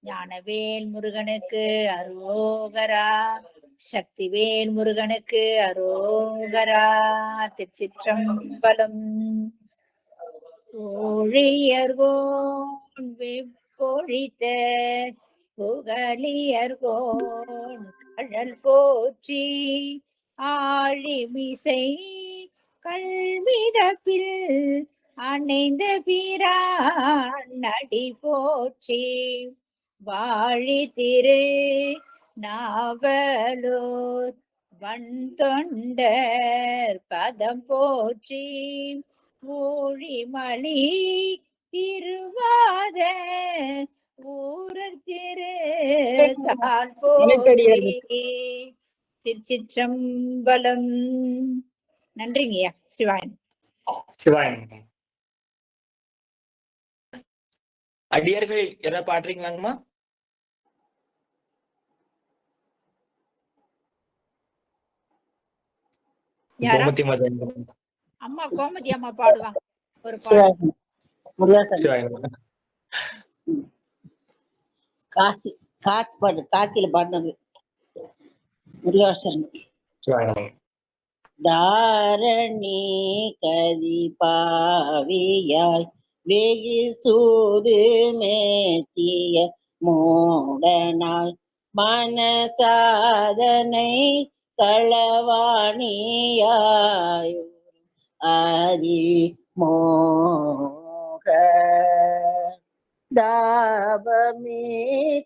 ஞானவேல் முருகனுக்கு அரோகரா. சக்திவேல் முருகனுக்கு அரோகரா. திருச்சிற்றம்பலம். ஊழியர்கோன் வெப்பொழித்த புகழியர்கோன் கழல் போற்றி. ஆழிமிசை கல்விதப்பில் அணைந்த பிரான் நடி போற்றி. வாழி திரு நாவலூர் வன் தொண்டர் பதம் போற்றி. ஊழிமணி திருவாத ஊரர் திரு தாள் போற்றி. திருச்சிற்றம்பலம். நன்றிங்கய்யா. சிவாயன் சிவாயன். அடியார்கள் யாராவது பாடுறீங்களாங்கம்மா? அம்மா கோமதி அம்மா பாடுவாங்க ஒரு காசி பாடு. காசியில பாடினது முருகாசரணம். தாரணி கதி பாவியாய் வெகு சூது மேத்திய மூடனாய் மனசாதனை களவாணியாய் ஆதி மோக தாபமே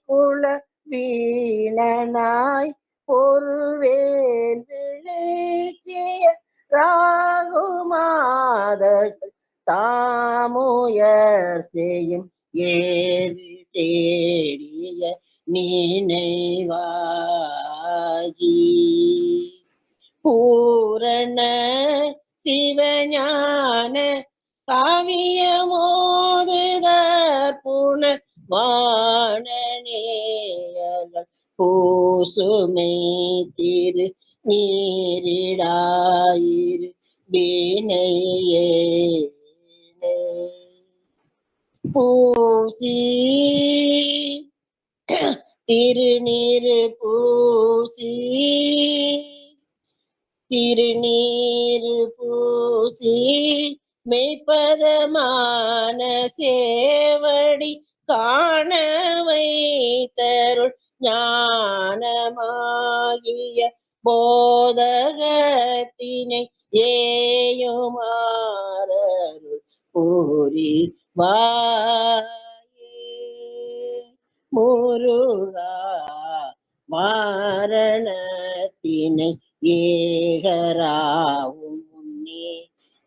குல வீணனாய் பொருவேல் விழிச்சிய ராகுமாதர்கள் தாமுயர் செய்யும் ஏது தேடிய நினைவாகி பூரண சிவஞான காவியமோதுதற் புன வாணனேயர்கள் பூசுமை திரு நீரிடாயிரு வினையே பூசி திருநீரு பூசி மெய்ப்பதமான சேவடி காண வைத்தருள் ஞானமாகிய போதகத்தினை ஏயுமாறருள் பூரி வாயே முருகா. மாரணத்தினை ஏகராவும் முன்னே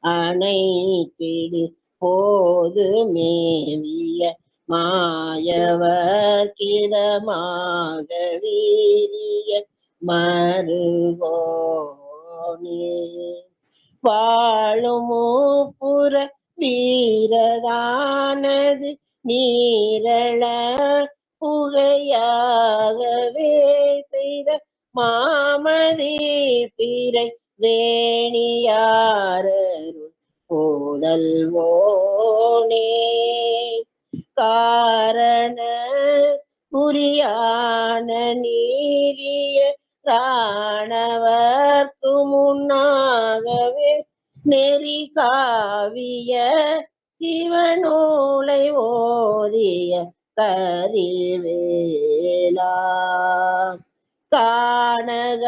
அனைத்திடு போது மேவிய மாயவர் கிதமாக வீரிய மருகோனே வாழும் புற வீரதானது நீரள புகையாகவே செய்த மாமதி பிறை வேணியாரருள் போதல்வோனே காரண குறியான நீதிய ராணவர்க்கு முன்னாகவே நெறி காவிய சிவநூலை ஓதிய கதிர்வேலா கானக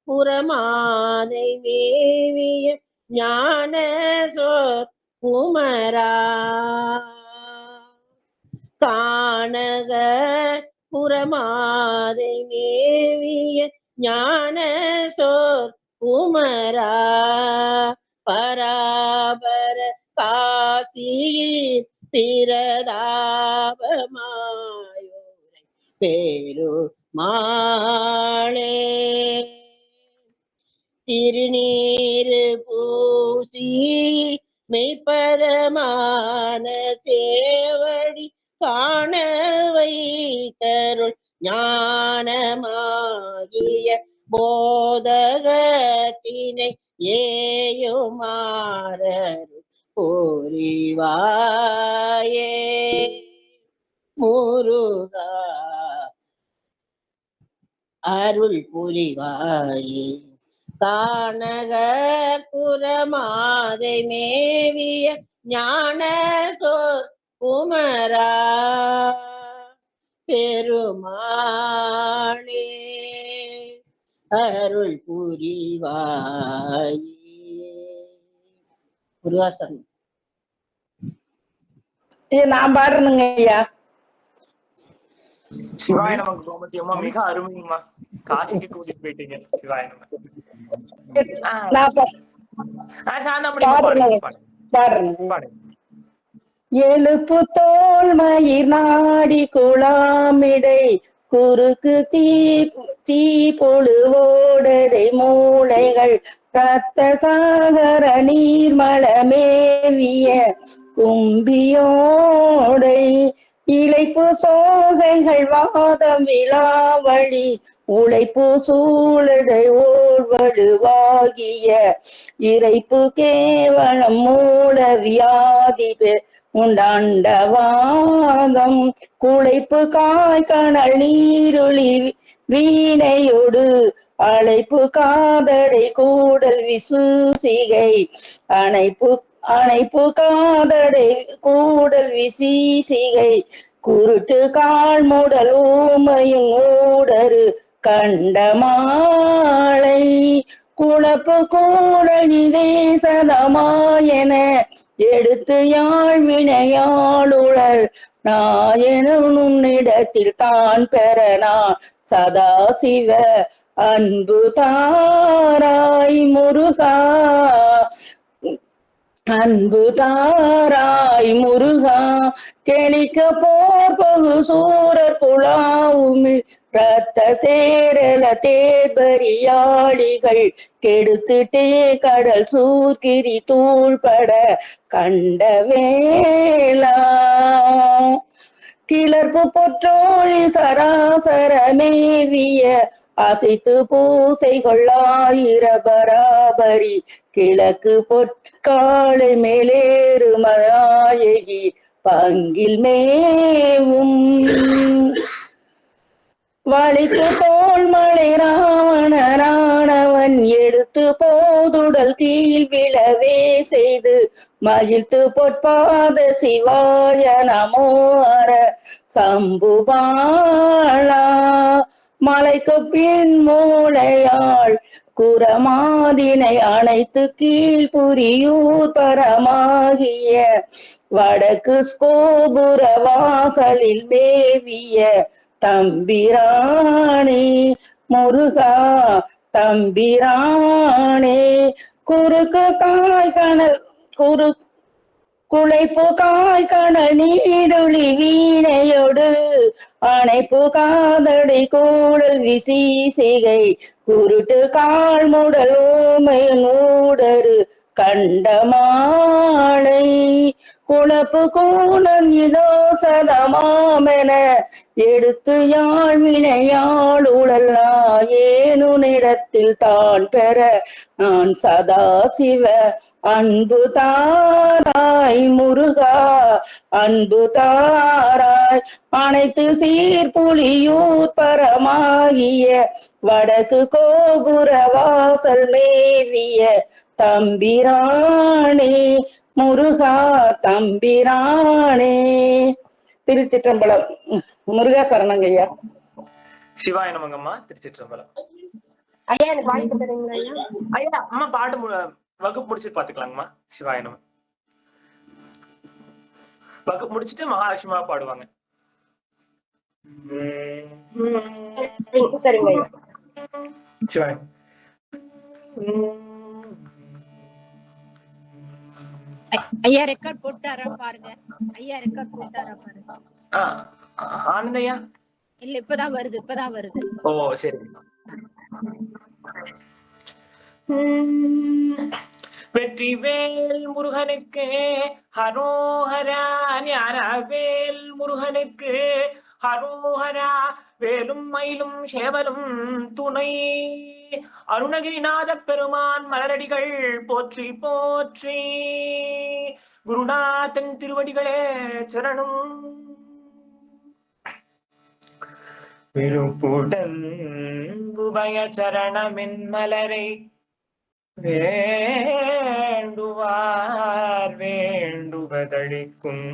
புறமாதை மேவிய ஞான சொற் குமரா கானக புறமாதை மேவிய ஞான சொற் குமரா பராபர காசியில் பிரதாபமாயோரை பேரு மாளே திருநீரு பூசி மெய்ப்பதமான சேவடி காண வைத்தருள் ஞானமாகிய போதகத்தினை ஏயுமாறருள் புரிவாயே முருகா அருள் புரிவாயே. கானக குரமாதை மேவிய ஞான சொற் குமரா பெருமாளே அருள் புரிவாயே. முருகாசன் நான் பாடுறேனுங்க ஐயா. சிவாய நமக்கு கோமதி அம்மா, மிக அருமைங்கம்மா. காசிக்கு கூட்டிட்டு போயிட்டீங்க. சிவாய நமக்கு. எழுப்பு தோல் மயிர் நாடி குழாமிடை குறுக்கு தீ பொழுவோடரை மூளைகள் ரத்த சாகர நீர்மலமேவிய கும்பியோடை இளைப்பு சோகைகள் வாதம் விழாவழி உழைப்பு சூழடை ஓழ்வழுவாகிய இறைப்பு கேவலம் மூல வியாதி உண்டாண்டவாதம் குழைப்பு காய்கணல் நீருளி வீணையோடு அழைப்பு காதடை கூடல் விசூசிகை அணைப்பு காதடை கூடல் விசீசிகை குருட்டு கால்முடல் ஊமையும் ஊடரு கண்டமாலை குழப்பு கூடல் இதேசதமாயன எடுத்து யாழ் வினையாளுழல் நாயனுன்னிடத்தில் தான் பெற நான் சதாசிவ அன்பு தாராய் முருகா அன்பு தாராய் முருகா கெளிக்க போர் பகு சூரர் புலாவுமில் ரத்த சேரல தேர்பரியாளிகள் கெடுத்துட்டே கடல் சூர்கிரி தூள்பட கண்ட வேளா கிளர்ப்பு பொற்றோழி சராசரமேவிய அசைத்து பூசை கொள்ளாயிர பராபரி கிழக்கு பொற்காலை மேலேறு மநாயகி பங்கில் மேவும் வழித்து தோல்மலை ராவணரானவன் எடுத்து போதுடல் கீழ் விழவே செய்து மகிழ்த்து பொற்பாத சிவாய நமோ அர சம்புபாளா மலைக்கு பின் மூளையாள் குரமாதினை அனைத்து கீழ் புரியூர் பரமாகிய வடக்கு கோபுர வாசலில் மேவிய தம்பிரானே முருகா தம்பிரானே குறுக்கு காய் கணல் குழைப்பு காய் கணல் நீடுளி வீணையோடு அணைப்பு காதடை கூடல் விசீசிகை குருட்டு கால்முடல் ஊமை நூடரு கண்டமாலை குழப்பு கூணன் இதோ சதமாமென எடுத்து யாழ் வினையாளுழல்லா ஏனுனிடத்தில் தான் பெற நான் சதாசிவ அன்பு தாராய் முருகா அன்பு தாராய் அனைத்து சீர்புலியூர் பரமாகிய வடக்கு கோபுர வாசல் மேவிய தம்பிரானே முருகா தம்பிரானே. திருச்சிற்றம்பலம். முருகா சரணங்கய்யா. சிவாய நமங்கம்மா. திருச்சிற்றம்பலம். ஐயா எனக்கு வாய்ப்பு தருங்களா ஐயா? ஐயா அம்மா பாட்டு வகுப்பு முடிச்சுட்டு பாத்துக்கலாங்கம்மா. சிவாய நம. வகுப்பு முடிச்சுட்டு மகாலட்சுமியா பாடுவாங்க. சரிங்க ஐயா. சிவாய. ஐயா ரெக்கார்ட் போட்டாரா பாருங்க. ஐயா ரெக்கார்ட் போட்டாரா பாருங்க. ஆனந்தையா இல்ல இப்பதான் வருது. ஓ சரி. வெற்றிவேல் முருகனுக்கு ஹரோஹரா ஞானவேல் முருகனுக்கு ஹரோஹரா வேலும் மயிலும் சேவலும் துணை அருணகிரிநாத பெருமான் மலரடிகள் போற்றி போற்றி. குருநாதன் திருவடிகளே சரணம். விருப்புடன் உபய சரணமின் மலரை வேண்டுவார் வேண்டுவதழிக்கும்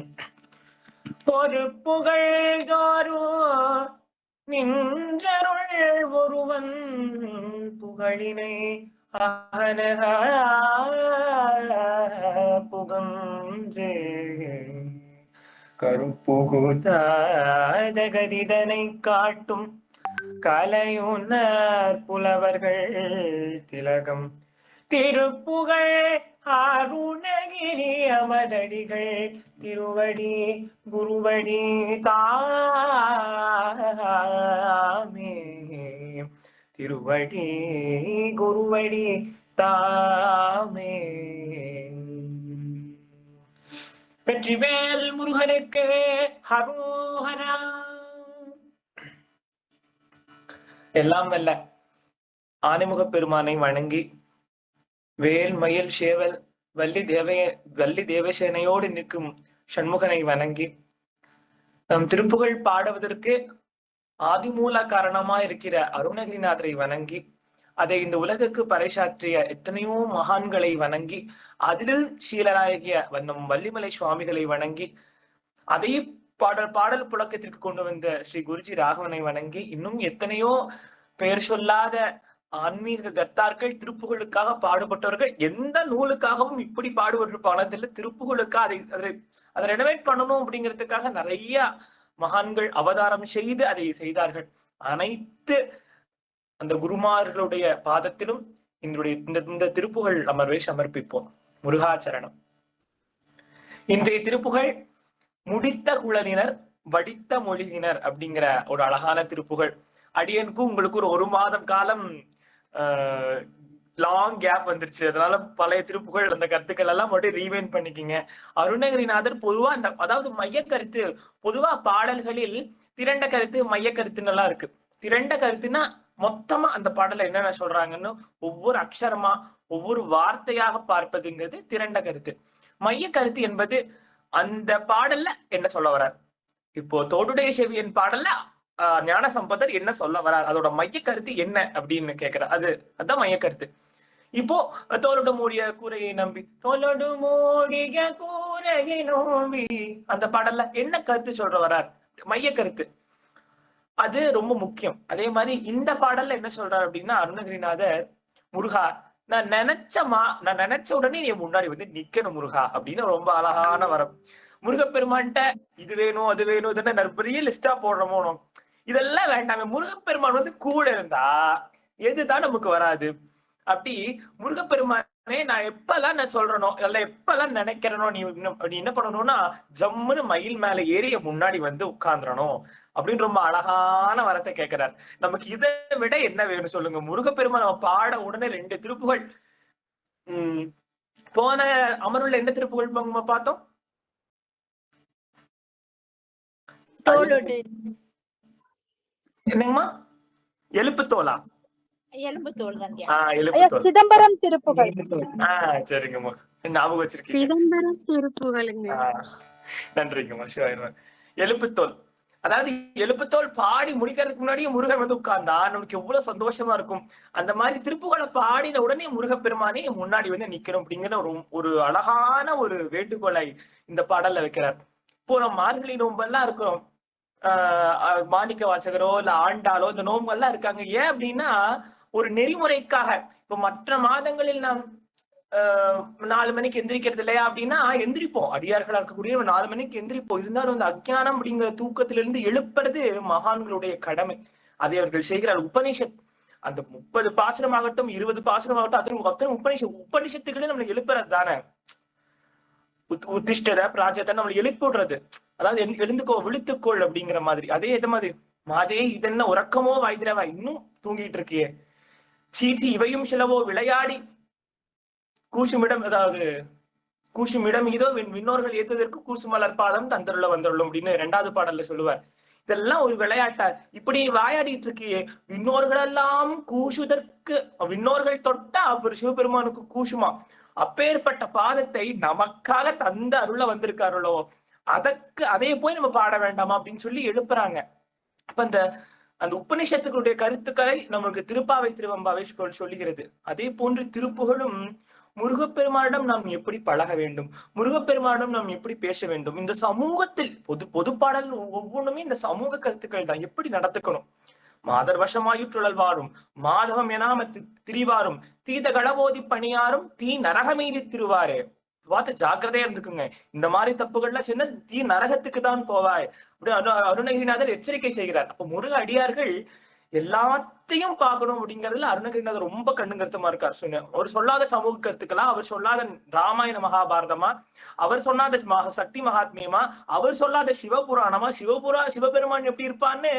பொறுப்புகள் தோறும் நின்றருள் ஒருவன் புகழினை அகனக புகன்றே கருப்புகுதகதிதனை காட்டும் கலையுணர் புலவர்கள் திலகம் திருப்புகழ் அருணகிரி அமதடிகள் திருவடி குருவடி தாமே திருவடி குருவடி தாமே. வெற்றிவேல் முருகனுக்கு ஹரோஹரா. எல்லாம் வல்ல ஆனைமுக பெருமானை வணங்கி வேல் மயில் சேவல் வள்ளி தேவசேனையோடு நிற்கும் சண்முகனை வணங்கி நம் திருப்புகழ் பாடுவதற்கு ஆதிமூல காரணமா இருக்கிற அருணகிரிநாதரை வணங்கி அதை இந்த உலகுக்கு பறைசாற்றிய எத்தனையோ மகான்களை வணங்கி அதில் சீலராகிய நம் வள்ளிமலை சுவாமிகளை வணங்கி அதையே பாடல் புழக்கத்திற்கு கொண்டு வந்த ஸ்ரீ குருஜி ராகவனை வணங்கி இன்னும் எத்தனையோ பெயர் சொல்லாத ஆன்மீக கர்த்தார்கள் திருப்புகளுக்காக பாடுபட்டவர்கள் எந்த நூலுக்காகவும் இப்படி பாடுபட்டிருப்பானதில்லை. திருப்புகளுக்காக அதை ரெனோவேட் பண்ணணும் அப்படிங்கிறதுக்காக நிறைய மகான்கள் அவதாரம் செய்து அதை செய்தார்கள். அனைத்து அந்த குருமார்களுடைய பாதத்திலும் இந்த திருப்புகழ் அமர்வை சமர்ப்பிப்போம். முருகாச்சரணம். இன்றைய திருப்புகழ் முடித்த குழலினர் வடித்த மொழியினர் அப்படிங்கிற ஒரு அழகான திருப்புகழ். அடியனுக்கும் உங்களுக்கு ஒரு மாதம் காலம் லாங் கேப் வந்துருச்சு. அதனால பழைய திருப்புகழ் அந்த கருத்துக்கள் எல்லாம் மட்டும் ரீவைண்ட் பண்ணிக்கிங்க. அருணகிரிநாதர் பொதுவா அதாவது மைய கருத்து, பொதுவா பாடல்களில் திரண்ட கருத்து மைய கருத்துன்னு எல்லாம் இருக்கு. திரண்ட கருத்துன்னா மொத்தமா அந்த பாடல என்னென்ன சொல்றாங்கன்னு ஒவ்வொரு அக்ஷரமா ஒவ்வொரு வார்த்தையாக பார்ப்பதுங்கிறது திரண்ட கருத்து. மைய கருத்து என்பது அந்த பாடல்ல என்ன சொல்ல வர்றார். இப்போ தோடுடைய செவியன் பாடல்ல ஞான சம்பந்தர் என்ன சொல்ல வர்றார், அதோட மைய கருத்து என்ன அப்படின்னு கேட்கிறார். அதுதான் மைய கருத்து. இப்போ தோலோடு மூடிய கூரையை நம்பி தோலோடு மூடிய கூரையை நம்பி அந்த பாடல்ல என்ன கருத்து சொல்ற வர்றார், மைய கருத்து. அது ரொம்ப முக்கியம். அதே மாதிரி இந்த பாடல்ல என்ன சொல்றாரு அப்படின்னா அருணகிரிநாதர், முருகா நான் நினைச்ச உடனே நீ முன்னாடி வந்து நிக்கணும் முருகா அப்படின்னு ரொம்ப அழகான வரம். முருகப்பெருமான்கிட்ட இது வேணும் அது வேணும் இதுன்னு நிறைய லிஸ்டா போடுறோமோ, இதெல்லாம் வேண்டாமே. முருகப்பெருமான் வந்து கூட இருந்தா எதுதான் நமக்கு வராது. அப்படி முருகப்பெருமானே நான் எப்பெல்லாம் நான் சொல்றனோ இதெல்லாம் எப்பெல்லாம் நினைக்கிறனோ நீ என்ன பண்ணணும்னா ஜம்முன்னு மயில் மேல ஏறிய முன்னாடி வந்து உட்கார்ந்துடணும் அப்படின்னு ரொம்ப அழகான வரத்தை கேட்கிறார். நமக்கு இதை விட என்ன வேணும் சொல்லுங்க. முருகப்பெருமான் நம்ம பாட உடனே 2 திருப்புகள் போன அமர்வுல என்ன திருப்புகள் பார்த்தோம்? என்னங்கம்மா? எலும்பு தோலா? எலும்பு தோல் தான். சிதம்பரம் திருப்புகள். சரிங்கம்மா, ஞாபகம் வச்சிருக்கீங்க. சிதம்பரம் திருப்புகழுங்க. நன்றிங்கம்மா. எலும்புத்தோல், அதாவது எழுப்புத்தோல் பாடி முடிக்கிறதுக்கு முன்னாடியே முருகன் வந்து உட்கார்ந்தா நமக்கு எவ்வளவு சந்தோஷமா இருக்கும். அந்த மாதிரி திருப்புகளை பாடின உடனே முருகப்பெருமானே முன்னாடி வந்து நிக்கணும் அப்படிங்கிற ஒரு அழகான ஒரு வேண்டுகோளை இந்த பாடல்ல வைக்கிறார். இப்போ நம்ம மார்கழி நோம்பெல்லாம் இருக்கிறோம், மாணிக்க வாசகரோ இல்ல ஆண்டாலோ இந்த நோம்பெல்லாம் இருக்காங்க. ஏன் அப்படின்னா ஒரு நெறிமுறைக்காக. இப்ப மற்ற மாதங்களில் நாம் 4 மணிக்கு எந்திரிக்கிறது இல்லையா அப்படின்னா எந்திரிப்போம், அடியார்களா இருக்கக்கூடிய 4 மணிக்கு எந்திரிப்போம். இருந்தாலும் அந்த அஞ்ஞானம் அப்படிங்கிற தூக்கத்திலிருந்து எழுப்புறது மகான்களுடைய கடமை. அதை அவர்கள் செய்கிறார். உபனிஷத் அந்த 30 பாசனமாகட்டும் 20 பாசனமாகட்டும் அத்தனை உபனிஷத்துக்களே நம்மளை எழுப்புறது தானே. உத்திஷ்டத பிராஜத்தை நம்மளை எழுப்பிடுறது, அதாவது எழுந்துக்கோ விழுத்துக்கோள் அப்படிங்கிற மாதிரி. அதே எது மாதிரி மாதே இதென்ன உறக்கமோ வாய்திரவா இன்னும் தூங்கிட்டு இருக்கியே, சீச்சி இவையும் சிலவோ விளையாடி கூசுமிடம், அதாவது கூசுமிடம் இதோ விண்ணோர்கள் ஏத்துவதற்கு கூசு மலர் பாதம் தந்தருள்ள வந்துள்ளோம் அப்படின்னு 2வது பாடல்ல சொல்லுவார். இதெல்லாம் ஒரு விளையாட்டா இப்படி வாயாடிட்டு இருக்கியே, விண்ணோர்கள் எல்லாம் கூசுதற்கு விண்ணோர்கள் தொட்டா அப்புறம் சிவபெருமானுக்கு கூசுமா, அப்பேற்பட்ட பாதத்தை நமக்காக தந்த அருள வந்திருக்காருளோ, அதே போய் நம்ம பாட வேண்டாமா அப்படின்னு சொல்லி எழுப்புறாங்க. அப்ப இந்த அந்த உபநிஷத்துக்களுடைய கருத்துக்களை நமக்கு திருப்பாவை திருவம்பாவை சொல்லுகிறது. அதே போன்று திருப்புகழும் முருகப்பெருமானிடம் நாம் எப்படி பழக வேண்டும், முருகப்பெருமானிடம் நாம் எப்படி பேச வேண்டும், இந்த சமூகத்தில் பொதுப்பாடல் ஒவ்வொன்றுமே இந்த சமூக கருத்துக்கள் தான். எப்படி நடத்துக்கணும், மாதர் வசமாயுற்றுழல்வாரும் மாதவம் எனாம திரிவாரும் தீத களபோதி பணியாரும் தீ நரகமீதி திருவாரே. பார்த்து ஜாக்கிரதையா இருந்துக்குங்க. இந்த மாதிரி தப்புகள்லாம் சொன்னா தீ நரகத்துக்கு தான் போவாய் அப்படி அருணகிரிநாதர் எச்சரிக்கை செய்கிறார். அப்ப முருக அடியார்கள் எல்லாத்தையும் பார்க்கணும் அப்படிங்கிறதுல அருணகிரிநாதர் ரொம்ப கண்ணுங்கருத்தமா இருக்கார். அவர் சொல்லாத சமூக கருத்துக்களா, அவர் சொல்லாத ராமாயண மகாபாரதமா, அவர் சொல்லாத சக்தி மகாத்மியமா, அவர் சொல்லாத சிவபுராணமா, சிவபெருமான் எப்படி இருப்பான்னு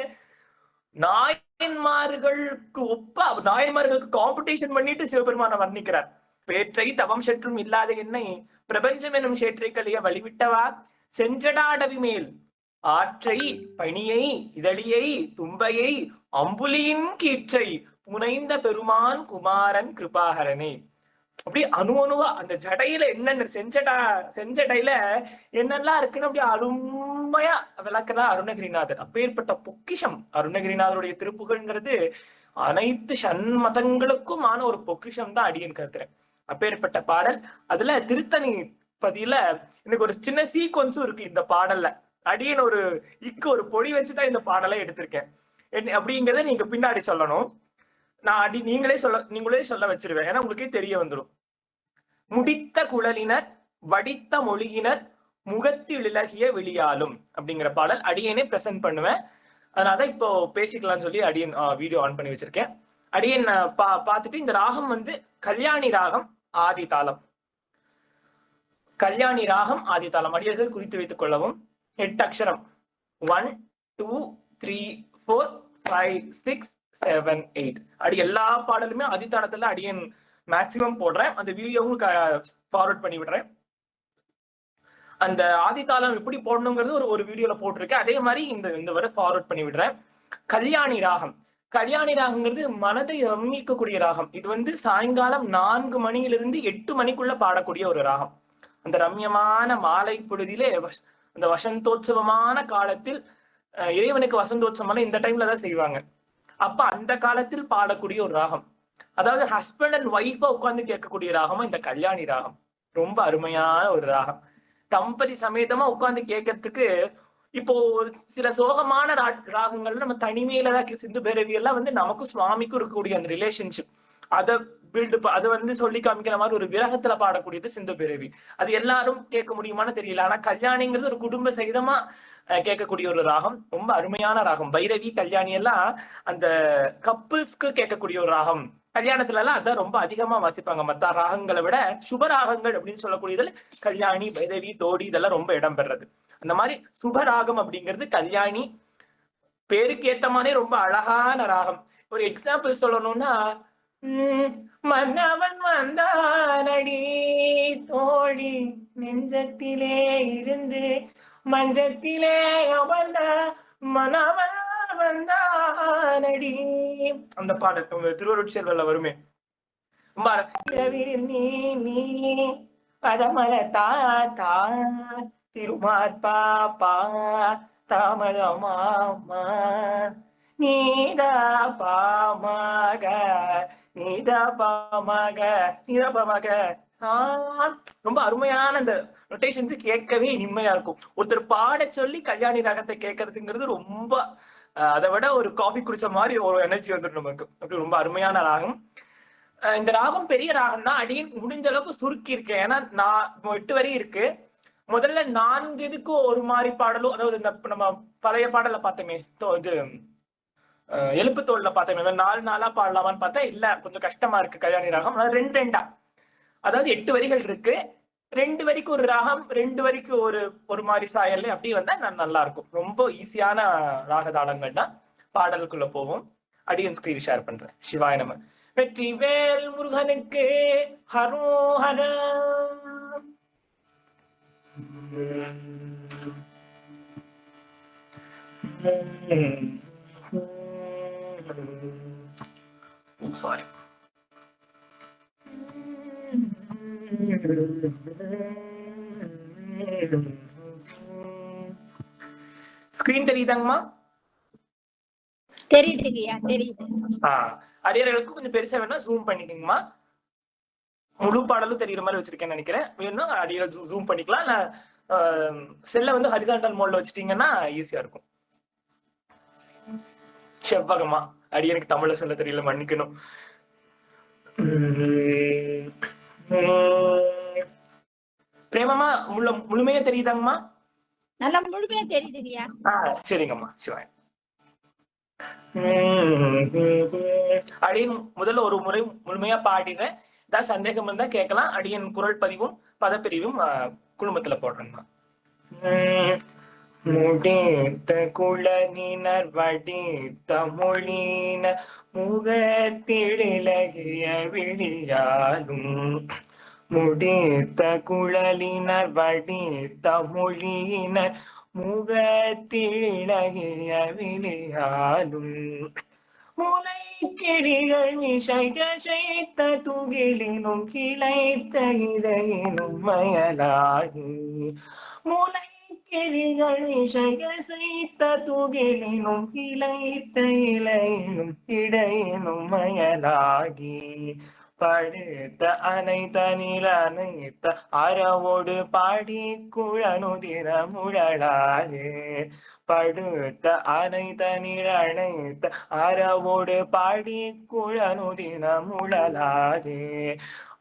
நாயன்மார்களுக்கு நாயன்மார்களுக்கு காம்படிஷன் பண்ணிட்டு சிவபெருமான வர்ணிக்கிறார். பேற்றை தவம் சற்றும் இல்லாத என்னை பிரபஞ்சம் எனும் சேற்றை கழிய வழிவிட்டவா செஞ்சடாடவி மேல் ஆற்றை பணியை இதழியை தும்பையை அம்புலியின் கீற்றை புனைந்த பெருமான் குமாரன் கிருபாகரனே. அப்படி அணுவா அந்த ஜடையில என்னென்ன செஞ்சடையில என்னெல்லாம் இருக்குன்னு அப்படி அருமையா விளக்குறா அருணகிரிநாதர். அப்பேற்பட்ட பொக்கிஷம் அருணகிரிநாதருடைய திருப்புகழ்ங்கிறது அனைத்து சண்மதங்களுக்குமான ஒரு பொக்கிஷம் தான் அடியன் கருத்துறேன். அப்பேற்பட்ட பாடல். அதுல திருத்தணி பதியில எனக்கு ஒரு சின்ன சீக்வன்ஸும் இருக்கு இந்த பாடல்ல. அடியன் ஒரு பொடி வச்சுதான் இந்த பாடலை எடுத்திருக்கேன். அப்படிங்கிறத நீங்க பின்னாடி சொல்லணும். நான் நீங்களே சொல்ல வச்சிருவேன், ஏன்னா உங்களுக்கே தெரிய வந்துடும். முடித்த குழலினர் வடித்த மொழியினர் முகத்தில் இலகிய வெளியாலும் அப்படிங்கிற பாடல் அடியனே பிரசன்ட் பண்ணுவேன். அதனால இப்போ பேசிக்கலாம்னு சொல்லி அடியன் வீடியோ ஆன் பண்ணி வச்சிருக்கேன். அடியன் பார்த்துட்டு இந்த ராகம் கல்யாணி ராகம் ஆதி தாளம். கல்யாணி ராகம் ஆதி தாளம் அடியர்கள் குறித்து வைத்துக் கொள்ளவும். 8 அக்ஷரம் 1 2 3 4 5 6 7 8. அடி எல்லா பாடலுமே ஆதித்தாளத்துல அடியன் மேக்சிமம் போடுறேன். அந்த வீடியோவும் ஃபார்வர்ட் பண்ணி விடுறேன். அந்த ஆதித்தாளம் எப்படி போடணுங்கிறது ஒரு வீடியோல போட்டிருக்கேன். அதே மாதிரி இந்த வரை ஃபார்வர்ட் பண்ணி விடுறேன். கல்யாணி ராகம். கல்யாணி ராகங்கிறது மனதை ரமிக்கக்கூடிய ராகம். இது சாயங்காலம் 4 மணியிலிருந்து 8 மணிக்குள்ள பாடக்கூடிய ஒரு ராகம். அந்த ரம்யமான மாலை பொழுதிலே அந்த வசந்தோற்சவமான காலத்தில், இறைவனுக்கு வசந்தோற்சவமான இந்த டைம்ல தான் செய்வாங்க. அப்ப அந்த காலத்தில் பாடக்கூடிய ஒரு ராகம். அதாவது ஹஸ்பண்ட் அண்ட் ஒய்ஃபா உட்கார்ந்து கேட்கக்கூடிய ராகமா இந்த கல்யாணி ராகம். ரொம்ப அருமையான ஒரு ராகம். தம்பதி சமேதமா உட்கார்ந்து கேட்கறதுக்கு. இப்போ ஒரு சில சோகமான ராகங்கள்ல நம்ம தனிமையில தான் சிந்து பேரவி எல்லாம் நமக்கும் சுவாமிக்கும் இருக்கக்கூடிய அந்த ரிலேஷன்ஷிப் அதை சொல்லி காமிக்கிற மாதிரி ஒரு விரகத்துல பாடக்கூடியது சிந்து பேரவி. அது எல்லாரும் கேட்க முடியுமான்னு தெரியல. ஆனா கல்யாணிங்கிறது ஒரு குடும்ப சகிதமா கேட்கக்கூடிய ஒரு ராகம். ரொம்ப அருமையான ராகம். பைரவி கல்யாணி எல்லாம் அந்த கப்பிள்ஸ்க்கு கேட்கக்கூடிய ஒரு ராகம். கல்யாணத்துல எல்லாம் அதான் ரொம்ப அதிகமா வாசிப்பாங்க. மத்த ராகங்களை விட சுபராகங்கள் அப்படின்னு சொல்லக்கூடியதுல கல்யாணி, பைரவி, தோடி இதெல்லாம் ரொம்ப இடம் பெறது. அந்த மாதிரி சுபராகம் அப்படிங்கிறது கல்யாணி. பேருக்கு ஏத்த மாதிரி ரொம்ப அழகான ராகம். ஒரு எக்ஸாம்பிள் சொல்லணும்னா, மன்னவன் வந்தானடி தோழி நெஞ்சத்திலே இருந்து மஞ்சத்திலே அமர்ந்த மன்னவன் வந்தானடி. அந்த பாடல் திருவருட்செல்வல்ல வருமே. நீ பதமல தாத்தா திருமார்பா தாமதமாமா நீதா பாமக நீதா பாமக நீதா பாமக. ரொம்ப அருமையான அந்த நொட்டேஷன்ஸ் கேட்கவே இனிமையா இருக்கும். ஒருத்தர் பாட சொல்லி கல்யாணி ராகத்தை கேட்கறதுங்கிறது ரொம்ப அதை விட ஒரு காஃபி குடிச்ச மாதிரி ஒரு எனர்ஜி வந்துடும் நமக்கு. அப்படி ரொம்ப அருமையான ராகம். இந்த ராகம் பெரிய ராகம் தான். அடியின் முடிஞ்ச அளவுக்கு சுருக்கி இருக்கேன். ஏன்னா 8 வரி இருக்கு. முதல்ல 4 இதுக்கும் ஒரு மாதிரி பாடலும், அதாவது இந்த நம்ம பழைய பாடல பார்த்தோமே, இது எழுப்பு தோல்ல பார்த்தோமே, 4 நாளா பாடலாமான்னு பார்த்தா இல்ல, கொஞ்சம் கஷ்டமா இருக்கு கல்யாணி ராகம். 2 அதாவது 8 வரிகள் இருக்கு. 2 வரிக்கு ஒரு ராகம், 2 வரிக்கு ஒரு மாதிரி சாயல் அப்படி வந்தா நல்லா இருக்கும். ரொம்ப ஈஸியான ராகதாளங்கள் தான். பாடலுக்குள்ள போவோம். அடியன் ஸ்கிரீன் ஷேர் பண்றேன். சிவாய நம. வெற்றிவேல் முருகனுக்கு ஹரோஹர. Sorry. ஸ்கிரீன் தெரியுதாங்கம்மா? தெரியுதுங்கய்யா, தெரியுது. அடியார்களுக்கு கொஞ்சம் பெருசா வேணா ஜூம் பண்ணிக்கோங்கம்மா. முழு பாடலும் தெரியுற மாதிரி வச்சிருக்கேன்னு நினைக்கிறேன். வேணும்னா அடியார்கள் ஜூம் பண்ணிக்கலாம். இல்ல செல்ல வந்து ஹரிசாண்டல் மோட்ல வச்சிட்டீங்கன்னா ஈஸியா இருக்கும். செவ்வகமா அடியனுக்கு தமிழ்ல சொல்ல தெரியல, மன்னிக்கணும். பிரேமமா முழுமையா தெரியுதாங்கம்மா? நல்லா முழுமையா தெரியுதுங்கய்யா. சரிங்கம்மா, சிவாய். அடியன் முதல்ல ஒரு முறை முழுமையா பாடிடுறேன். ஏதாவது சந்தேகம் இருந்தா கேட்கலாம். அடியன் குரல் பதிவும் பதப்பிரிவும் குழுமத்துல போடுறேங்கம்மா. முடித்த குளனினர் வடித்த மொழியினர் முகத்திழிலகிய விழியாலும் முடித்த குழலினர் வடித்த மொழியினர் முகத்திழிலகிய விழியாலும் முளை கிளிகள் மிசைக செய்த துகிலினும் கிளைத்த இடையினும் மயலாகி முளை கிளிகள் மிசைக செய்த துகிலினும் கிளைத்த இலையினும் இடையினும் மயலாகி படுத்த அனைத்தனில் அனைத்த அறவோடு பாடி குழனுதிர முழலாலே படுத்த அனைத்தனில் அனைத்த அறவோடு பாடி குழனுதிர முழலாலே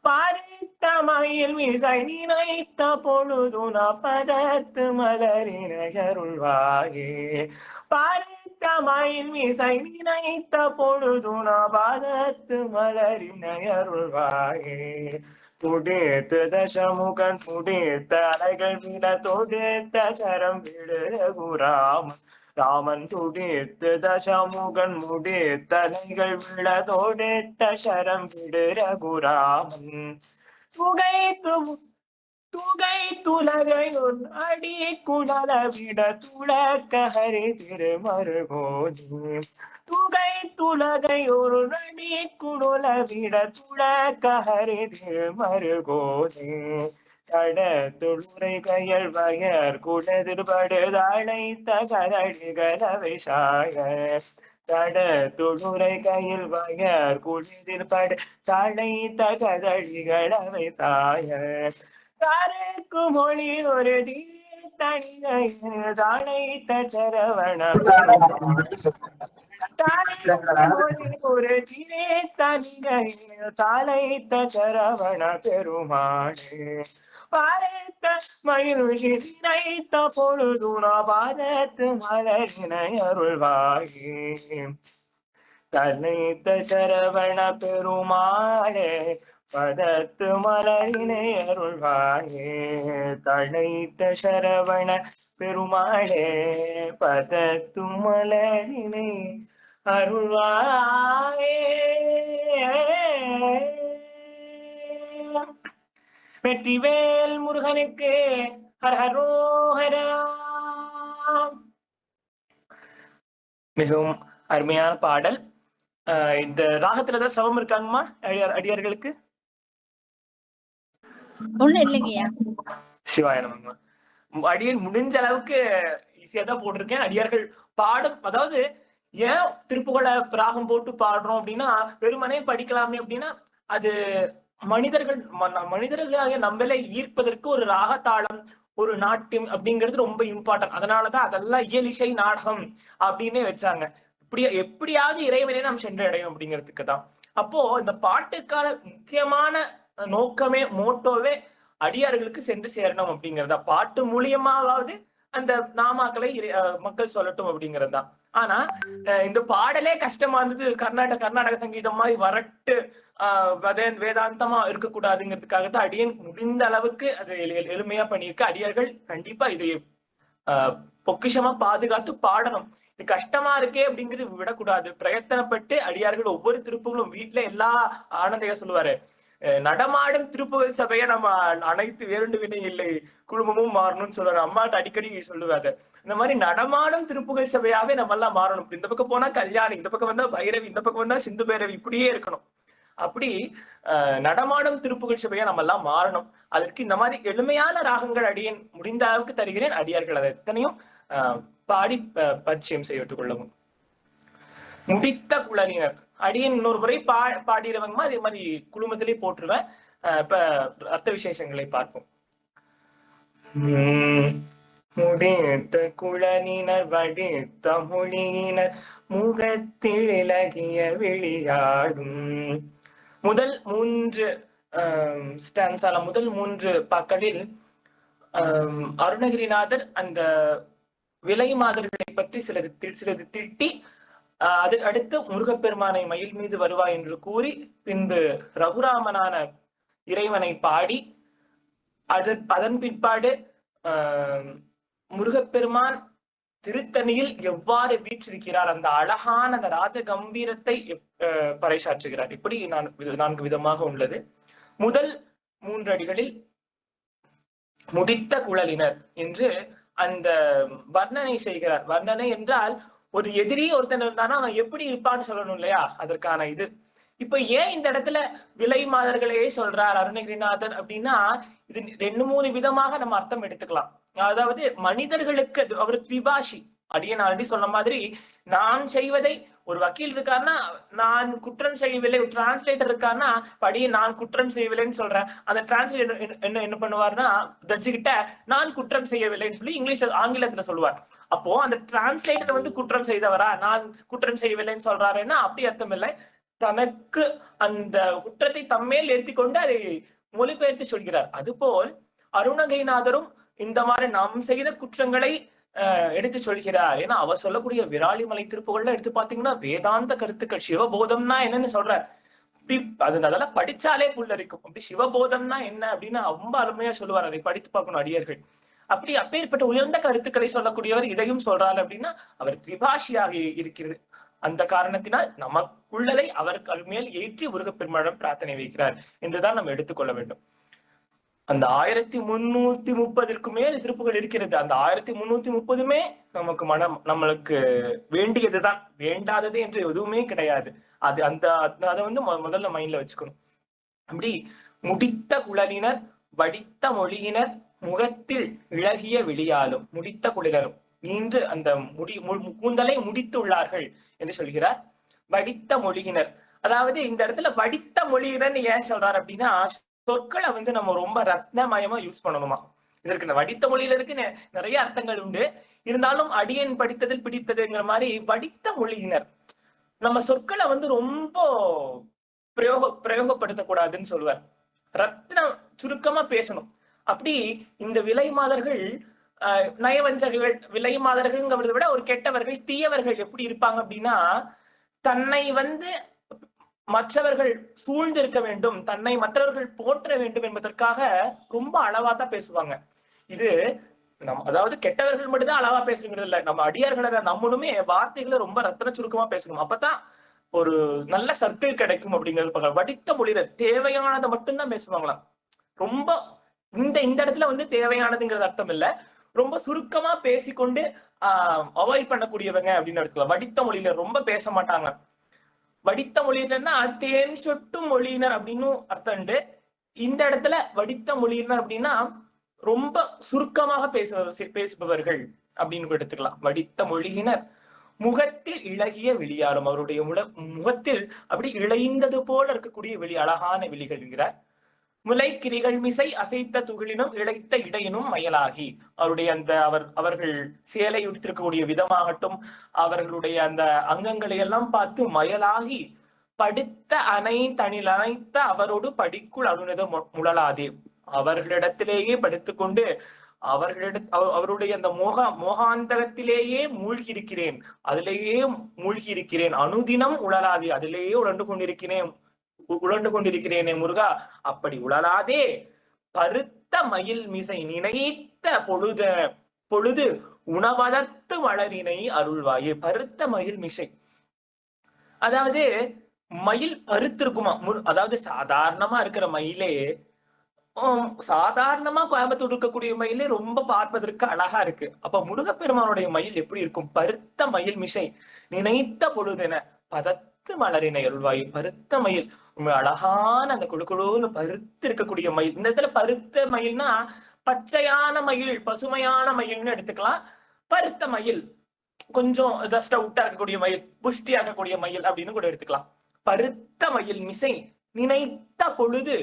பாரித்த மயில் விசை நினைத்த பொழுதுன பதத்து மலரினையருள்வாயே பாரித்த மயில் விசை நினைத்த பொழுதுன பதத்து மலரினையருள்வாயே துடித்து தசமுகன் துடித்த அலைகள் விட தொடித்த சரம் விடு ரகுராமன் ராமன் துடித்து தசமுகன் முடித்த அலைகள் விட தொடித்த சரம் விடு ரகுராமன் துகை துலகை அடி குடல விட துளக்க ஹரி திருமருகோதி துகை துலகை ஒரு அடி குடல விட துளக்க ஹரி திருமருகோதி தட தொழுரை கையல் வயர் குடதிர்படுதாளை தகரடிகளவை சாய தட தொழுரை கையில் வயர் குளிதிர்படு தாளை தகரடிகளவை சாய தாரக்கு மொழி ஒரு தனியை சரவண ஒரு திரே தனியை தாளைத்த சரவண பெருமானே பாரத்த மகிழ்ச்சி நினைத்த பொழுதுனா பாரத்து மலரினை அருள்வாயே தன்னைத்த சரவண பெருமாளே பதத்து மலரினை அருள்வாயே தழைத்த சரவண பெருமாளே பதத்து மலரினை அருள்வாயே வெற்றிவேல் முருகனுக்கு ஹரஹரோஹரா. மிகவும் அருமையான பாடல். இந்த ராகத்துலதான் சவம் இருக்காங்கம்மா அடியார்களுக்கு? ஒண்ணு இல்லைங்கய்யா. சிவாய நமங்க. அடியன் முடிஞ்ச அளவுக்கு ஈஸியா தான் போட்டிருக்கேன். அடியார்கள் பாடும், அதாவது ஏன் திருப்புகழ ராகம் போட்டு பாடுறோம் அப்படின்னா வெறுமனே படிக்கலாமே அப்படின்னா அது மனிதர்களாக நம்மளே ஈர்ப்பதற்கு ஒரு ராகத்தாளம் ஒரு நாட்டியம் அப்படிங்கிறது ரொம்ப இம்பார்ட்டன்ட். அதனாலதான் அதெல்லாம் இயலிசை நாடகம் அப்படின்னே வச்சாங்க. எப்படியாவது இறைவனே நாம் சென்றடையும் அப்படிங்கிறதுக்கு தான். அப்போ இந்த பாட்டுக்கான முக்கியமான நோக்கமே மோட்டோவே அடியார்களுக்கு சென்று சேரணும் அப்படிங்கிறதா. பாட்டு மூலியமாவது அந்த நாமாக்களை மக்கள் சொல்லட்டும் அப்படிங்கிறது தான். ஆனா இந்த பாடலே கஷ்டமா இருந்தது. கர்நாடக சங்கீதம் மாதிரி வரட்டு வேதாந்தமா இருக்கக்கூடாதுங்கிறதுக்காக தான் அடியன் முடிந்த அளவுக்கு அது எளிமையா பண்ணியிருக்க. அடியார்கள் கண்டிப்பா இதை பொக்கிஷமா பாதுகாத்து பாடணும். இது கஷ்டமா இருக்கே அப்படிங்கிறது விடக்கூடாது. பிரயத்தனப்பட்டு அடியார்கள் ஒவ்வொரு திருப்புகளும் வீட்டுல எல்லா ஆனந்தையா சொல்லுவாரு, நடமாடும் திருப்புகழ் சபையை நம்ம அனைத்து வேறு வினை இல்லை குழுமமும் மாறணும்னு சொல்றாரு. அம்மாட்ட அடிக்கடி சொல்லுவாரு. இந்த மாதிரி நடமாடும் திருப்புகழ் சபையாவே நம்ம எல்லாம் மாறணும். இந்த பக்கம் போனா கல்யாணி, இந்த பக்கம் வந்தா பைரவி, இந்த பக்கம் வந்தா சிந்து பைரவி, இப்படியே இருக்கணும். அப்படி நடமாடும் திருப்புகழ் சபையா நம்ம எல்லாம் மாறணும். அதற்கு இந்த மாதிரி எளிமையான ராகங்கள் அடியேன் முடிந்த அளவுக்கு தருகிறேன். அடியார்கள் அதை எத்தனையும் பாடி பரிச்சயம் செய்து கொள்ளவும். முடித்த குழலினர். அடியன் இன்னொரு முறை பாடிடுறவங்கமா அதே மாதிரி குழுமத்திலே போட்டுருவேன். இப்ப அர்த்த விசேஷங்களை பார்ப்போம். முடித்த குழலினர் வடித்த மொழியினர் முகத்தில் இலகிய விளையாடும். முதல் 3 ஸ்டான்ஸால முதல் 3 பாக்களில் அருணகிரிநாதர் அந்த விலை மாதர்களை பற்றி சிலது திட்டி அடுத்து முருகப்பெருமானை மயில் மீது வருவாய் என்று கூறி பின்பு ரகுராமனான இறைவனை பாடி அதன் பிற்பாடு முருகப்பெருமான் திருத்தணியில் எவ்வாறு வீற்றிருக்கிறார் அந்த அழகான அந்த ராஜ கம்பீரத்தை பறைசாற்றுகிறார். இப்படி 4 விதமாக உள்ளது. முதல் 3 அடிகளில் முடித்த குழலினர் என்று அந்த வர்ணனை செய்கிறார். வர்ணனை என்றால் ஒரு எதிரி ஒருத்தன் இருந்தானா அவன் எப்படி இருப்பான்னு சொல்லணும் இல்லையா, அதற்கான இது. இப்ப ஏன் இந்த இடத்துல விலை மாதர்களையே சொல்றார் அருணகிரிநாதர் அப்படின்னா, இது 2-3 விதமாக நம்ம அர்த்தம் எடுத்துக்கலாம். அதாவது மனிதர்களுக்கு அவர் திபாஷி. அடியன் ஆல்ரெடி சொன்ன மாதிரி நான் செய்வதை ஒரு வக்கீல் இருக்காருன்னா நான் குற்றம் செய்யவில்லை, டிரான்ஸ்லேட்டர் இருக்காருன்னா படியே நான் குற்றம் செய்யவில்லைன்னு சொல்றேன். அந்த டிரான்ஸ்லேட்டர் என்ன பண்ணுவார்னா ஜட்ஜு கிட்ட நான் குற்றம் செய்யவில்லைன்னு சொல்லி ஆங்கிலத்துல சொல்லுவார். அப்போ அந்த டிரான்ஸ்லேட்டர் வந்து குற்றம் செய்தவரா, நான் குற்றம் செய்யவில்லைன்னு சொல்றாருன்னா அப்படி அர்த்தம் இல்லை. தனக்கு அந்த குற்றத்தை தம்மேல் ஏற்றிக்கொண்டு அதை மொழிபெயர்த்து சொல்கிறார். அதுபோல் அருணகிரிநாதரும் இந்த மாதிரி நாம் செய்த குற்றங்களை எடுத்து சொல்கிறார். ஏன்னா அவர் சொல்லக்கூடிய விராலிமலை திருப்புகள்ல எடுத்து பாத்தீங்கன்னா வேதாந்த கருத்துக்கள், சிவபோதம்னா என்னன்னு சொல்றார். அதெல்லாம் படிச்சாலே புல்லரிக்கும். அப்படி சிவபோதம்னா என்ன அப்படின்னு ரொம்ப அருமையா சொல்லுவார். அதை படித்து பார்க்கணும் அடியர்கள். அப்பேற்பட்ட உயர்ந்த கருத்துக்களை சொல்லக்கூடியவர் இதையும் சொல்றாரு அப்படின்னா அவர் திபாஷியாக இருக்கிறது. அந்த காரணத்தினால் நமக்குள்ளதை அவர் மேல் ஏற்றி முருகப்பெருமானிடம் பிரார்த்தனை வைக்கிறார் என்றுதான் நம்ம எடுத்துக்கொள்ள வேண்டும். அந்த 1330 மேல் திருப்புகள் இருக்கிறது. அந்த 1330 நமக்கு நம்மளுக்கு வேண்டியதுதான், வேண்டாதது என்று எதுவுமே கிடையாது. அது அதை வந்து முதல்ல மைண்ட்ல வச்சுக்கணும். அப்படி முடித்த குழலினர் வடித்த மொழியினர் முகத்தில் இழகிய விழியாலும். முடித்த குழலினரும் இன்று அந்த கூந்தலை முடித்துள்ளார்கள் என்று சொல்கிறார். வடித்த மொழியினர், அதாவது இந்த இடத்துல வடித்த மொழியினர் ஏன் சொல்றாரு அப்படின்னா, சொற்களை வந்து நம்ம ரொம்ப ரத்னமயமா யூஸ் பண்ணணுமா. இதற்கு இந்த வடித்த மொழியில இருக்கு நிறைய அர்த்தங்கள் உண்டு. இருந்தாலும் அடியன் படித்ததில் பிடித்ததுங்கிற மாதிரி வடித்த மொழியினர் நம்ம சொற்களை வந்து ரொம்ப பிரயோகப்படுத்தக்கூடாதுன்னு சொல்லுவார். ரத்னம் சுருக்கமா பேசணும். அப்படி இந்த விலை மாதர்கள் நயவஞ்சகர்கள், விலை மாதர்கள்ங்கிறத விட ஒரு கெட்டவர்கள், தீயவர்கள் எப்படி இருப்பாங்க அப்படின்னா, தன்னை வந்து மற்றவர்கள் சூழ்ந்து இருக்க வேண்டும், தன்னை மற்றவர்கள் போற்ற வேண்டும் என்பதற்காக ரொம்ப அளவா தான் பேசுவாங்க. இது அதாவது கெட்டவர்கள் மட்டும்தான் அளவா பேசுங்கிறது இல்ல, நம்ம அடியார்களை நம்மளுமே வார்த்தைகளை ரொம்ப ரத்தன சுருக்கமா பேசணும். அப்பதான் ஒரு நல்ல சர்க்கிள் கிடைக்கும் அப்படிங்கிறது. வடித்த மொழியில தேவையானதை மட்டும்தான் பேசுவாங்களாம். ரொம்ப இந்த இடத்துல வந்து தேவையானதுங்கிறது அர்த்தம் இல்ல, ரொம்ப சுருக்கமா பேசிக்கொண்டு அவாய்ட் பண்ணக்கூடியவங்க அப்படின்னு எடுத்துக்கலாம். வடித்த மொழியில ரொம்ப பேச மாட்டாங்க. வடித்த மொழியினர்னா தேன் சொட்டும் மொழியினர் அப்படின்னு அர்த்தம் உண்டு. இந்த இடத்துல வடித்த மொழியினர் அப்படின்னா ரொம்ப சுருக்கமாக பேசுபவர்கள் அப்படின்னு எடுத்துக்கலாம். வடித்த மொழியினர் முகத்தில் இழகிய விழியாலும். அவருடைய முகத்தில் அப்படி இழைந்தது போல இருக்கக்கூடிய விழி, அழகான விழிகள் என்கிறார். முலை கிரிகள் மிசை அசைத்த துகளினும் இழைத்த இடையினும் மயலாகி. அவருடைய அந்த அவர்கள் சேலை உடுத்திருக்கக்கூடிய விதமாகட்டும், அவர்களுடைய அந்த அங்கங்களை எல்லாம் பார்த்து மயலாகி படுத்த அணை தனில் அணைத்த அவரோடு படிக்குள் அருணத முழலாதே. அவர்களிடத்திலேயே படுத்துக்கொண்டு அவருடைய அந்த மோகாந்தகத்திலேயே மூழ்கி இருக்கிறேன், அதிலேயே மூழ்கி இருக்கிறேன். அனுதினம் உழலாதே, அதிலேயே உழண்டு கொண்டிருக்கிறேனே முருகா, அப்படி உழலாதே. பருத்த மயில் மிசை நினைத்த பொழுது உணவதத்து வளரினை அருள்வாயே. பருத்த மயில் மிசை, அதாவது மயில் பருத்து இருக்குமா. அதாவது சாதாரணமா இருக்கிற மயிலே, சாதாரணமா கோயம்புத்தூர் இருக்கக்கூடிய மயிலே ரொம்ப பார்ப்பதற்கு அழகா இருக்கு. அப்ப முருகப்பெருமானுடைய மயில் எப்படி இருக்கும்? பருத்த மயில் மிசை நினைத்த பொழுதென பதத்து மலரினை அருள்வாயு. பருத்த மயில், அழகான அந்த குழுக்குழுன்னு பருத்து இருக்கக்கூடிய மயில். இந்த இடத்துல பருத்த மயில்னா பச்சையான மயில், பசுமையான மயில்னு எடுத்துக்கலாம். பருத்த மயில் கொஞ்சம் ஸ்டவுட்டா இருக்கக்கூடிய மயில், புஷ்டியா இருக்கக்கூடிய மயில் அப்படின்னு கூட எடுத்துக்கலாம். பருத்த மயில் மிசை நினைத்த பொழுது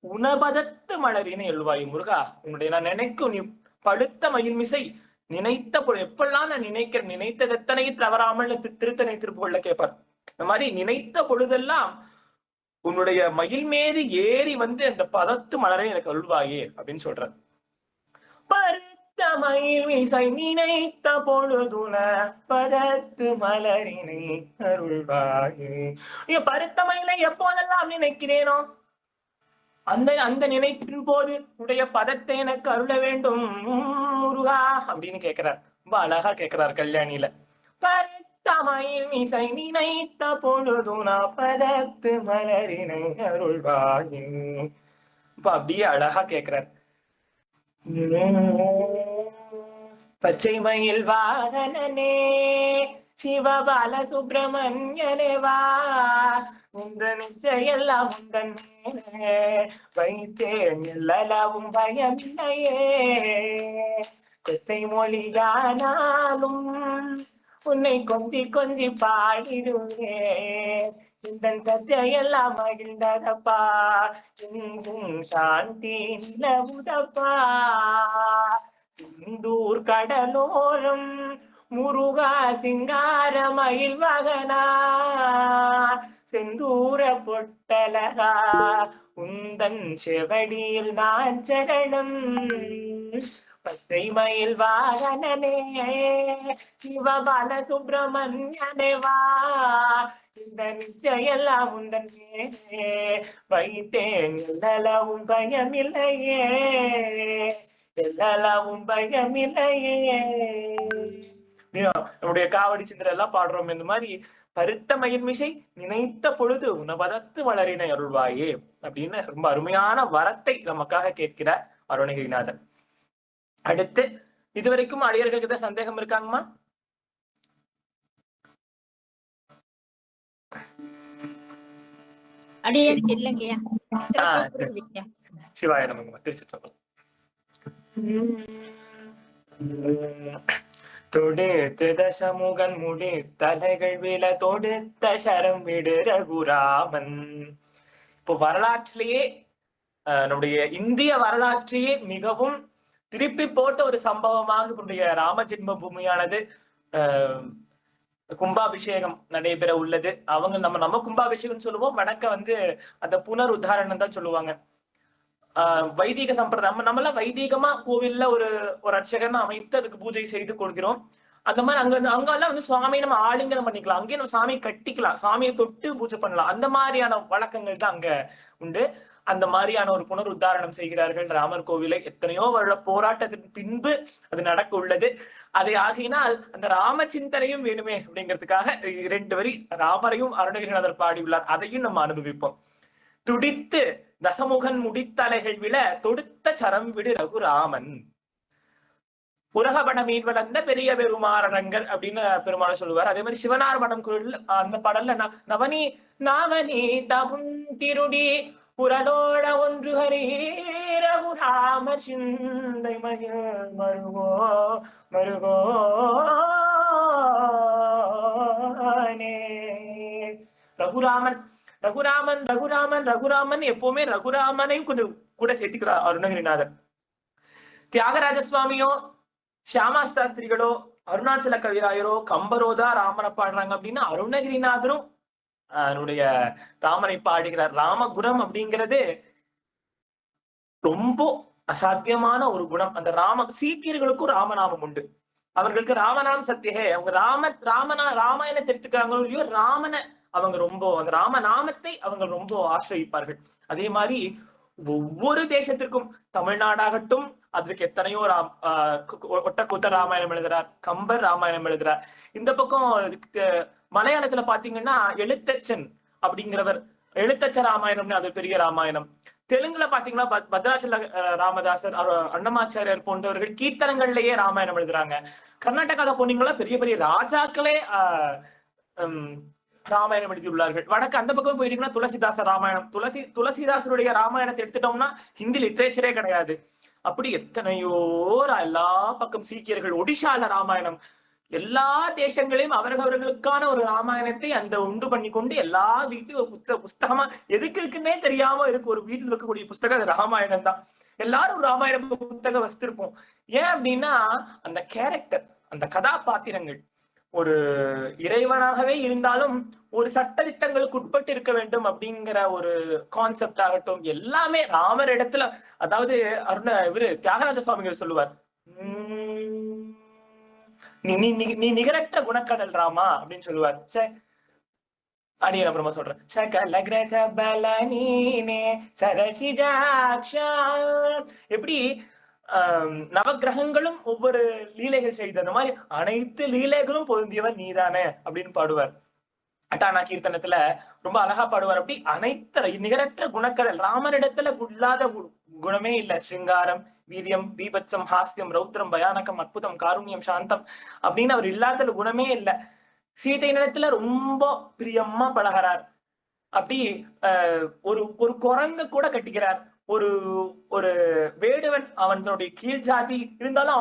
உணபதத்து மலரினை எழுவாய். முருகா, உன்னுடைய நான் நினைக்கும் நீ படுத்த மயில் மிசை நினைத்த பொழுது, எப்பெல்லாம் நான் நினைக்கிறேன், நினைத்தது எத்தனை தவறாமல் திருத்தணி திருப்புகள்ல கேட்பார். இந்த மாதிரி நினைத்த பொழுதெல்லாம் உன்னுடைய மயில் மீது ஏறி வந்து அந்த பதத்து மலரை எனக்கு அருள்வாயே அப்படின்னு சொல்ற. பருத்த மயில் மிசை நினைத்த பொழுதுன பதத்து மலரினை அருள்வாயே. பருத்த மயிலை எப்போதெல்லாம் நினைக்கிறேனோ அந்த அந்த நினைப்பின் போது உடைய பதத்தை எனக்கு அருள வேண்டும் முருகா அப்படின்னு கேட்கிறார். ரொம்ப அழகா கேட்கிறார் கல்யாணியில. பருத்த மயில் மிசை நினைத்த பொழுதுனா பதத்து மலரினை அருள்வாயே. இப்ப அப்படியே அழகா கேட்கிறார். பச்சை மயில் வாகனனே சிவபால சுப்பிரமணியனே வா, உந்த நிச்சயெல்லாம் உந்தன் மேலே வைத்தேன், எல்லாவும் பயமில்லையே. கொச்சை மொழியானாலும் உன்னை கொஞ்சி கொஞ்சி பாடிடுவே, இந்த சத்தையெல்லாம் மகிழ்ந்ததப்பா, இங்கும் சாந்தி நிலவுதப்பா. இந்தூர் கடலோரம் முருகா சிங்கார மயில் வகனா, செந்தூர பொட்டலகா உந்தன் செவடியில் நான் சரணம். பச்சை மயில் வாகனனே சிவபால சுப்பிரமணியனே வா, இந்த நிச்சயெல்லாம் உந்தன் மேலே வைத்தேன், எல்லாவும் பயமில்லையே, எல்லாவும் பயமில்லையே. நம்முடைய காவடி சிந்தர் எல்லாம் பாடுறோம். இந்த மாதிரி பருத்த மயில் மிசை நினைத்த பொழுது உணவதத்து மலரினை அருள்வாயே அப்படின்னு ரொம்ப அருமையான வரத்தை நமக்காக கேட்கிறார் அருணகிரிநாதன். அடுத்து, இதுவரைக்கும் அடியர்களுக்கு தான் சந்தேகம் இருக்காங்கம்மா? அடியனுக்கு இல்லைங்கய்யா. சிவாய நமக்கு திருச்சிற்றம்பலம். தொடுத்து தசமுகன் முடி தலைகள் வில தொடுத்த சரம் விடு ரகுராமன். இப்போ வரலாற்றிலேயே நம்முடைய இந்திய வரலாற்றையே மிகவும் திருப்பி போட்ட ஒரு சம்பவமாக நம்முடைய ராம ஜென்ம பூமியானது கும்பாபிஷேகம் நடைபெற உள்ளது. அவங்க நம்ம கும்பாபிஷேகம் சொல்லுவோம், வடக்க வந்து அந்த புனர் உத்தாரணம் தான் சொல்லுவாங்க. வைதிக சம்பிரதாயம் நம்மளாம் வைதிகமா கோவில்ல ஒரு அர்ச்சகன் அமைத்து அதுக்கு பூஜை செய்து கொள்கிறோம். அந்த மாதிரி அங்கெல்லாம் வந்து சுவாமியை நம்ம ஆலிங்கனம் பண்ணிக்கலாம், அங்கேயே நம்ம சாமியை கட்டிக்கலாம், சாமியை தொட்டு பூஜை பண்ணலாம். அந்த மாதிரியான வழக்கங்கள் தான் அங்க உண்டு. அந்த மாதிரியான ஒரு புனர் உத்தாரணம் செய்கிறார்கள் ராமர் கோவிலை. எத்தனையோ வருட போராட்டத்தின் பின்பு அது நடக்க உள்ளது. அதை ஆகினால் அந்த ராம சிந்தனையும் வேணுமே அப்படிங்கிறதுக்காக 2 வரி ராமரையும் அருணகிரிநாதர் பாடியுள்ளார். அதையும் நம்ம அனுபவிப்போம். துடித்து தசமுகன் முடித்தலைகள் விழ தொடுத்த சரம் விடு ரகுராமன், உலகபட மீன் வளர்ந்த பெரிய பெருமாறங்கள் அப்படின்னு பெருமாள் சொல்லுவார். அதே மாதிரி சிவனார் படம் குரல் அந்த பாடல்ல நவனி நாவனி தபுன் திருடி புறலோட ஒன்று ஹரி ரகுராம சிந்தை மகிழ் மருகோ மருகோனே. ரகுராமன் ரகுராமன் ரகுராமன் ரகுராமன் எப்பவுமே ரகுராமனையும் கொஞ்சம் கூட சேர்த்துக்கிறார் அருணகிரிநாதர். தியாகராஜ சுவாமியோ சியாமா சாஸ்திரிகளோ அருணாச்சல கவிராயரோ கம்பரோதான் ராமனை பாடுறாங்க அப்படின்னா அருணகிரிநாதரும் அவருடைய ராமனை பாடுகிறார். ராமகுணம் அப்படிங்கிறது ரொம்ப அசாத்தியமான ஒரு குணம். அந்த சீக்கியர்களுக்கும் ராமநாமம் உண்டு. அவர்களுக்கு ராமநாம் சத்தியகே, அவங்க ராமாயணத்தை எடுத்துக்கிறாங்களோ இல்லையோ ராமனை அவங்க ரொம்ப அந்த ராமநாமத்தை அவங்க ரொம்ப ஆசிரியிப்பார்கள். அதே மாதிரி ஒவ்வொரு தேசத்திற்கும் தமிழ்நாடாகட்டும் அதற்கு எத்தனையோ ஒட்டக்கூத்த ராமாயணம் எழுதுறார், கம்பர் ராமாயணம் எழுதுறார். இந்த பக்கம் மலையாளத்துல பாத்தீங்கன்னா எழுத்தச்சன் அப்படிங்கிறவர் எழுத்தச்ச ராமாயணம்னு அது பெரிய ராமாயணம். தெலுங்குல பாத்தீங்கன்னா பத்ராச்சல ராமதாசர் அன்னமாச்சாரியார் போன்றவர்கள் கீர்த்தனங்கள்லயே ராமாயணம் எழுதுறாங்க. கர்நாடகால போனீங்கன்னா பெரிய பெரிய ராஜாக்களே ராமாயணம் எழுதியுள்ளார்கள். வடக்கு அந்த பக்கம் போயிட்டீங்கன்னா துளசிதாசர் ராமாயணம், துளசிதாசருடைய ராமாயணத்தை எடுத்துட்டோம்னா ஹிந்தி லிட்ரேச்சரே கிடையாது. அப்படி எத்தனையோ எல்லா பக்கம் சீக்கியர்கள். ஒடிஷால ராமாயணம் எல்லா தேசங்களையும் அவர்களுக்கான ஒரு ராமாயணத்தை அந்த உண்டு பண்ணி கொண்டு எல்லா வீட்லயும் ஒரு புஸ்தகமா எதுக்கு இருக்குன்னே தெரியாம இருக்கு. ஒரு வீட்டுல இருக்கக்கூடிய புஸ்தகம் அது ராமாயணம் தான். எல்லாரும் ஒரு ராமாயண புத்தகம் வச்சிருப்போம். ஏன் அப்படின்னா அந்த கேரக்டர், அந்த கதாபாத்திரங்கள் ஒரு இறைவனாகவே இருந்தாலும் ஒரு சட்டதிட்டங்களுக்கு உட்பட்டு இருக்க வேண்டும் அப்படிங்கிற ஒரு கான்செப்ட் ஆகட்டும், எல்லாமே ராமர் இடத்துல. அதாவது இவரு தியாகராஜ சுவாமிகள் சொல்லுவார், நீ நிகரற்ற குணக்கடல் ராமா அப்படின்னு சொல்லுவார். அடியே அப்புறமா சொல்றேன். எப்படி நவகிரகங்களும் ஒவ்வொரு லீலைகள் செய்து அந்த மாதிரி அனைத்து லீலைகளும் பொருந்தியவர் நீதானே அப்படின்னு பாடுவார். அட்டானா கீர்த்தனத்துல ரொம்ப அழகா பாடுவார். அப்படி அனைத்து நிகரற்ற குணக்கடல், ராமனிடத்துல இல்லாத குணமே இல்ல. ஸ்ருங்காரம், வீரியம், பீபத்சம், ஹாஸ்யம், ரௌத்ரம், பயானகம், அற்புதம், காருண்யம், சாந்தம் அப்படின்னு அவர் இல்லாத குணமே இல்லை. சீதை நிலத்துல ரொம்ப பிரியமா பழகிறார். அப்படி ஒரு குரங்கு கூட கட்டிக்கிறார். ஒரு ஒரு வேடுவன் அவனுடைய கீழ் ஜாதி இருந்தாலும்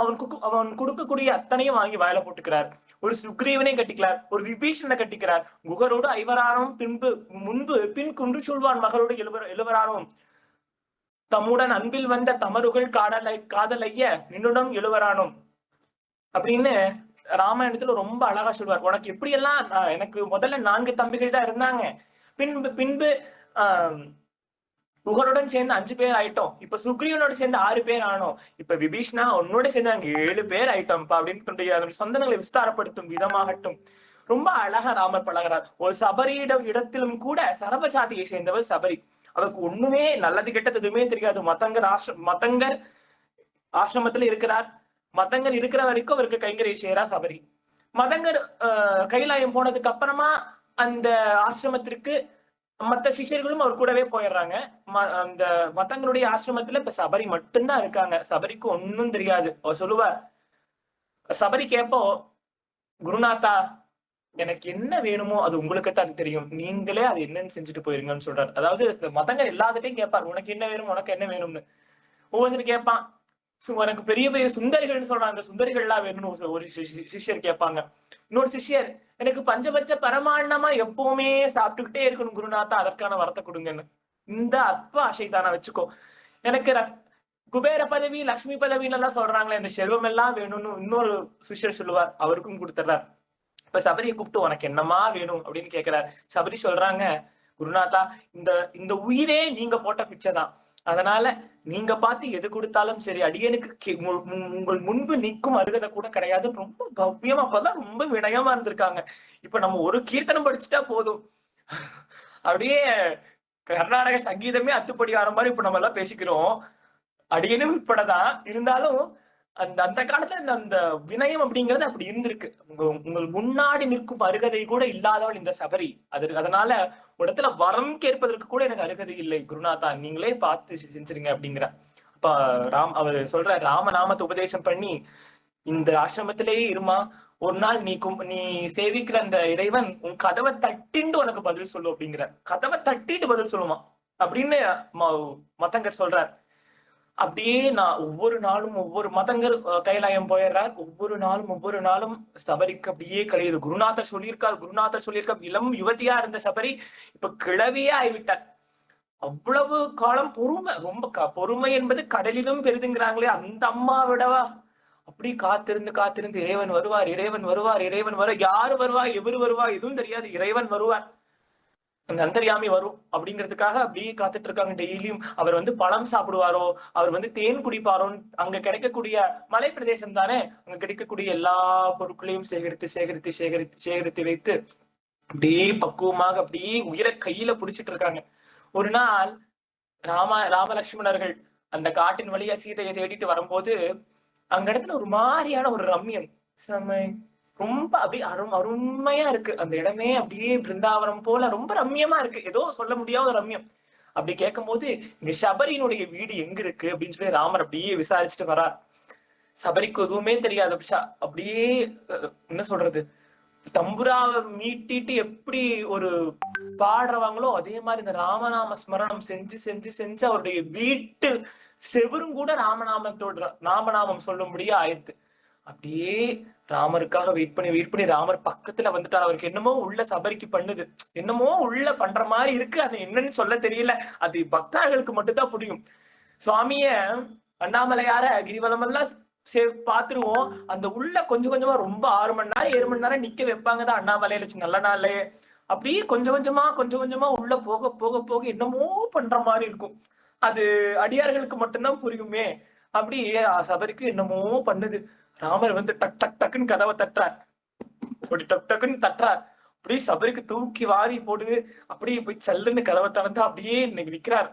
அவன் கொடுக்கக்கூடிய அத்தனையும் வாங்கி வாயில போட்டுக்கிறார். ஒரு சுக்ரீவனை கட்டிக்கிறார், ஒரு விபீஷணனை கட்டிக்கிறார். குகரோடு ஐவரானும் முன்பு பின் குன்று சொல்வான் மகளோடு எழுவரானும் தம்முடன் அன்பில் வந்த தமருகள் காதலைய நின்னுடன் எழுவரானும் அப்படின்னு ராமாயணத்துல ரொம்ப அழகா சொல்வார். உனக்கு எப்படி எல்லாம் எனக்கு முதல்ல 4 தம்பிகள் தான் இருந்தாங்க, பின்பு குகனுடன் சேர்ந்து 5 பேர் ஆயிட்டோம், இப்ப சுக்ரீவனோட சேர்ந்து 6 பேர் ஆனோம், இப்ப விபீஷ்ணா உன்னோட சேர்ந்து அங்க 7 பேர் ஆயிட்டோம்ப்பா அப்படின்னு அதனுடைய சொந்தங்களை விஸ்தாரப்படுத்தும் விதமாகட்டும் ரொம்ப அழகா ராமர் பழகிறார். ஒரு சபரியிட இடத்திலும் கூட சரபஜாதியை சேர்ந்தவர் சபரி. அவருக்கு ஒண்ணுமே நல்லது கெட்டது எதுவுமே தெரியாது. மதங்கர் ஆசிரமத்துல இருக்கிறார். மதங்கர் இருக்கிற வரைக்கும் அவருக்கு கைங்கரை செய்யறா சபரி. மதங்கர் கைலாயம் போனதுக்கு அப்புறமா அந்த ஆசிரமத்திற்கு மத்த சிஷ்யர்களும் அவர் கூடவே போயிடுறாங்க. அந்த மதங்களுடைய ஆசிரமத்துல இப்ப சபரி மட்டும்தான் இருக்காங்க. சபரிக்கு ஒன்னும் தெரியாது. அவர் சொல்லுவார், சபரி கேப்போ, குருநாதா எனக்கு என்ன வேணுமோ அது உங்களுக்கு தான் தெரியும், நீங்களே அது என்னன்னு செஞ்சுட்டு போயிருங்கன்னு சொல்றாரு. அதாவது மதங்கள் எல்லாத்துட்டையும் கேட்பார், உனக்கு என்ன வேணும், உனக்கு என்ன வேணும்னு. ஒவ்வொருத்தரும் கேட்பான். எனக்கு பெரிய பெரிய சுந்தரிகள்னு சொல்றாங்க, அந்த சுந்தரிகள் எல்லாம் வேணும்னு ஒரு சிஷ்யர் கேட்பாங்க. இன்னொரு சிஷ்யர், எனக்கு பஞ்சபட்ச பரமாண்ணமா எப்பவுமே சாப்பிட்டுக்கிட்டே இருக்கணும் குருநாதா, அதற்கான வரத்தை கொடுங்கன்னு. இந்த அற்ப ஆசைதானா வச்சுக்கோ. எனக்கு குபேர பதவி, லக்ஷ்மி பதவின்னு எல்லாம் சொல்றாங்களே, இந்த செல்வம் எல்லாம் வேணும்னு இன்னொரு சிஷ்யர் சொல்லுவார். அவருக்கும் கொடுத்துறார். இப்ப சபரியை கூப்பிட்டு உனக்கு என்னமா வேணும் அப்படின்னு கேட்கிறார். சபரி சொல்றாங்க, குருநாதா இந்த உயிரே நீங்க போட்ட பிச்சைதான், அதனால நீங்க பார்த்து எது கொடுத்தாலும் சரி, அடியனுக்கு உங்கள் முன்பு நிற்கும் அருகதை கூட கிடையாது. ரொம்ப கவ்யமா, அப்பதான் ரொம்ப வினயமா இருந்திருக்காங்க. இப்ப நம்ம ஒரு கீர்த்தனம் படிச்சுட்டா போதும், அப்படியே கர்நாடக சங்கீதமே அத்துப்படி ஆற மாதிரி இப்ப நம்ம எல்லாம் பேசிக்கிறோம். அடியனும் உட்படதான். இருந்தாலும் அந்த காலத்துல அந்த வினயம் அப்படிங்கிறது அப்படி இருந்திருக்கு. உங்கள் முன்னாடி நிற்கும் அருகதை கூட இல்லாதவள் இந்த சபரி. அதனால இடத்துல வரம் கேட்பதற்கு கூட எனக்கு அருகதை இல்லை குருநாதா, நீங்களே பார்த்து செஞ்சிருங்க அப்படிங்கிற. அப்ப அவர் சொல்ற, ராமநாமத்தை உபதேசம் பண்ணி இந்த ஆசிரமத்திலேயே இருமா, ஒரு நாள் நீ சேவிக்கிற அந்த இறைவன் உன் கதவை தட்டிண்டு உனக்கு பதில் சொல்லு அப்படிங்கிற. கதவை தட்டிட்டு பதில் சொல்லுமா அப்படின்னு மதங்கர் சொல்றார். அப்படியே நான் ஒவ்வொரு நாளும் ஒவ்வொரு மதங்கர் கைலாயம் போயிடுறார். ஒவ்வொரு நாளும் சபரிக்கு அப்படியே கழியுது. குருநாதர் சொல்லியிருக்கார். இளம் யுவதியா இருந்த சபரி இப்ப கிழவியே ஆகிவிட்டார். அவ்வளவு காலம் பொறுமை, ரொம்ப பொறுமை என்பது கடலிலும் பெரிதுங்கிறாங்களே, அந்த அம்மா விடவா அப்படி காத்திருந்து இறைவன் வருவார், யாரு வருவா, எவரு வருவா எதுவும் தெரியாது, இறைவன் வருவார், அந்த அந்தர்யாமி வரும் அப்படிங்கிறதுக்காக அப்படியே காத்துட்டு இருக்காங்க. டெய்லியும் அவர் பழம் சாப்பிடுவாரோ, அவர் தேன் குடிப்பாரோ, அங்க கிடைக்கக்கூடிய மலை பிரதேசம் தானே, அங்க கிடைக்கக்கூடிய எல்லா பொருட்களையும் சேகரித்து வைத்து அப்படியே பக்குவமாக அப்படியே உயிரை கையில புடிச்சிட்டு இருக்காங்க. ஒரு நாள் ராமலட்சுமணர்கள் அந்த காட்டின் வழியா சீதையை தேடிட்டு வரும்போது அங்க இடத்துல ஒரு மாதிரியான ஒரு ரம்யம், ரொம்ப அப்படியே அருமையா இருக்கு அந்த இடமே. அப்படியே பிருந்தாவனம் போல ரொம்ப ரம்யமா இருக்கு. ஏதோ சொல்ல முடியாத ரம்யம். அப்படி கேட்கும் போது இங்க சபரியினுடைய வீடு எங்க இருக்கு அப்படின்னு சொல்லி ராமர் அப்படியே விசாரிச்சுட்டு வரார். சபரிக்கு எதுவுமே தெரியாது. அப்படியே என்ன சொல்றது, தம்புராவை மீட்டிட்டு எப்படி ஒரு பாடுறவாங்களோ அதே மாதிரி இந்த ராமநாம ஸ்மரணம் செஞ்சு அவருடைய வீட்டு செவரும் கூட ராமநாமம் சொல்லும்படியா ஆயிடுது. அப்படியே ராமருக்காக வெயிட் பண்ணி ராமர் பக்கத்துல வந்துட்டார். அவருக்கு என்னமோ உள்ள சபரிக்கு பண்ணுது, என்னமோ உள்ள பண்ற மாதிரி இருக்கு. அது என்னன்னு சொல்ல தெரியல, அது பக்தர்களுக்கு மட்டும்தான் புரியும். சுவாமிய அண்ணாமலையார கிரிவலம் எல்லாம் பாத்துருவோம். அந்த உள்ள கொஞ்சம் கொஞ்சமா ரொம்ப 6 மணி நேரம் 7 மணி நேரம் நிக்க வைப்பாங்கதான் அண்ணாமலையில நல்ல நாளே. அப்படியே கொஞ்சம் கொஞ்சமா உள்ள போக போக போக என்னமோ பண்ற மாதிரி இருக்கும். அது அடியார்களுக்கு மட்டும்தான் புரியுமே. அப்படி சபரிக்கு என்னமோ பண்ணுது. ராமர் வந்து டக் டக் டக்குன்னு கதவை தட்டுறார், அப்படி டக் டக்குன்னு தட்டுறார். அப்படியே சபரிக்கு தூக்கி வாரி போடுது. அப்படியே போய் சல்லுன்னு கதவை திறந்து அப்படியே இன்னைக்கு நிக்கிறார்.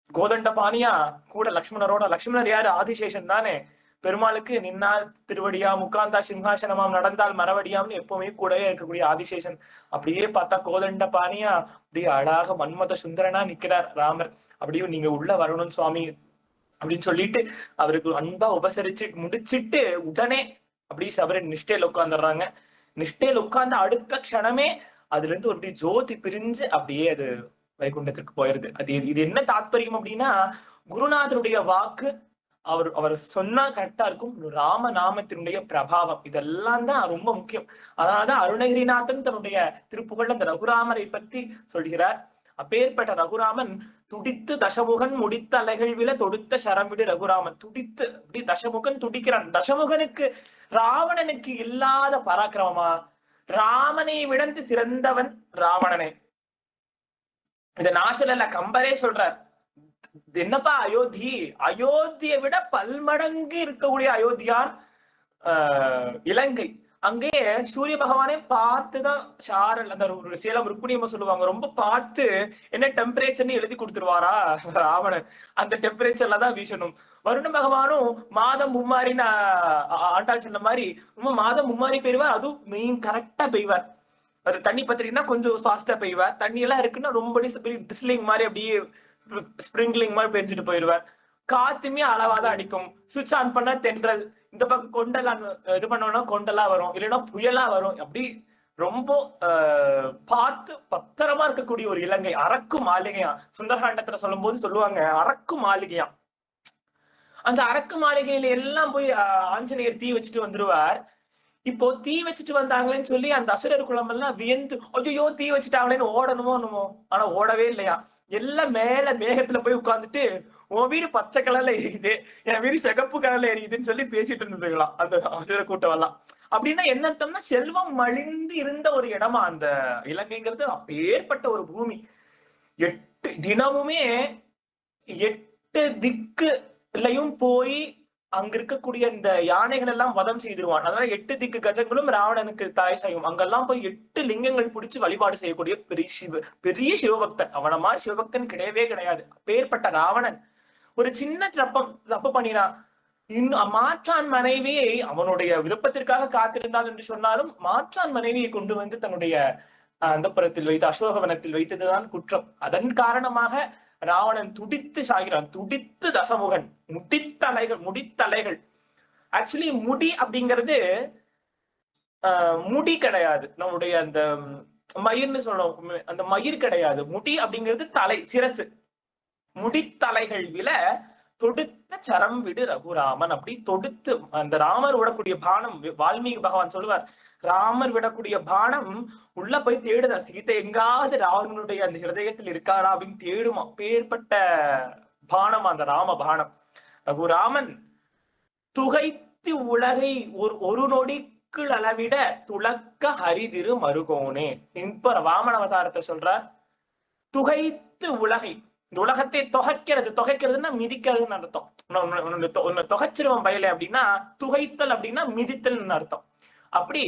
கோதண்ட பாணியா கூட லக்ஷ்மணரோட. லக்ஷ்மணர் யாரு? ஆதிசேஷன் தானே. பெருமாளுக்கு நின்னா திருவடியா, முக்காந்தா சிம்ஹாசனமாம், நடந்தால் மரவடியாம்னு எப்பவுமே கூடவே இருக்கக்கூடிய ஆதிசேஷன். அப்படியே பார்த்தா கோதண்ட பாணியா அப்படியே அழகாக மன்மத சுந்தரனா நிக்கிறார் ராமர். அப்படியே நீங்க உள்ள வரணும் சுவாமி அப்படின்னு சொல்லிட்டு அவருக்கு அன்பா உபசரிச்சு முடிச்சிட்டு உடனே அப்படி சபரி நிஷ்டையில உட்காந்துடுறாங்க. நிஷ்டையில உட்கார்ந்து அடுத்த க்ஷணமே அதுல இருந்து ஒரு ஜோதி பிரிஞ்சு அப்படியே அது வைகுண்டத்திற்கு போயிருது. இது என்ன தாத்பரியம் அப்படின்னா, குருநாதருடைய வாக்கு அவர் சொன்னா கரெக்டா இருக்கும். ராம நாமத்தினுடைய பிரபாவம் இதெல்லாம் தான் ரொம்ப முக்கியம். அதனாலதான் அருணகிரிநாதன் தன்னுடைய திருப்புகழ்ல அந்த ரகுராமரை பத்தி சொல்கிறார். அப்பேற்பட்ட ரகுராமன் துடித்து தசமுகன் முடித்த அலைகள் வில தொடுத்த சரமிடு ரகுராமன். துடித்து அப்படி தசமுகன் துடிக்கிறான். தசமுகனுக்கு ராவணனுக்கு இல்லாத பராக்கிரமமா? ராமனை விடந்து சிறந்தவன் ராவணனே. இந்த நாசல கம்பரே சொல்றார், என்னப்பா அயோத்தியை விட பல்மடங்கு இருக்கக்கூடிய அயோத்தியான் இலங்கை. அங்கே சூரிய பகவானே பார்த்துதான் சாரல் அந்த சேலம் ருக்குணியம்மா சொல்லுவாங்க, ரொம்ப பார்த்து என்ன டெம்பரேச்சர்னு எழுதி கொடுத்துருவாரா ராவணன். அந்த டெம்பரேச்சர்ல தான் வீசணும். வருண பகவானும் மாதம் மும்மாரின்னு ஆண்டாள் சொன்ன மாதிரி ரொம்ப மாதம் மும்மாரி பெய்வார். அதுவும் மெயின் கரெக்டா பெய்வார். அது தண்ணி பத்திரிக்கைன்னா கொஞ்சம் ஃபாஸ்டா பெய்வார். தண்ணி எல்லாம் இருக்குன்னா ரொம்ப டிஸ்லிங் மாதிரி அப்படியே ஸ்பிரிங்லிங் மாதிரி பெஞ்சிட்டு போயிடுவார். காத்துமே அளவாதான் அடிக்கும். சுவிட்ச் ஆன் பண்ணா தென்றல், இந்த பக்கம் கொண்டலா இது பண்ணோம்னா கொண்டலா வரும், இல்லைன்னா புயலா வரும். அப்படி ரொம்ப பார்த்து பத்திரமா இருக்கக்கூடிய ஒரு இலங்கை. அரக்கு மாளிகையா சுந்தரகாண்டத்துல சொல்லும் போது சொல்லுவாங்க, அரக்கு மாளிகையா. அந்த அரக்கு மாளிகையில எல்லாம் போய் ஆஞ்சநேயர் தீ வச்சுட்டு வந்துருவார். இப்போ தீ வச்சுட்டு வந்தாங்களேன்னு சொல்லி அந்த அசுரர் குலம் எல்லாம் வியந்து ஐயோ தீ வச்சுட்டாங்களேன்னு ஓடணுமோ என்னமோ. ஆனா ஓடவே இல்லையா. எல்லாம் மேல மேகத்துல போய் உட்கார்ந்துட்டு உன் வீடு பச்சை கலர்ல எரியுது, என் வீடு சிகப்பு கலர்ல எரியுதுன்னு சொல்லி பேசிட்டு இருந்ததுங்களாம் அந்த அசுர கூட்டம் எல்லாம். அப்படின்னா என்ன அர்த்தம்னா, செல்வம் மலிந்து இருந்த ஒரு இடமா அந்த இலங்கைங்கிறது. அப்பேற்பட்ட ஒரு பூமி. தினமுமே 8 திக்குலையும் போய் அங்க இருக்கக்கூடிய இந்த யானைகள் எல்லாம் வதம் செய்திருவான். அதனால 8 திக்கு கஜங்களும் ராவணனுக்கு தாய் செய்யும். அங்கெல்லாம் போய் 8 லிங்கங்கள் பிடிச்சு வழிபாடு செய்யக்கூடிய பெரிய சிவபக்தன். அவன மாதிரி சிவபக்தன் கிடையவே கிடையாது. அப்பேற்பட்ட ராவணன் ஒரு சின்ன தப்பு பண்ணினான். இன்னும் மாற்றான் மனைவியை அவனுடைய விருப்பத்திற்காக காத்திருந்தாள் என்று சொன்னாலும் மாற்றான் மனைவியை கொண்டு வந்து தன்னுடைய அந்தப்புறத்தில் வைத்து அசோகவனத்தில் வைத்ததுதான் குற்றம். அதன் காரணமாக ராவணன் துடித்து சாகிறான். துடித்து தசமுகன் முடித்தலைகள். ஆக்சுவலி முடி அப்படிங்கிறது முடி கிடையாது. நம்முடைய அந்த மயிர்னு சொல்றோம், அந்த மயிர் கிடையாது. முடி அப்படிங்கிறது தலை, சிரசு. முடித்தலைகள் வில தொடுத்த சரம் விடு ரகுராமன். அப்படி தொடுத்து அந்த ராமர் விடக்கூடிய பானம், வால்மீகி பகவான் சொல்லுவார், ராமர் விடக்கூடிய பானம் உள்ள போய் தேடுதா, சீதை எங்காவது ராவணனுடைய அந்த ஹிருதயத்தில் இருக்காரா அப்படின்னு தேடுமா. பேர்பட்ட பானம் அந்த ராம பானம். ரகுராமன் துகைத்து உலகை ஒரு நொடிக்குள் அளவிட துளக்க ஹரிதிரு மருகோனே. இப்ப வாமன அவதாரத்தை சொல்றார். துகைத்து உலகை, இந்த உலகத்தை தொகைக்கிறதுன்னா மிதிக்கிறதுன்னு அர்த்தம். தொகைச்சிருவன் பயலே அப்படின்னா துகைத்தல் அப்படின்னா மிதித்தல் அர்த்தம். அப்படி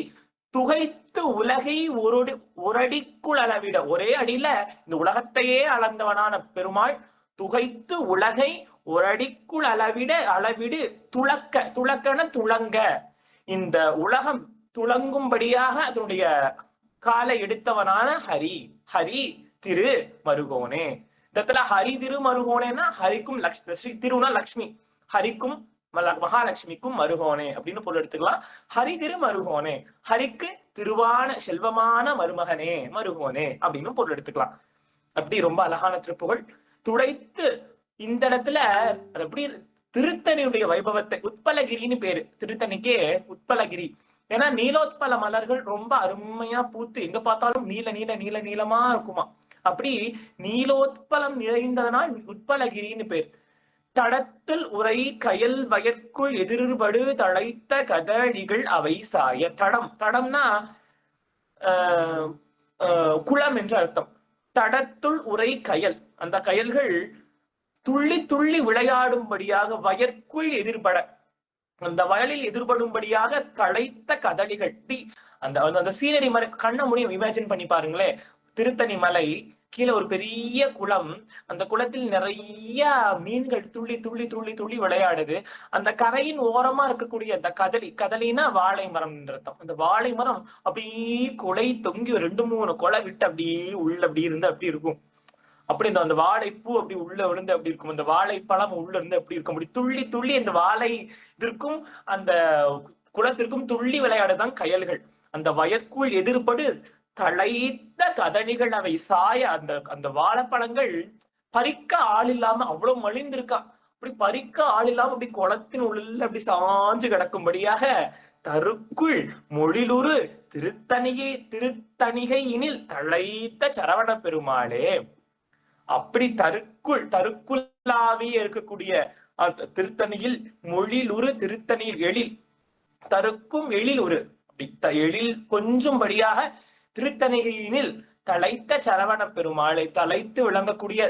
துகைத்து உலகை ஒரு அடிக்குள் அளவிட, ஒரே அடியில இந்த உலகத்தையே அளந்தவனான பெருமாள் துகைத்து உலகை ஒரு அடிக்குள் அளவிடு துளக்கன துளங்க, இந்த உலகம் துளங்கும்படியாக அதனுடைய காலை எடுத்தவனான ஹரி திரு மருகோனே. இந்த இடத்துல ஹரி திரு மருகோனேன்னா ஹரிக்கும் திருனா லக்ஷ்மி, ஹரிக்கும் மகாலட்சுமிக்கும் மருகோனே அப்படின்னு பொருள் எடுத்துக்கலாம். ஹரி திரு மருகோனே, ஹரிக்கு திருவான செல்வமான மருமகனே மருகோனே அப்படின்னு பொருள் எடுத்துக்கலாம். அப்படி ரொம்ப அழகான திருப்புகழ். துடைத்து இந்த இடத்துல எப்படி திருத்தணியுடைய வைபவத்தை, உட்பலகிரின்னு பேரு திருத்தணிக்கே உட்பலகிரி. ஏன்னா நீலோத்பல மலர்கள் ரொம்ப அருமையா பூத்து எங்க பார்த்தாலும் நீல நீல நீல நீளமா இருக்குமா. அப்படி நீலோத்பலம் நிறைந்ததனால் உட்பலகிரின்னு பேர். தடத்தில் உரை கயல் வயற்குள் எதிர்படு தழைத்த கதடிகள் அவை சாய. தடம், தடம்னா குளம் என்று அர்த்தம். தடத்துள் உரை கயல், அந்த கயல்கள் துள்ளி துள்ளி விளையாடும்படியாக, வயற்குள் எதிர்பட, அந்த வயலில் எதிர்படும்படியாக தழைத்த கதடிகள். அந்த அந்த சீனரி மலை கண்ண முடியும், இமேஜின் பண்ணி பாருங்களேன். திருத்தணி மலை கீழே ஒரு பெரிய குளம், அந்த குளத்தில் நிறைய மீன்கள் துள்ளி துள்ளி துள்ளி துள்ளி விளையாடுது. அந்த கரையின் ஓரமா இருக்கக்கூடிய அந்த கதலி, கதலினா வாழை மரம் என்ற அர்த்தம். அந்த வாழை மரம் அப்படியே குலை தொங்கி 2-3 கொலை விட்டு அப்படியே உள்ள அப்படி இருந்து அப்படி இருக்கும். அப்படி அந்த வாழைப்பூ அப்படி உள்ள விழுந்து அப்படி இருக்கும். அந்த வாழைப்பழம் உள்ள இருந்து அப்படி இருக்கும். அப்படி துள்ளி துள்ளி அந்த வாழை இதற்கும் அந்த குளத்திற்கும் துள்ளி விளையாடுதான் கயல்கள். அந்த வயற்குள் எதிர்படு தழைத்த கதனிகள் அவை சாய. அந்த அந்த வாழைப்பழங்கள் பறிக்க ஆள் இல்லாம அவ்வளவு மலிந்திருக்கா. அப்படி பறிக்க ஆள் இல்லாம அப்படி குளத்தின் உள்ள அப்படி சாஞ்சு கிடக்கும்படியாக தருக்குள் மொழிலுறு திருத்தணிகையினில் தழைத்த சரவண பெருமாளே. அப்படி தருக்குள்ளாவே இருக்கக்கூடிய திருத்தணியில் மொழிலுறு, திருத்தணியில் எழில், தருக்கும் எழில் ஒரு எழில் கொஞ்சும்படியாக திருத்தணிகையினில் தழைத்த சரவண பெருமாளை, தலைத்து விளங்கக்கூடிய,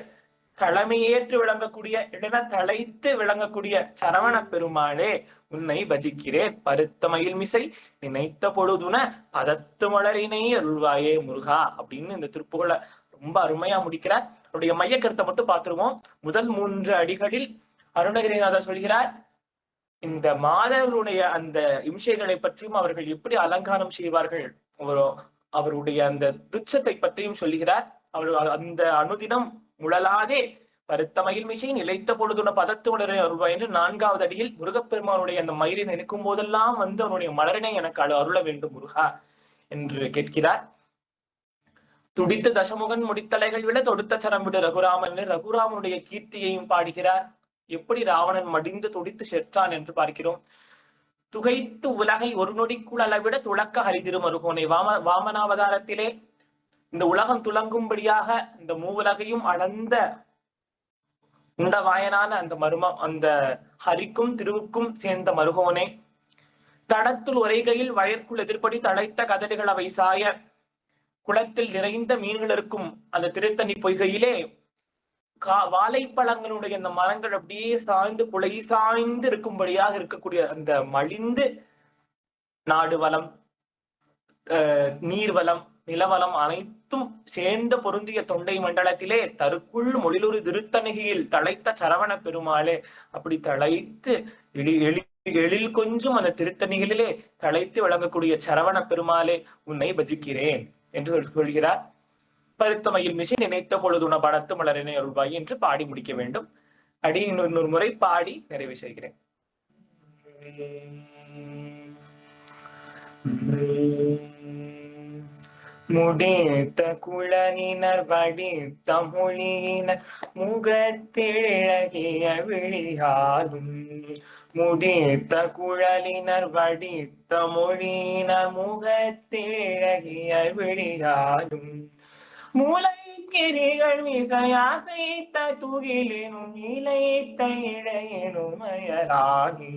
தலைமையேற்று விளங்கக்கூடிய, இல்லைன்னா தலைத்து விளங்கக்கூடிய சரவண பெருமாளே உன்னை பஜிக்கிறேன். பருத்த மயில் மிசை நினைத்த பொழுதுன பதத்து மலரினை அருள்வாயே முருகா அப்படின்னு இந்த திருப்புகழை ரொம்ப அருமையா முடிக்கிறார். அவருடைய மைய கருத்தை மட்டும் பார்த்துருவோம். முதல் 3 அடிகளில் அருணகிரிநாதர் சொல்கிறார், இந்த மாதவருடைய அந்த இம்சைகளை பற்றியும் அவர்கள் எப்படி அலங்காரம் செய்வார்கள், அவருடைய அந்த துச்சத்தை பற்றியும் சொல்லுகிறார். அவர் அந்த அனுதினம் முழலாதே பருத்த மயில் மிசை நிலைத்த பொழுதுன பதத்து மலரை அருள்வாய் என்று 4வது அடியில் முருகப்பெருமானுடைய அந்த மயிரை நினைக்கும் போதெல்லாம் வந்து அவனுடைய மலரினை எனக்கு அருள வேண்டும் முருகா என்று கேட்கிறார். துடித்த தசமுகன் முடித்தலைகள் விட தொடுத்த சரம் விடு ரகுராமன், ரகுராமனுடைய கீர்த்தியையும் பாடுகிறார். எப்படி ராவணன் மடிந்து துடித்து செற்றான் என்று பார்க்கிறோம். துகைத்து உலகை ஒரு நொடிக்குள் அளவிட துளக்க ஹரிதிரு மருகோனை. வாமனாவதாரத்திலே இந்த உலகம் துளங்கும்படியாக இந்த மூவுலகையும் அளந்த உண்டவாயனான அந்த அந்த ஹரிக்கும் திருவுக்கும் சேர்ந்த மருகோனே. தடத்தில் உரைகையில் வயற்குள் எதிர்படி தழைத்த கதடுகள் அவை சாய. குளத்தில் நிறைந்த மீன்கள் இருக்கும் அந்த திருத்தணி பொய்கையிலே வாழைப்பழங்களுடைய அந்த மரங்கள் அப்படியே சாய்ந்து குலை சாய்ந்து இருக்கும்படியாக இருக்கக்கூடிய அந்த மலிந்து நாடு வளம், நீர்வளம், நிலவளம் அனைத்தும் சேர்ந்த பொருந்திய தொண்டை மண்டலத்திலே தருக்குள் மொழிலுறு திருத்தணிகையில் தழைத்த சரவண பெருமாளே. அப்படி தழைத்து எழில் கொஞ்சம் அந்த திருத்தணிகளிலே தழைத்து விளங்கக்கூடிய சரவண பெருமாளே உன்னை பஜிக்கிறேன் என்று சொல்கிறார். பருத்த மயில் மிசை நினைத்த பொழுதுன படத்து மலரினை அருள்வாய் என்று பாடி முடிக்க வேண்டும். அடி இன்னொரு முறை பாடி நிறைவு செய்கிறேன். முடித்த குழலினர் வடித்த மொழியினர் முகத்திழகிய விழியாலும். முடித்த குழலினர் வடித்த மொழியினர் முகத்திழகிய விழியாலும். மூளைக்கிரிகள் மிசையாசைத்த துகிலினும் இலைத்த இடையினும் அயலாகி.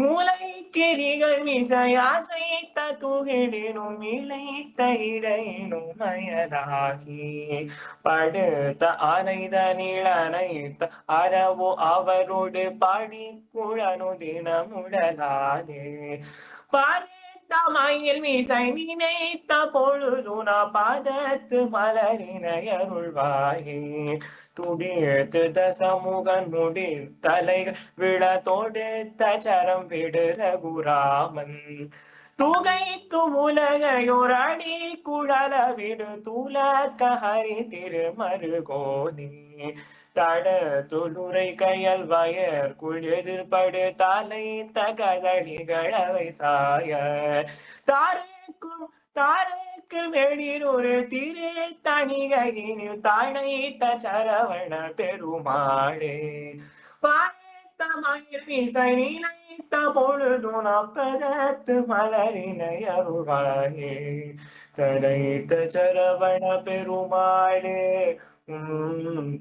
மூளைக்கிரிகள் மிசையாசைத்த துகிலினும் இலைத்த இடையினும் அயலாகி. படுத்த அனைத நிழனைத்த அறவோ அவரோடு படி குழனு தினமுடலாதே. மயில் மீசை நினைத்த பொழுதுன பதத்து மலரினை அருள்வாயே. துடித்து தசமுகன் முடித்தலைகள் விழ தொடுத்த சரம் விடு ரகுராமன். துகைத்து உலகையொரடி குழல விடு துலக்க ஹரி திருமருகோனே. தட துளுரை கயல் வயற்குள் எதிர்படு தலைத்த கதடிகள் அவை சாய. தாருக்கு வெளிரொரு திருத்தணிகையினில் தழைத்த சரவண பெருமாளே. பார்த்த மயிர் மீசை நினைத்த பொழுது நாற்பதத்து மலரினை அருள்வாயே தரைத்த சரவண பெருமாளே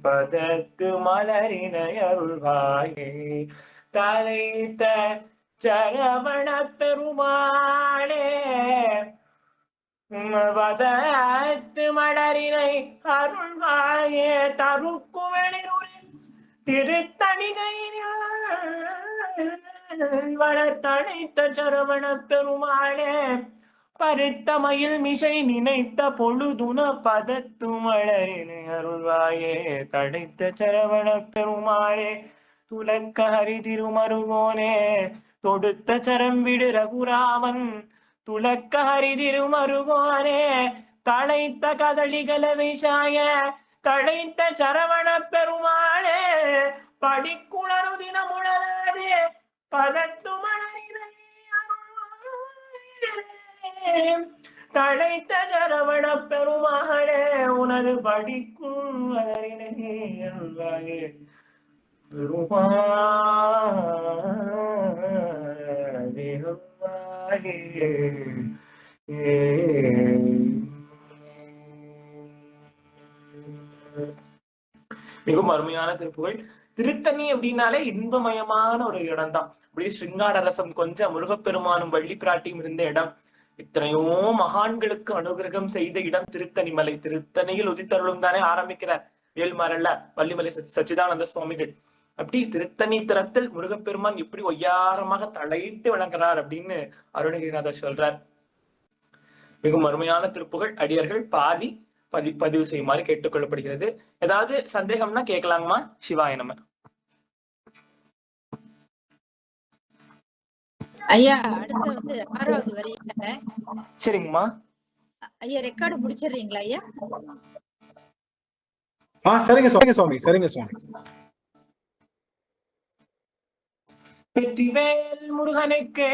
பதத்து மலரினை அருள்வாயே தலைத்த சரவண பெருமாளே பதத்து மலரினை அருள்வாயே தருக்குவெளிருளே திருத்தணிகை வளர்த்தழைத்த சரவண பெருமாளே பருத்த மயில் மிசை நினைத்த பொழுதுன பதத்து மலரினை அருள்வாயே தடைத்த சரவண பெருமாளே துலக்க ஹரி திருமருகோனே தொடுத்த சரம் விடு ரகுராமன் துலக்க ஹரி திருமருகோனே தழைத்த கதளிகல விஷாய தழைத்த சரவண பெருமாளே படிக்குணரு தினமுழலாதே பதத்து மலரினை தழைத்த சரவண பெருமாளே உனது படிக்கும் மலரினை அருள்வாயே மிகவும் அருமையான திருப்புகழ். திருத்தணி அப்படின்னாலே இன்பமயமான ஒரு இடம் தான். அப்படியே ஸ்ருங்கார ரசம் கொஞ்சம் முருகப்பெருமானும் வள்ளி பிராட்டியும் இருந்த இடம். இத்தனையோ மகான்களுக்கு அனுகிரகம் செய்த இடம் திருத்தணி மலை. திருத்தணியில் உதித்தருளும் தானே ஆரம்பிக்கிறார் வேல்மாறல்ல வள்ளிமலை சச்சிதானந்த சுவாமிகள். அப்படி திருத்தணி தரத்தில் முருகப்பெருமான் எப்படி ஒய்யாரமாக தழைத்து விளங்குறார் அப்படின்னு அருணகிரிநாதர் சொல்றார். மிகவும் அருமையான திருப்புகழ். அடியர்கள் பாதி பதிவு செய்யுமாறு கேட்டுக்கொள்ளப்படுகிறது. ஏதாவது சந்தேகம்னா கேட்கலாங்கம்மா. சிவாய நம. ஐயா அடுத்து வந்து 6வது வரியில. சரிங்கம்மா. ஐயா ரெக்கார்டு முடிச்சிடுறீங்களா ஐயா? சரிங்க சுவாமி, சரிங்க சுவாமி. வெற்றிவேல் முருகனுக்கு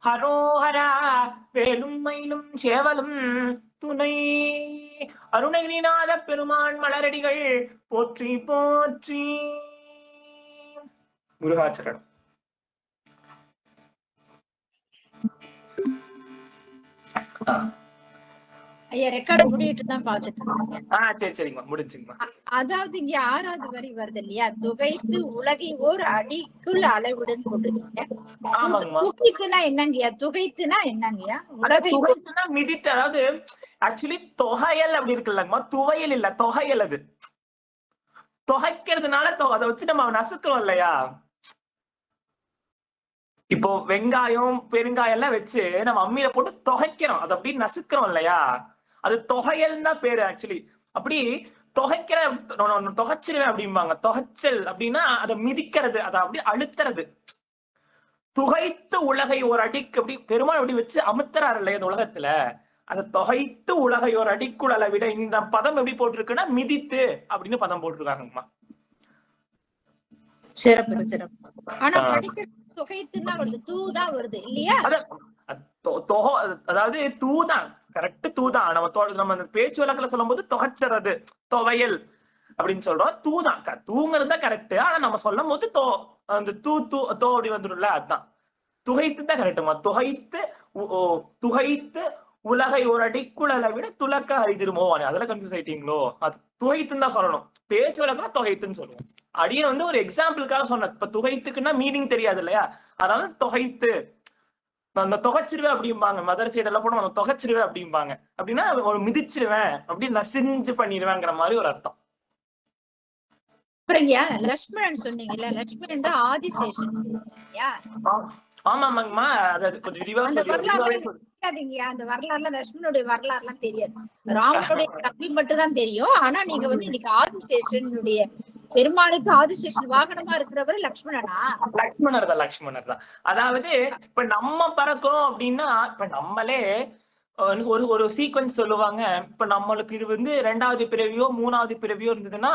ஹரோஹரா, வேலும் மயிலும் சேவலும் துணை. அருணகிரிநாத பெருமான் மலரடிகள் போற்றி போற்றி. முருகாச்சரணம். ஐயா ரெக்கார்டு முடிட்டு தான் பாத்துட்டு. சரிங்கம்மா முடிஞ்சுங்கம்மா. அதாவது இங்க 6வது வரி வருது இல்லையா, துகைத்து உலகை ஓர் அடிக்குள் அளவுடன் போட்டுருக்கீங்க. துகைத்துனா என்னங்கய்யா? துகைத்துனா என்னங்கய்யா? உலகை மிதித்து, அதாவது ஆக்சுவலி தொகையல் அப்படி இருக்குல்லங்கம்மா, துவையல் இல்ல தொகையல். அது தொகைக்கிறதுனால அதை வச்சு நம்ம நசுக்கிறோம் இல்லையா. இப்போ வெங்காயம் பெருங்காயம் எல்லாம் வச்சு நம்ம அம்மியில போட்டு தொகைக்கிறோம், அதை அப்படி நசுக்கிறோம் இல்லையா. அது தொகையல் தான் பேரு ஆக்சுவலி. அப்படி தொகைக்கிற தொகைச்சிருவேன் அப்படிம்பாங்க. தொகைச்சல் அப்படின்னா அதை மிதிக்கிறது, அதை அப்படி அழுத்துறது. துகைத்து உலகை ஒரு அடிக்கு அப்படி பெருமாள் அப்படி வச்சு அமுத்துறாரு இல்லையா இந்த உலகத்துல. அதை தொகைத்து உலகை ஒரு அடிக்குள் விட இந்த பதம் எப்படி போட்டிருக்குன்னா மிதித்து அப்படின்னு பதம் போட்டிருக்காங்கம்மா. சிறப்பு சிறப்பு. ஆனா படிக்கிற தொகைத்துனா வருது, தூதான் வருது இல்லையா? அதாவது தூதான் கரெக்ட். தூதான் நம்ம பேச்சு வழக்குல சொல்லும் போது தொகைச்சறது துவையல் அப்படின்னு சொல்றோம். தூதான் தூங்குறது தான் கரெக்ட். ஆனா நம்ம சொல்லும் போது அந்த தூ அப்படி வந்துடும்ல, அதுதான் துகைத்து தான் கரெக்டுமா. துகைத்து உலகை ஒரு அடிக்குள் விட துலக்க அறிதிருமோவானே, அதெல்லாம் கன்ஃபியூஸ் ஆயிட்டீங்களோ. அது துகைத்துன்னு தான் சொல்லணும். பேச்சு வழக்குல தொகைத்துன்னு சொல்லுவோம். அடியை வந்து ஒரு எக்ஸாம்பிளுக்காக சொன்ன. இப்ப துகைத்துக்குன்னா மீனிங் தெரியாது இல்லையா, அதனால தொகைத்து அந்த தொகைச்சிருவேன் அப்படிம்பாங்க. மதர் சைடு எல்லாம் போன தொகைச்சிருவேன் அப்படிம்பாங்க. அப்படின்னா ஒரு மிதிச்சிருவேன், அப்படி நசிஞ்சு பண்ணிடுவேங்கிற மாதிரி ஒரு அர்த்தம். லட்சுமணன் சொன்னீங்கல்ல, லட்சுமணன் தான் ஆதிசேஷன். ஆமாமாங்கம்மா. அது கொஞ்சம் அந்த வரலாறுல லட்சுமணனுடைய வரலாறு எல்லாம் தெரியாது. ராமனுடைய தம்பி மட்டும் தான் தெரியும். ஆனா நீங்க வந்து இன்னைக்கு ஆதிசேஷனுடைய பெருமாளுக்கு ஆதிசேஷன் வாகனமா இருக்கிறவர் லட்சுமணனா? லட்சுமணர் தான். அதாவது இப்ப நம்ம பறக்கிறோம் அப்படின்னா, இப்ப நம்மளே ஒரு சீக்வன்ஸ் சொல்லுவாங்க. இப்ப நம்மளுக்கு இது வந்து 2வது பிறவியோ 3வது பிறவியோ இருந்ததுன்னா,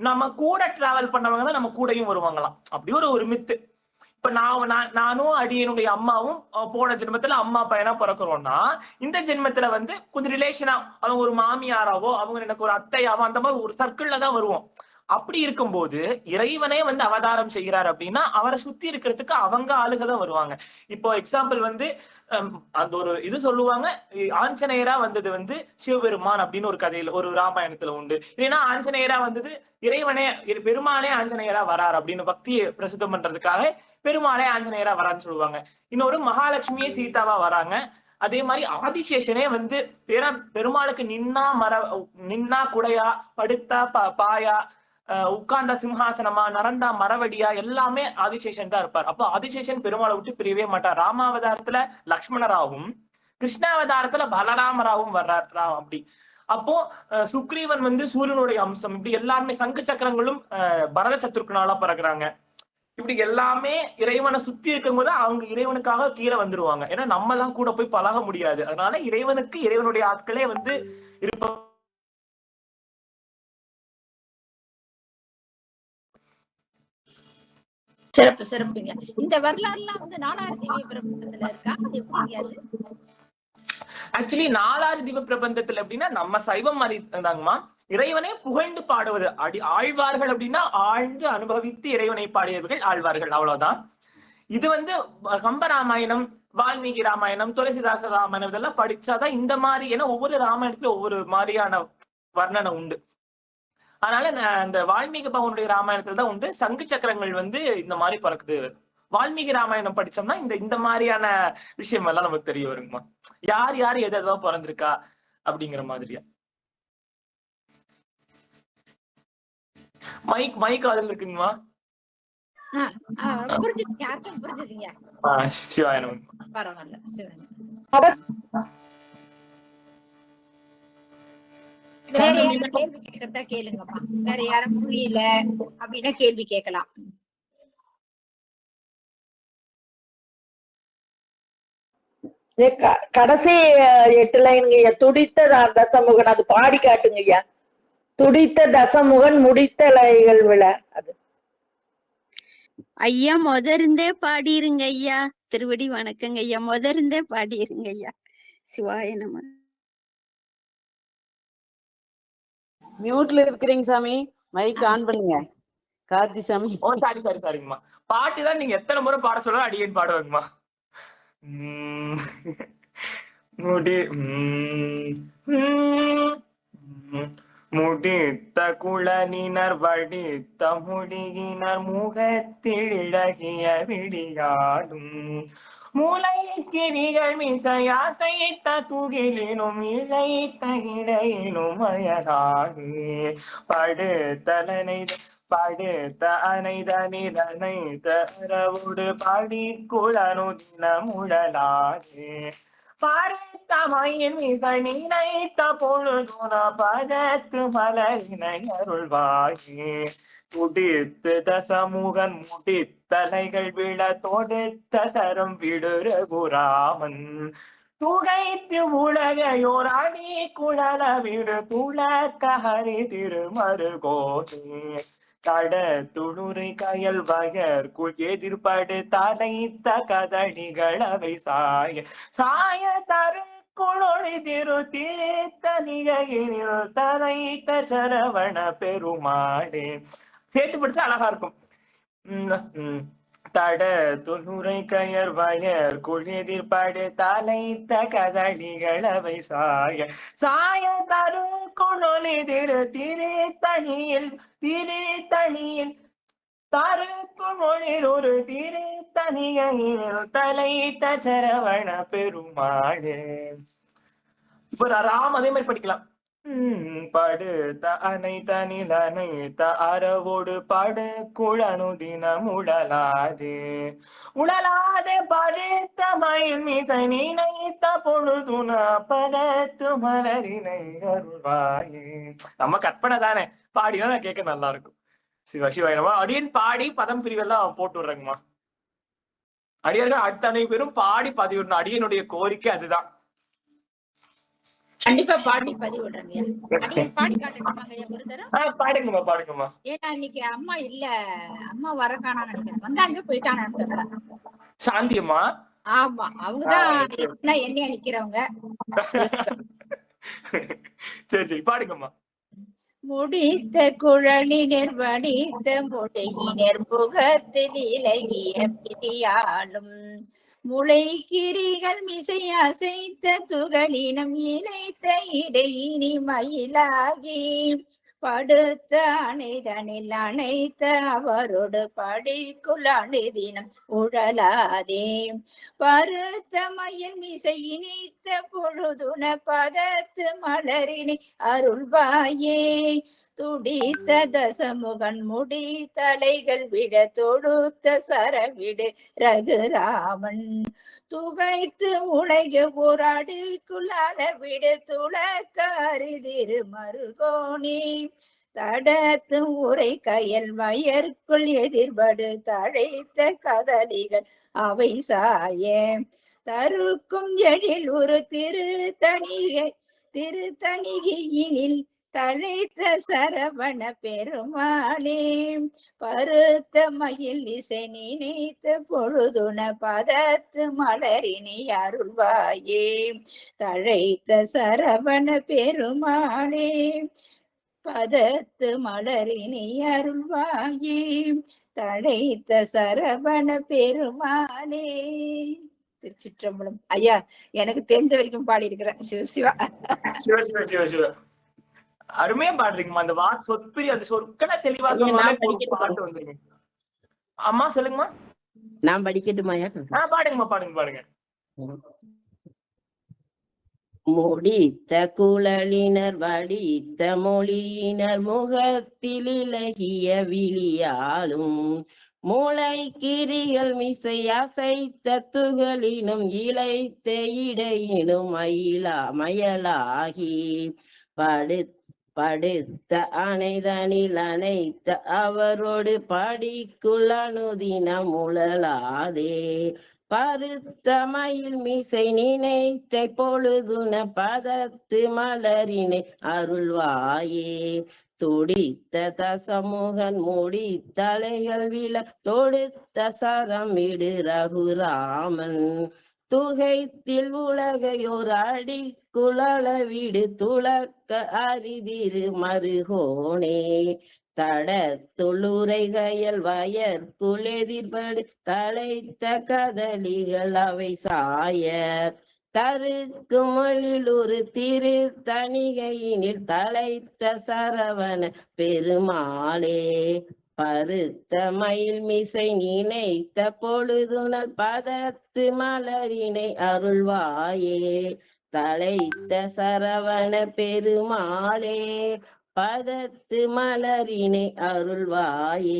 நம்ம கூட டிராவல் பண்ணவங்க தான் நம்ம கூடயும் வருவாங்களாம். அப்படி ஒரு மித்து. இப்ப நானும் அடியனுடைய அம்மாவும் போன ஜென்மத்துல அம்மா பையனா பிறக்கிறோம்னா, இந்த ஜென்மத்துல வந்து கொஞ்சம் ரிலேஷனா அவங்க ஒரு மாமியாராவோ அவங்க எனக்கு ஒரு அத்தையாவோ அந்த மாதிரி ஒரு சர்க்கிள்ல தான் வருவோம். அப்படி இருக்கும்போது இறைவனே வந்து அவதாரம் செய்கிறார் அப்படின்னா அவரை சுத்தி இருக்கிறதுக்கு அவங்க ஆளுக தான் வருவாங்க. இப்போ எக்ஸாம்பிள் வந்து அந்த ஒரு இது சொல்லுவாங்க, ஆஞ்சநேயரா வந்தது வந்து சிவபெருமான் அப்படின்னு ஒரு கதையில ஒரு ராமாயணத்துல உண்டு. இல்லைன்னா ஆஞ்சநேயரா வந்தது இறைவனே பெருமானே ஆஞ்சநேயரா வரார் அப்படின்னு பக்தியை பிரசித்தம் பண்றதுக்காக பெருமாளே ஆஞ்சநேயரா வரான்னு சொல்லுவாங்க. இன்னொரு மகாலட்சுமியே சீதாவா வராங்க. அதே மாதிரி ஆதிசேஷனே வந்து பெருமாளுக்கு நின்னா குடையா, படுத்தா பாயா, உட்கார்ந்தா சிம்ஹாசனமா, நடந்தா மரவடியா, எல்லாமே ஆதிசேஷன் தான் இருப்பார். அப்போ ஆதிசேஷன் பெருமாளை விட்டு பிரியவே மாட்டார். ராமாவதாரத்துல லக்ஷ்மணராகவும் கிருஷ்ணாவதாரத்துல பலராமராகவும் வர்றார் அப்படி. அப்போ சுக்ரீவன் வந்து சூரியனுடைய அம்சம். இப்படி எல்லாருமே சங்கு சக்கரங்களும் பரத சத்ருக்கனால பிறகுறாங்க. இப்படி எல்லாமே இறைவனை சுத்தி இருக்கும் போது அவங்க இறைவனுக்காக கீழே வந்துருவாங்க. ஏன்னா நம்ம எல்லாம் கூட போய் பழக முடியாது. அதனால இறைவனுக்கு இறைவனுடைய ஆட்களே வந்து இருப்பாங்க. சிறப்பு சிறப்புங்க. இந்த வரலாறுலாம் வந்து நாலாயிரம் திவ்ய பிரபந்தத்துல இருக்கா, எப்படிங்க அது? ஆக்சுவலி நாலாயிரம் திவ்ய பிரபந்தத்துல எப்படின்னா நம்ம சைவம் மாதிரி இருந்தாங்கம்மா, இறைவனை புகழ்ந்து பாடுவது. ஆழ்வார்கள் அப்படின்னா ஆழ்ந்து அனுபவித்து இறைவனை பாடியவர்கள் ஆழ்வார்கள், அவ்வளவுதான். இது வந்து கம்பராமாயணம், வால்மீகி ராமாயணம், துளசிதாச ராமாயணம் இதெல்லாம் படிச்சாதான் இந்த மாதிரி, ஏன்னா ஒவ்வொரு ராமாயணத்துல ஒவ்வொரு மாதிரியான வர்ணனை உண்டு. அதனால அந்த வால்மீகி பகவனுடைய ராமாயணத்துல தான் உண்டு சங்கு சக்கரங்கள் வந்து இந்த மாதிரி பறக்குது. வால்மீகி ராமாயணம் படிச்சோம்னா இந்த மாதிரியான விஷயம் எல்லாம் நமக்கு தெரிய வருங்கம்மா. யார் யார் எதாவது பிறந்திருக்கா அப்படிங்கிற மாதிரியா. மைக் அதுல இருக்குங்கம்மா. புரிஞ்சுதுங்க, அர்த்தம் புரிஞ்சுதுங்க. சிவாயனம். பரவாயில்ல, சிவாயனம். வேற யாரும் கேள்வி கேட்கறதா கேளுங்கம்மா. வேற யாரும் புரியல அப்படின்னா கேள்வி கேட்கலாம். கடைசி 8 லைனுங்க. துடித்த தசமுகன், அது பாடி காட்டுங்க ஐயா. துடித்த தசமுகன் முடித்த லைகள் விழ. அது ஐயா இருந்தே பாடிருங்க ஐயா. திருவடி வணக்கங்க ஐயா. இருந்தே பாடிருங்க ஐயா. சிவாய நம. மியூட்ல இருக்கிறீங்க சாமி, மைக் ஆன் பண்ணுங்க. கார்த்தி சாமி. ஓ சாரிங்கம்மா. பாட்டுதான் நீங்க எத்தனை முறை பாட சொல்ல அடியேன் பாடுவாங்கம்மா. முடித்த குளனினர் வடித்த முடியினர் முகத்திழகிய விடியாடும் மூளை கிரிகள் மிசையாசைத்த துகிலினும் இழைத்த இடையினும் அயராது படுத்தலனை படுத்த அனைதனிதனைத்த அரவுடு படி குளனுதின முழலாது பருத்தமையின் மிக நினைத்த பொழுதுன பதத்து மலரினை அருள்வாயே துடித்து தசமுகன் முடித்தலைகள் விழ தொடுத்த சரம் விடுரகுராமன் துகைத்து உலகையோர் அணி குழல விடு துளக்க ஹரி திருமருகோதே கட துளுரை கயல் வயற்குள் எதிர்படு தலைத்த கதடிகள் அவை சாய தரு குளொளி திரு திரித்த நிகையில் தலைத்த சரவண பெருமாடே. சேர்த்து படிச்சா அழகா இருக்கும். தட துளுரை கயர் வயர் குழிதிர்படு தலைத்த கதடிகள் அவை சாய தரு குளொளி திரு திரித்தனியில் தருக்கும் ஒளிர் ஒரு திரித்தனியில் தலைத்த சரவண பெருமாளே. இப்ப ராம் அதே மாதிரி படிக்கலாம். படுத்த அனைத்தனில் அனைத்த அறவோடு படு குளனுதினம் உடலாதே படுத்த மயில் மிசை நினைத்த பொழுதுன படத்து மலரினை அருள்வாயே. நம்ம கற்பனை தானே, பாடினா நான் கேட்க நல்லா இருக்கும். சிவாயினமா அடியன் பாடி பதம் பிரிவெல்லாம் போட்டு விடுறேங்கம்மா. அடியார்கள் அத்தனை பேரும் பாடி பதிவிடணும். அடியனுடைய கோரிக்கை அதுதான். கண்டிப்பா பாடி பதிவிடுறேங்க. பாடி காட்டுங்கம்மா. பாடுங்கம்மா. ஏன்னா இன்னைக்கு அம்மா இல்ல, அம்மா வர காணா நினைக்கிறேன். வந்தாங்க போயிட்டானு தெரியல. சாந்தி அம்மா. ஆமா, அவங்கதான் எண்ணெய் அடிக்கிறவங்க. சரி பாடுங்கம்மா. முடித்த குழலினர் வடித்த மொழியினர் முகத்தில் இலகிய பிடியாலும் முளைக்கிரிகள் மிசை அசைத்த துகளினம் இணைத்த இடையினி மயிலாகி படுத்த அணைதனில் அணைத்த அவரோடு படிக்குள் அணுதினம் உழலாதே பருத்த மயில் மிசை இணைத்த பொழுதுன பதத்து மலரினை அருள்வாயே துடித்த தசமுகன் முடி தலைகள் விட தொடுத்த சரவிடு ரகுராமன் துகைத்து உலக ஒரு அடிக்குள் அளவிடு துளக்க அரிதிரு மருகோணி தடத்து உரை கயல் வயற்குள் எதிர்படு தழைத்த கதலிகள் அவை சாய தருக்கும் எழில் ஒரு திருத்தணிகையினில் தழைத்த சரவண பெருமாளே பருத்த மயில் இசை நினைத்த பொழுதுன பதத்து மலரினை அருள்வாயே தழைத்த சரவண பெருமாளே பதத்து மலரினை அருள்வாயே தழைத்த சரவண பெருமாளே. திருச்சிற்றம்பலம். ஐயா, எனக்கு தெரிஞ்ச வரைக்கும் பாடி இருக்கிறேன். சிவசிவா. சிவ சிவ சிவ சிவ. அருமையா பாடுறீங்கம்மா. அந்த சொற்பிரி அந்த சொற்களை தெளிவா சொன்னாலே பாட்டு வந்துருங்க. அம்மா சொல்லுங்கம்மா. நான் படிக்கட்டுமாயா? பாடுங்கம்மா, பாடுங்க பாடுங்க. முடித்த குழலினர் வடித்த மொழியினர் முகத்தில் இலகிய விழியாலும் மூளைக்கிரிகள் மிசை அசைத்த துகளினும் இழைத்த இடையினும் மயலாகி படுத்த அணைதனில் அணைத்த அவரோடு படிக்குள் அணுதினம் உழலாதே பருத்த மயில் மிசை நினைத்த பொழுதுன பதத்து மலரினை அருள்வாயே துடித்த தசமுகன் முடி தலைகள் விழ தொடுத்த சரமிடு ரகுராமன் துகைத்தில் உலகையோர் அடி குழலவிடு துளக்க அரிதிரு மருகோனே தடத்துளுரைகையல் வயற்குள் எதிர்படு தழைத்த கதலிகள் அவை சாய தருக்கு மொழில் ஒரு தனிகையினில் தழைத்த சரவண பெருமாளே பருத்த மயில் மிசை நினைத்த பொழுதுனல் பதத்து மலரினை அருள்வாயே தழைத்த சரவண பெருமாளே பதத்து மலரினை அருள்வாயே.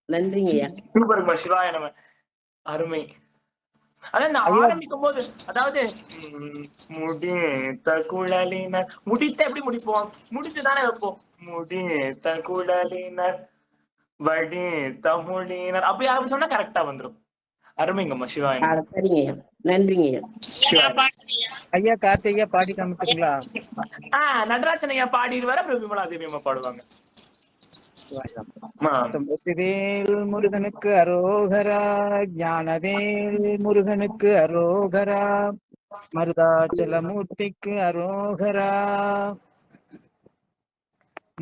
நன்றிங்கய்யா. சூப்பர்மா. சிவாய நம. அருமை. அதான் ஆரம்பிக்கும் போது, அதாவது முடித்த குழலினர் முடித்த எப்படி முடிப்போம்? முடித்துதானே வைப்போம். முடித்த குழலினர் வடித்த மொழியினர் அப்படி அப்படி சொன்னா கரெக்டா வந்துடும். அருமைங்கம்மா. சிவாய. சரிங்கய்யா. நன்றிங்கய்யா. ஐயா கார்த்திகையா பாடி காமிச்சுங்களா? நடராஜன் ஐயா பாடிடுவாரு. அப்புறம் விமலா தேவி அம்மா பாடுவாங்க. வேல் முருகனுக்கு அரோகரா, ஞானவேல் முருகனுக்கு அரோகரா, மருதாச்சலமூர்த்திக்கு அரோகரா.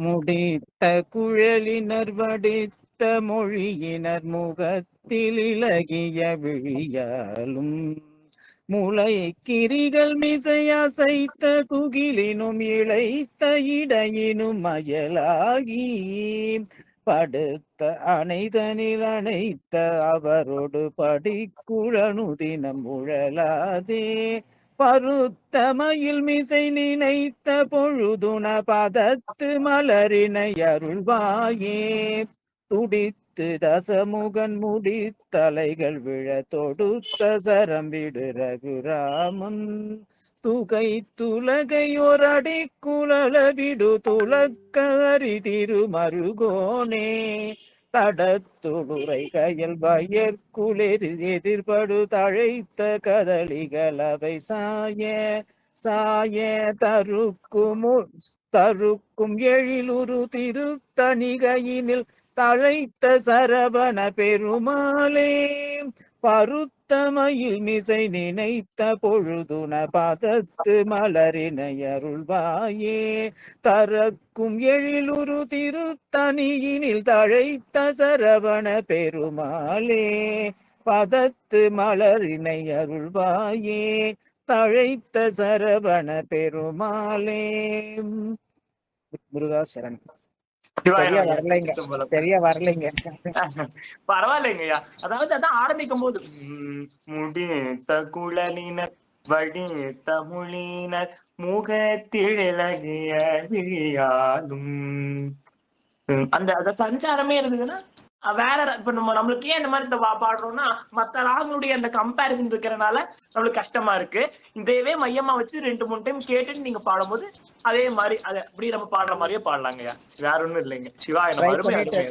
முடித்த குழலினர் வடித்த மொழியினர் முகத்தில் இலகிய விழியாலும் முளை கிரிகள் மிசையசைத்த துகிலினும் இழைத்த இடையினும் மயலாகி படுத்த அணைதனில் அணைத்த அவரோடு படிக்குழனுதினம் உழலாதே பருத்த மயில் மிசை நினைத்த பொழுதுன பதத்து மலரினை அருள்வாயே துடித்து தசமுகன் முடி தலைகள் விழ தொடுத்த சரம்பிடு ரகுராமன் துகை துலகையோரடி குழலவிடு துளக்க அரிதிரு மருகோனே தடத்துளுரை கயல் வயற்குளிர் எதிர்படு தழைத்த கதலிகள் அவை சாய சாய தருக்கும் எழிலுரு திருத்தணிகையினில் தழைத்த சரவண பெருமாளே பருத்தமையில் மிசை நினைத்த பொழுதுன பதத்து மலரினை அருள்வாயே. தரக்கும் எழிலுரு திருத்தணியினில் தழைத்த சரவண பெருமாளே. பதத்து மலரினை அருள்வாயே. தழைத்த சரவண பெருமாளே. முருகா சரண். சரியா வரலைங்க, சரியா வரலைங்க. பரவாயில்லைங்கய்யா. அதாவது அதான் ஆரம்பிக்கும் போது முடித்த குழலினர் வடித்த மொழியினர் முகத்திழகிய விழியாலும் அந்த சஞ்சாரமே இருந்ததுன்னா வேற இப்ப நம்மளுக்கு ஏன் இந்த மாதிரி இந்த பாடுறோம்னா மத்த ராகங்களுடைய அந்த கம்பேரிசன் இருக்கிறனால நம்மளுக்கு கஷ்டமா இருக்கு. இதையவே மையமா வச்சு 2-3 டைம் கேட்டுட்டு நீங்க பாடும்போது அதே மாதிரி அதை அப்படி நம்ம பாடுற மாதிரியே பாடலாங்கய்யா. வேற ஒண்ணும் இல்லைங்க. சிவா என்ன அருமை அருமை.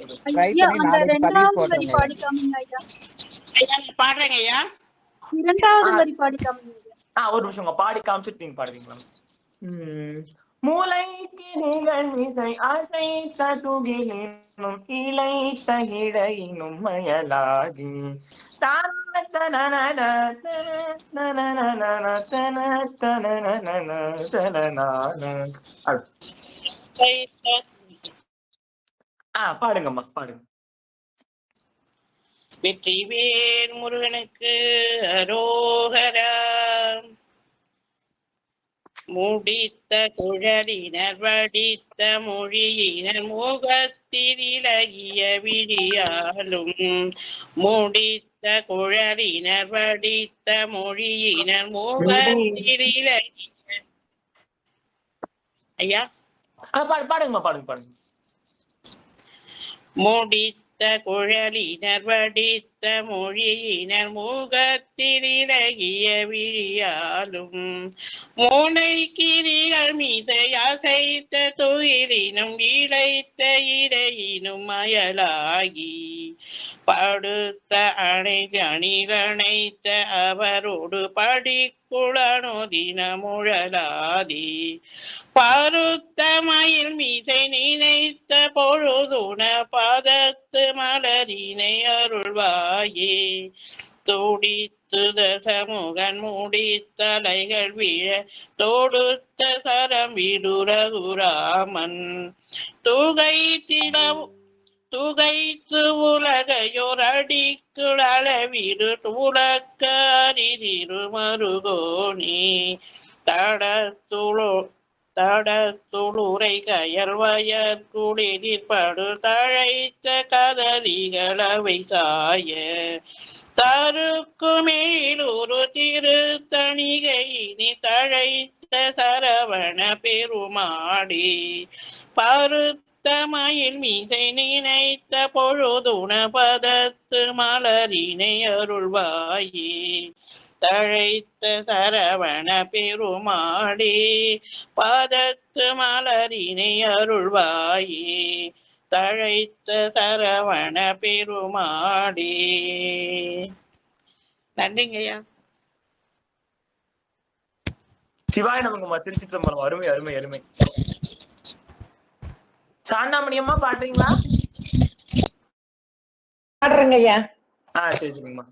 ஐயா அந்த இரண்டாவது வரி பாடிக்காமீங்க ஐயா. பாடுறேங்க ஐயா. இரண்டாவது வரி பாடிக்காமீங்க. ஒரு நிமிஷம் பாடி காமிச்சிட்டு நீங்க பாடுவீங்களா? மூளை கிணிகள் இசை அசைத்த துகிலினும் இளைத்த இடையினும் மயலாகி பாடுங்கம்மா பாடுங்க. வெற்றிவேல் முருகனுக்கு அரோகரா. முடித்த குழலினர் வடித்த மொழியினர் முகத்தில் இலகிய விழியாலும். முடித்த குழலினர் வடித்த மொழியினர் முகத்தில் இலகிய ஐயா பாடுங்கம்மா பாடுங்க பாடுங்க. முடித்த குழலினர் வடித்த மொழியினர் முகத்தில் இலகிய விழியாலும். மூளை கிரிகள் மீசை அசைத்த துயிலினும் இழைத்த இடையினும் மயலாகி படுத்த அணிலணைத்த அவரோடு படிக்குளனுதின முழலாதி. பருத்த மயில் மீசை நினைத்த பொழுதுன பதத்து மலரினை அருள்வாயே. துடித்து தசமுகன் முடித்தலைகள் விழ தொடுத்த சரம் விடுரகுராமன். துகைத்து உலகையோர் அடிக்குள் அளவிடு துலக்க அரிதிருமருகோனே. தடத்துளுரை கயல் வயற்குளிர்படு தழைத்த கதலிகளவை சாய. தருக்குமேலூரு திருத்தணிகையினி தழைத்த சரவண பெருமாடி. பருத்தமயில் மீசை நினைத்த பொழுதுன பதத்து மலரினை அருள்வாயே. தழைத்த சரவண பெருமாளே. பதத்து மலரினை அருள்வாயே. தழைத்த சரவண பெருமாளே. நன்றிங்கய்யா. சிவாய நமக்கு திருச்சிற்றம்பலம். அருமை அருமை அருமை. சாண்டாமணியம்மா பாடுறீங்களா? பாடுறேங்க ஐயா. சரி சரிங்கம்மா.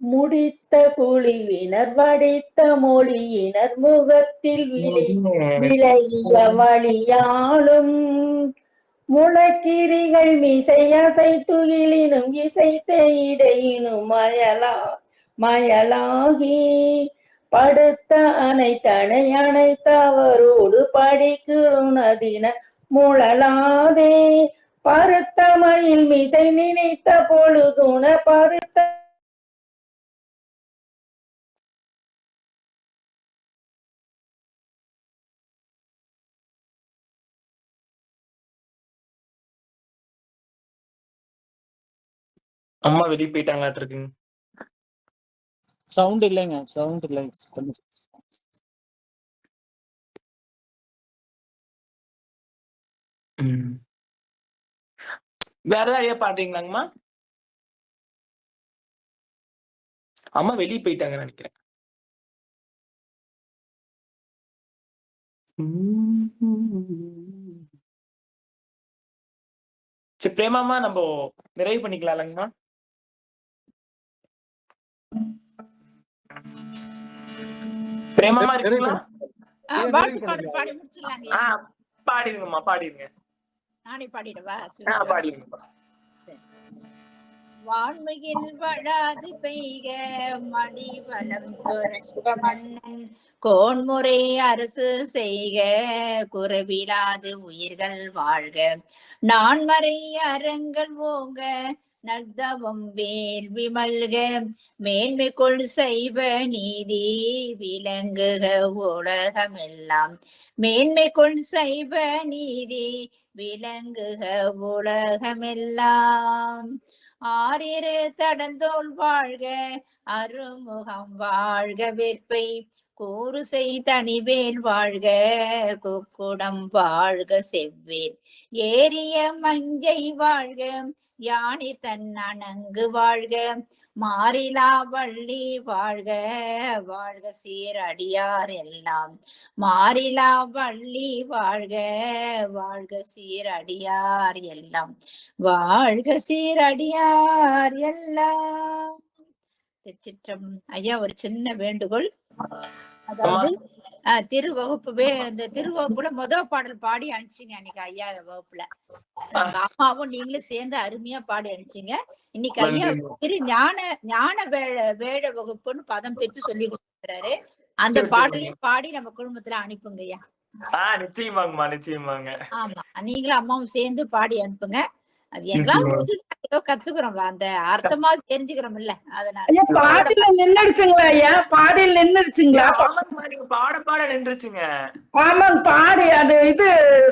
முடித்த குழிவினர் வடித்த மொழியினர் முகத்தில் விலகிய வழியாலும். முளைக்கிரிகள் மிசை அசை துகிலினும் இசைத்த இடையினும் மயலாகி படுத்த அனைத்தனை அனைத்தவரோடு படிக்குணதின முழலாதே. பருத்த மயில் மிசை நினைத்த பொழுதுன பருத்த அம்மா வெளியே போயிட்டாங்களாட்டு இருக்குங்க. சவுண்ட் இல்லைங்க, சவுண்ட் இல்லை. வேற ஏதாவது ஐடியா பாடுறீங்களாங்கம்மா? அம்மா வெளியே போயிட்டாங்கன்னு நினைக்கிறேன். சரி பிரேமாமா நம்ம நிறைவு பண்ணிக்கலாம் இல்லைங்கம்மா? பிரேமாமா இருக்கீங்களா? வாழ்த்து பாடல் பாடி முடிச்சிடலாங்க. பாடிடுங்கம்மா, பாடிடுங்க. நானே பாடிடவா? பாடிடுங்கம்மா. வான்மையில் வழாது பெய்க மணி வளம் சுரக்க மன்னன் கோன்முறை அரசு செய்க குறைவிலாது உயிர்கள் வாழ்க நான்மறை அறங்கள் ஓங்க நல்தவம் வேள்வி மல்க மேன்மை கொள் செய்வ நீதி விளங்குக உலகமெல்லாம் மேன்மை கொள் செய்வ நீதி விளங்குக உலகமெல்லாம் ஆறிரு தடந்தோள் வாழ்க அருமுகம் வாழ்க வேற்பை கூறுசை தனிவேல் வாழ்க குக்குடம் வாழ்க செவ்வேல் ஏரிய மஞ்சை வாழ்க யானி தன் அணங்கு வாழ்க மாறிலா வள்ளி வாழ்க வாழ்க சீரடியார் எல்லாம் மாறிலா வள்ளி வாழ்க வாழ்க சீரடியார் எல்லாம் வாழ்க சீரடியார் எல்லாம். திருச்சிற்றம். ஐயா ஒரு சின்ன வேண்டுகோள். அதாவது திருவகுப்பு இந்த திருவகுப்புல முதல் பாடல் பாடி அனுப்பிச்சிங்க அன்னைக்கு ஐயா வகுப்புல. அம்மாவும் நீங்களும் சேர்ந்து அருமையா பாடி அனுப்பிச்சிங்க. இன்னைக்கு ஐயா ஞான வேட வகுப்புன்னு பதம் பெற்று சொல்லி கொடுக்குறாரு. அந்த பாடலையும் பாடி நம்ம குடும்பத்துல அனுப்புங்க ஐயா. நிச்சயமாங்கம்மா, நிச்சயமாங்க. ஆமா, நீங்களும் அம்மாவும் சேர்ந்து பாடி அனுப்புங்க. அது எல்லாம் கத்துக்கிறோம், அந்த அர்த்தமா தெரிஞ்சுக்கிறோம் இல்ல. அதனால பாதியில நின்னுடுச்சுங்களா ஐயா? பாதியில நின்னுடுச்சுங்களா? பாட பாட நின்றுச்சுங்க. ஆமாங்க, பாடி அது இது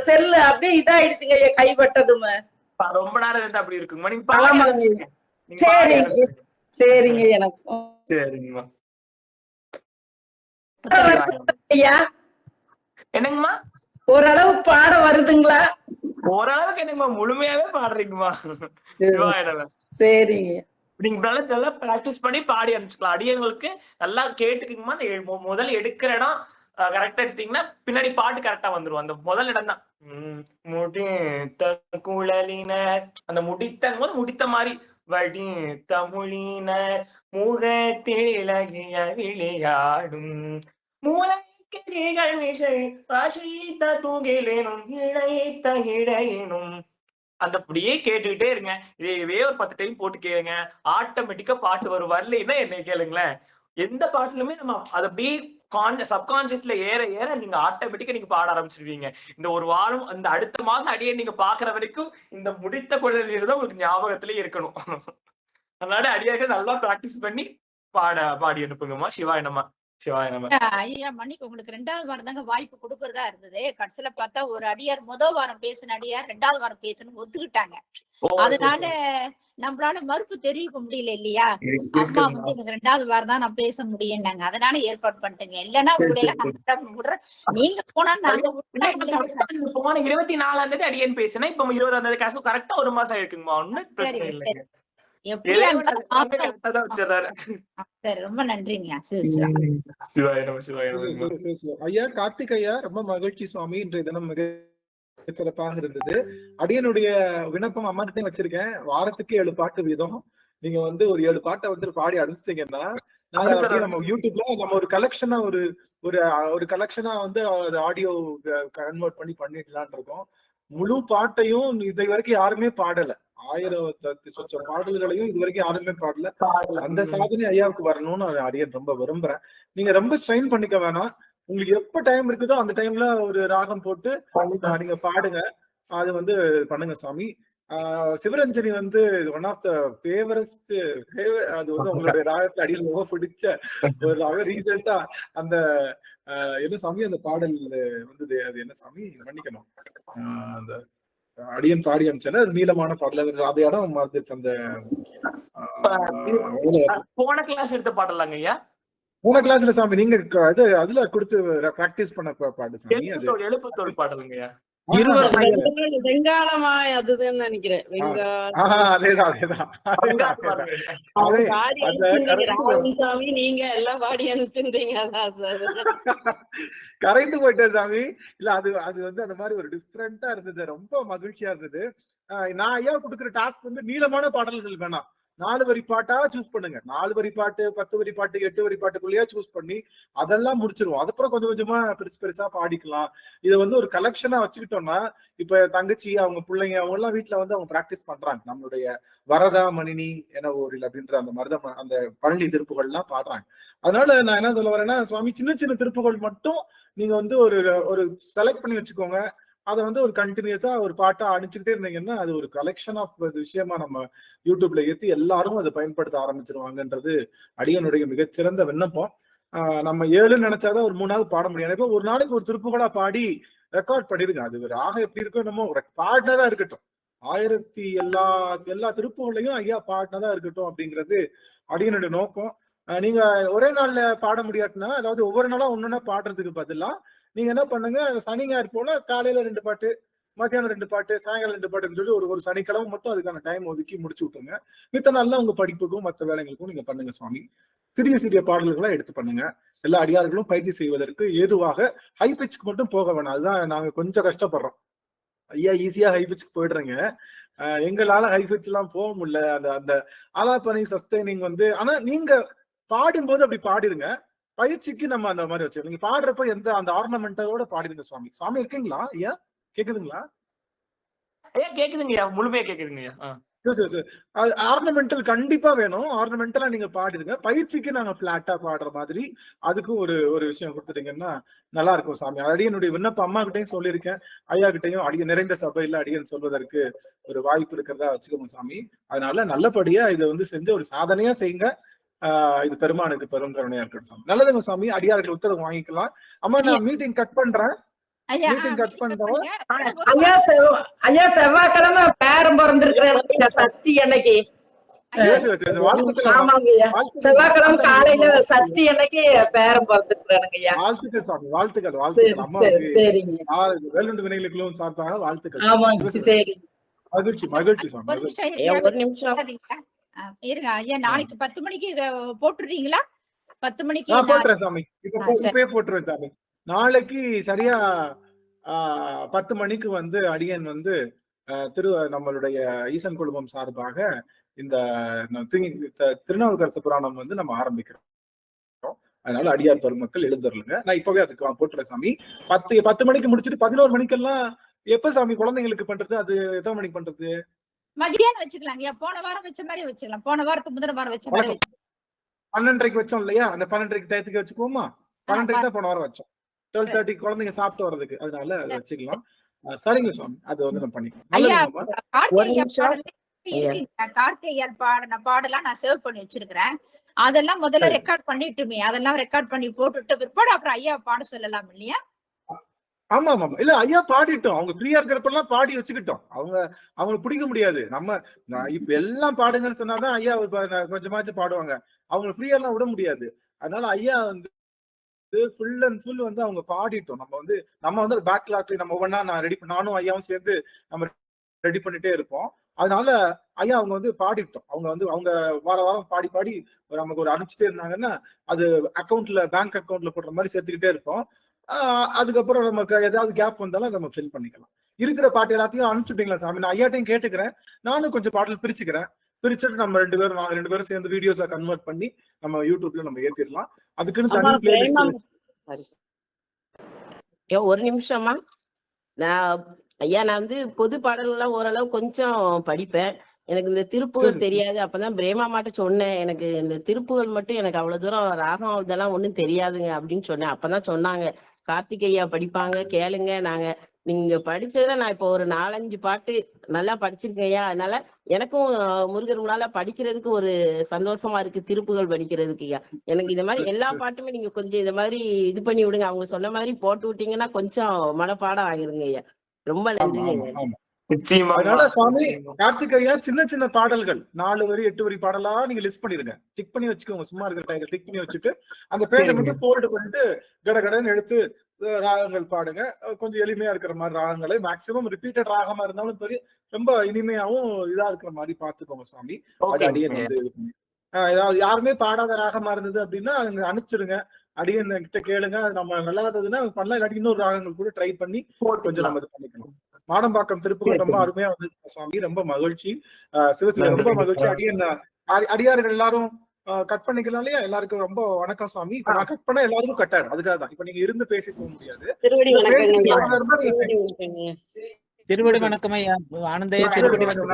செல்லு அப்படியே இதாயிடுச்சுங்க ஐயா, கைப்பட்டதுமே. ரொம்ப நேரம் இருந்து அப்படி இருக்குங்கம்மா. நீங்க சரிங்க சரிங்க. எனக்கு சரிங்கம்மா. ஐயா என்னங்கம்மா? ஓரளவு பாட வருதுங்களா? ஓரளவுக்கு என்னங்கம்மா, முழுமையாவே பாடுறீங்கம்மா. சரிங்க. நீங்க நல்லா பிராக்டிஸ் பண்ணி பாடி அனுப்பிச்சுக்கலாம். அடியங்களுக்கு நல்லா கேட்டுக்குங்கம்மா. முதல் எடுக்கிற இடம் கரெக்டா எடுத்தீங்கன்னா பின்னாடி பாட்டு கரெக்டா வந்துரும். அந்த முதல் இடம் தான் முடித்த குழலினர், அந்த முடித்த போது முடித்த மாதிரி வடி தமிழினர் முகத்திலகிய விளையாடும் மூளை அந்த அப்படியே கேட்டுக்கிட்டே இருங்க. இதே ஒரு 10 டைம் போட்டு கேளுங்க. ஆட்டோமேட்டிக்கா பாட்டு வரும். வரலைன்னா என்னை கேளுங்களேன். எந்த பாட்டுலுமே நம்ம அதை அப்படியே சப்கான்சியஸ்ல ஏற ஏற நீங்க ஆட்டோமேட்டிக்கா நீங்க பாட ஆரம்பிச்சிருவீங்க. இந்த ஒரு வாரம், அந்த அடுத்த மாசம் அடியே நீங்க பாக்குற வரைக்கும் இந்த முடித்த குழலில் தான் உங்களுக்கு ஞாபகத்திலே இருக்கணும். அதனால அடியாக்க நல்லா பிராக்டிஸ் பண்ணி பாடி அனுப்புங்கம்மா. சிவாயனம்மா. ஐயா மன்னிக்கு, உங்களுக்கு 2வது வாரம் தாங்க வாய்ப்பு கொடுக்கறதா இருந்தது. கடைசியில பார்த்தா ஒரு அடியார் முதல் வாரம் பேசின அடியார் 2வது வாரம் பேசணும் ஒத்துக்கிட்டாங்க. அதனால நம்மளால மறுப்பு தெரிவிக்க முடியல இல்லையா. அம்மா வந்து எனக்கு 2வது வாரம் தான் நான் பேச முடியும்னாங்க. அதனால ஏற்பாடு பண்ணிட்டேங்க. இல்லன்னா உங்களுடைய நீங்க போனா நாங்க போன 24ஆம் தேதி அடியன் பேசினேன். இப்ப 20ஆம் தேதி காசு கரெக்டா ஒரு மாசம் இருக்குங்கம்மா. ஒன்னும் பிரச்சனை இல்லைங்க. ரொம்ப நன்றிங்க. ஐயா கார்த்திக் ஐயா, ரொம்ப மகிழ்ச்சி சுவாமி. இன்றைய தினம் மிக சிறப்பாக இருந்தது. அடியனுடைய விண்ணப்பம் அம்மா கிட்டே வச்சிருக்கேன். வாரத்துக்கு 7 பாட்டு வீதம் நீங்க வந்து ஒரு 7 பாட்டை வந்து பாடி அனுப்பிச்சிட்டீங்கன்னா நம்ம யூடியூப்ல நம்ம ஒரு கலெக்ஷனா ஒரு கலெக்ஷனா வந்து ஆடியோ கன்வெர்ட் பண்ணிடலான் இருக்கோம். முழு பாட்டையும் இது வரைக்கும் யாருமே பாடல. 1000 பாடல்களையும் இது வரைக்கும் யாருமே பாடல. அந்த சாதனை ஐயாவுக்கு வரணும்னு அடியன் ரொம்ப விரும்புறேன். நீங்க ரொம்ப ஸ்ட்ரெயின் பண்ணிக்க வேணாம். உங்களுக்கு எப்ப டைம் இருக்குதோ அந்த டைம்ல ஒரு ராகம் போட்டு நீங்க பாடுங்க. அது வந்து பண்ணுங்க சுவாமி. சிவரஞ்சனி வந்து ஒன் ஆஃப் த ஃபேவரஸ்ட். அது வந்து உங்களுடைய ராகத்துல அடியில் ரொம்ப பிடிச்ச ஒரு ராகம். ரீசெண்டா அந்த என்ன சாமி அந்த பாடல் வந்தது, அது என்ன சாமி மன்னிக்கணும், அந்த அடியன் பாடி அமைச்சன நீளமான பாடல் ராதையாடம் அந்த போன கிளாஸ் எடுத்த பாடலாங்க ஐயா. போன கிளாஸ்ல சாமி நீங்க அதுல கொடுத்து பிராக்டிஸ் பண்ண பாடு சாமி. எழுப்புத்தோடு பாடலுங்க ஐயா. இருவர் மையல். வெங்காளமா அதுதான் நினைக்கிறேன். அதேதான் அதேதான் அதேதான் அவங்க அதே பாடி அந்த அனுப்பிச்சிருந்தீங்க. கரைந்து ராகுல் சாமி நீங்க எல்லாம் பாடி அனுப்பிச்சிருந்தீங்க. கரைந்து போயிட்டேன் சாமி. இல்ல அது அது வந்து அந்த மாதிரி ஒரு டிஃப்ரெண்டா இருந்தது, ரொம்ப மகிழ்ச்சியா இருந்தது. நான் ஐயா கொடுக்குற டாஸ்க் வந்து நீளமான பாடல்கள் வேணாம், 4 வரி பாட்டா சூஸ் பண்ணுங்க. 4 வரி பாட்டு, 10 வரி பாட்டு, 8 வரி பாட்டுக்குள்ளேயே சூஸ் பண்ணி அதெல்லாம் முடிச்சிருவோம். அதுக்கப்புறம் கொஞ்சம் கொஞ்சமா பெருசு பெருசா பாடிக்கலாம். இதை வந்து ஒரு கலெக்ஷனா வச்சுக்கிட்டோம்னா, இப்ப தங்கச்சி அவங்க பிள்ளைங்க அவங்க எல்லாம் வீட்டுல வந்து அவங்க பிராக்டிஸ் பண்றாங்க. நம்மளுடைய வரதா மணினி என ஊரில் அப்படின்ற அந்த மாதிரிதான் அந்த பழனி திருப்புகள் எல்லாம் பாடுறாங்க. அதனால நான் என்ன சொல்ல வரேன்னா, சுவாமி சின்ன சின்ன திருப்புகள் மட்டும் நீங்க வந்து ஒரு ஒரு செலக்ட் பண்ணி வச்சுக்கோங்க. அதை வந்து ஒரு கண்டினியூஸா ஒரு பாட்டா அனுப்பிச்சுக்கிட்டே இருந்தீங்கன்னா அது ஒரு கலெக்ஷன் ஆஃப் விஷயமா நம்ம யூடியூப்ல ஏற்றி எல்லாரும் அதை பயன்படுத்த ஆரம்பிச்சிருவாங்கன்றது அடியனுடைய மிகச்சிறந்த விண்ணப்பம். நம்ம 7 நினைச்சாதான் ஒரு 3 பாட முடியும். இப்போ ஒரு நாளைக்கு ஒரு திருப்புகளா பாடி ரெக்கார்ட் பண்ணிருங்க. அது ஒரு ஆக எப்படி இருக்கோ நம்ம பாடினதா இருக்கட்டும். 1000 எல்லா திருப்புகளையும் ஐயா பாடினதா இருக்கட்டும் அப்படிங்கிறது அடியனுடைய நோக்கம். நீங்க ஒரே நாள்ல பாட முடியாட்டுனா, அதாவது ஒவ்வொரு நாளா ஒன்னொன்னா பாடுறதுக்கு பதிலா நீங்க என்ன பண்ணுங்க, சனி ஞாயிறு போல காலையில 2 பாட்டு, மத்தியானம் 2 பாட்டு, சாயங்காலம் 2 பாட்டுன்னு சொல்லி ஒரு சனிக்கிழமை மட்டும் அதுக்கான டைம் ஒதுக்கி முடிச்சு விட்டுருங்க. மித்த நாள்ல உங்க படிப்புக்கும் மற்ற வேலைகளுக்கும் நீங்க பண்ணுங்க சுவாமி. சிறிய சிறிய பாடல்களை எடுத்து பண்ணுங்க. எல்லா அடியார்களும் பயிற்சி செய்வதற்கு ஏதுவாக ஹை பிச்சுக்கு மட்டும் போக வேணாம். அதுதான் நாங்க கொஞ்சம் கஷ்டப்படுறோம். ஐயா ஈஸியா ஹை பிச்சுக்கு போயிடுறேங்க. எங்களால ஹை பிச் எல்லாம் போக முடியல. அந்த அந்த ஆலாப்பனை சஸ்டைனிங் வந்து, ஆனா நீங்க பாடும்போது அப்படி பாடிருங்க. பயிற்சிக்கு நம்ம அந்த மாதிரி வச்சு நீங்க பாடுறப்ப எந்த அந்த ஆர்னமெண்டோட பாடிடுங்க சுவாமி. சுவாமி இருக்கீங்களா ஐயா? கேக்குதுங்களா? ஐயா கேக்குதுங்கய்யா, முழுமையா கேக்குதுங்கய்யா. ஆர்னமெண்டல் கண்டிப்பா வேணும். ஆர்னமெண்டலா நீங்க பாடிடுங்க. பயிற்சிக்கு நாங்க பிளாட்டா பாடுற மாதிரி அதுக்கு ஒரு ஒரு விஷயம் கொடுத்துட்டீங்கன்னா நல்லா இருக்கும் சாமி. அடியனுடைய விண்ணப்பம் அம்மா கிட்டையும் சொல்லியிருக்கேன், ஐயா கிட்டையும். அடிய நிறைந்த சபையில அடியன் சொல்வதற்கு ஒரு வாய்ப்பு இருக்கிறதா வச்சுக்கோங்க சாமி. அதனால நல்லபடியா இதை வந்து செஞ்சு ஒரு சாதனையா செய்யுங்க. இது பெருமானுக்கு பெரும் கருணையா இருக்கட்டும். நல்லதுங்க சாமி. அடியார்கள் உத்தரவு வாங்கிக்கலாம். அம்மா நான் மீட்டிங் கட் பண்றேன். மீட்டிங் கட் பண்றோம். ஐயா செவ்வாய்க்கிழமை பேரம் பிறந்திருக்கிற சஷ்டி அன்னைக்கு. செவ்வாய்க்கிழமை காலையில சஷ்டி அன்னைக்கு பேரம் பிறந்திருக்கிறாங்க ஐயா. வாழ்த்துக்கள் சாமி, வாழ்த்துக்கள் வாழ்த்துக்கள். அம்மாவுக்கு வேலுண்டு வினைகளுக்கும் சார்பாக வாழ்த்துக்கள். ஆமாங்க சரி. மகிழ்ச்சி மகிழ்ச்சி சாமி. ஒரு நிமிஷம் இருங்க ஐயா, நாளைக்கு 10 மணிக்கு போட்டுறீங்களா? 10 மணிக்கு போட்டுறேன் சாமி. இப்பவே போட்டுருவேன் சாமி. நாளைக்கு சரியா 10 மணிக்கு வந்து அடியன் வந்து நம்மளுடைய ஈசன் குழுமம் சார்பாக இந்த திருநாவுக்கரசு புராணம் வந்து நம்ம ஆரம்பிக்கிறோம். அதனால அடியார் பெருமக்கள் எழுந்தருளுங்க. நான் இப்பவே அதுக்கு போட்டுறேன் சாமி. 10 மணிக்கு முடிச்சுட்டு 11 மணிக்கெல்லாம் எப்ப சாமி குழந்தைங்களுக்கு பண்றது? அது எத்தனை மணிக்கு பண்றது? மதியானம் வச்சுக்கலாங்க. போன வாரம் வச்ச மாதிரி வச்சுக்கலாம். போன வாரத்துக்கு முதல் வாரம் வச்ச மாதிரி 12:30 வச்சோம் இல்லையா? அந்த 12:30 டயத்துக்கு வச்சுக்கோமா? 12:30 தான் போன வாரம் வச்சோம். 12:30 குழந்தைங்க சாப்பிட்டு வர்றதுக்கு. அதனால அதை வச்சுக்கலாம். சரிங்க சுவாமி, அது வந்து நம்ம பண்ணிக்கலாம். கார்த்திகையால் பாடின பாடலாம் நான் சேவ் பண்ணி வச்சிருக்கிறேன். அதெல்லாம் முதல்ல ரெக்கார்ட் பண்ணிட்டுமே, அதெல்லாம் ரெக்கார்ட் பண்ணி போட்டுட்டு பிற்பாடு அப்புறம் ஐயா பாட சொல்லலாம் இல்லையா? ஆமா ஆமா. இல்ல ஐயா பாடிட்டோம். அவங்க ஃப்ரீயா இருக்கிறப்பெல்லாம் பாடி வச்சுக்கிட்டோம். அவங்களுக்கு பிடிக்க முடியாது. நம்ம இப்ப எல்லாம் பாடுங்கன்னு சொன்னாதான் ஐயா கொஞ்சமாச்சும் பாடுவாங்க. அவங்க ஃப்ரீயா எல்லாம் விட முடியாது. அதனால ஐயா வந்து ஃபுல் அண்ட் ஃபுல் வந்து அவங்க பாடிட்டோம். நம்ம வந்து பேக்லாக் நம்ம ஒவ்வொன்னா நானும் ஐயாவும் சேர்ந்து நம்ம ரெடி பண்ணிட்டே இருப்போம். அதனால ஐயா அவங்க வந்து பாடிட்டோம். அவங்க வார வாரம் பாடி பாடி நமக்கு ஒரு அனுப்பிச்சுட்டே இருந்தாங்கன்னா அது பேங்க் அக்கௌண்ட்ல போடுற மாதிரி சேர்த்துக்கிட்டே இருப்போம். அதுக்கப்புறம் நமக்கு ஏதாவது கேப் வந்தாலும் நம்ம ஃபில் பண்ணிக்கலாம். இருக்கிற பாட்டு எல்லாத்தையும் அனுப்பிச்சுட்டீங்களா சாமி? நான் ஐயாட்டையும் கேட்டுக்கிறேன். நானும் கொஞ்சம் பாடல் பிரிச்சுட்டு நம்ம ரெண்டு பேரும் சேர்ந்து வீடியோஸா கன்வெர்ட் பண்ணி நம்ம யூடியூப்ல நம்ம ஏத்திடலாம். அதுக்குன்னு தனி பிளேலிஸ்ட். ஒரு நிமிஷமா நான் வந்து பொது பாடல்கள்லாம் ஓரளவு கொஞ்சம் படிப்பேன். எனக்கு இந்த திருப்புகள் தெரியாது. அப்பதான் பிரேமா மாட்ட சொன்னேன், எனக்கு இந்த திருப்புகள் மட்டும் எனக்கு அவ்வளவு தூரம் ராகம் இதெல்லாம் ஒண்ணும் தெரியாதுங்க அப்படின்னு சொன்னேன். அப்பதான் சொன்னாங்க, கார்த்திகையா படிப்பாங்க, கேளுங்க. நீங்க படிச்சதுல நான் இப்போ ஒரு 4-5 பாட்டு நல்லா படிச்சிருக்கேன்யா. அதனால எனக்கும் முருகர் முன்னால படிக்கிறதுக்கு ஒரு சந்தோஷமா இருக்கு, திருப்புகள் படிக்கிறதுக்குயா. எனக்கு இந்த மாதிரி எல்லா பாட்டுமே நீங்க கொஞ்சம் இந்த மாதிரி இது பண்ணி விடுங்க. அவங்க சொன்ன மாதிரி போட்டு விட்டீங்கன்னா கொஞ்சம் மனப்பாடம் ஆகிருங்க ஐயா. ரொம்ப நன்றிங்க. நிச்சயமா அதனால சுவாமி கார்த்திகையா சின்ன சின்ன பாடல்கள் 4 வரி 8 வரி பாடலா நீங்க லிஸ்ட் பண்ணிருங்க, டிக் பண்ணி வச்சுக்கோங்க. சும்மா இருக்கிற டைம்ல டிக் பண்ணி வச்சுட்டு அந்த பேஜை மட்டும் ஃபோல்டு பண்ணிட்டு கடகடன்னு எடுத்து ராகங்கள் பாடுங்க. கொஞ்சம் எளிமையா இருக்கிற மாதிரி ராகங்களை, மேக்சிமம் ரிப்பீட்டட் ராகமா இருந்தாலும் சரி, ரொம்ப இனிமையாவும் இதா இருக்கிற மாதிரி பாத்துக்கோங்க சுவாமி. அது அடியன் வந்து ஏதாவது யாருமே பாடாத ராகமா இருந்தது அப்படின்னா அங்க அனுப்பிச்சிடுங்க, அடியன் கிட்ட கேளுங்க. அது நம்ம நல்லா இருந்ததுன்னா பண்ணலாம், இல்லாட்டி இன்னொரு ராகங்கள் கூட ட்ரை பண்ணி கொஞ்சம் நம்ம இது பண்ணிக்கலாம். மாடம்பாக்கம் திருப்புகள் ரொம்ப அருமையா வந்து சுவாமி, ரொம்ப மகிழ்ச்சி. சிவசிவ ரொம்ப மகிழ்ச்சி. அடியன் அடியார்கள் எல்லாரும் கட் பண்ணிக்கலாம் இல்லையா? எல்லாருக்கும் ரொம்ப வணக்கம் சுவாமி. இப்ப நான் கட் பண்ணா எல்லாருக்கும் கட் ஆயிடும், அதுக்காக தான். இப்ப நீங்க இருந்து பேசி போக முடியாது. திருவடி வணக்கம் ஐயா. ஆனந்தையா திருவடி வணக்கம்.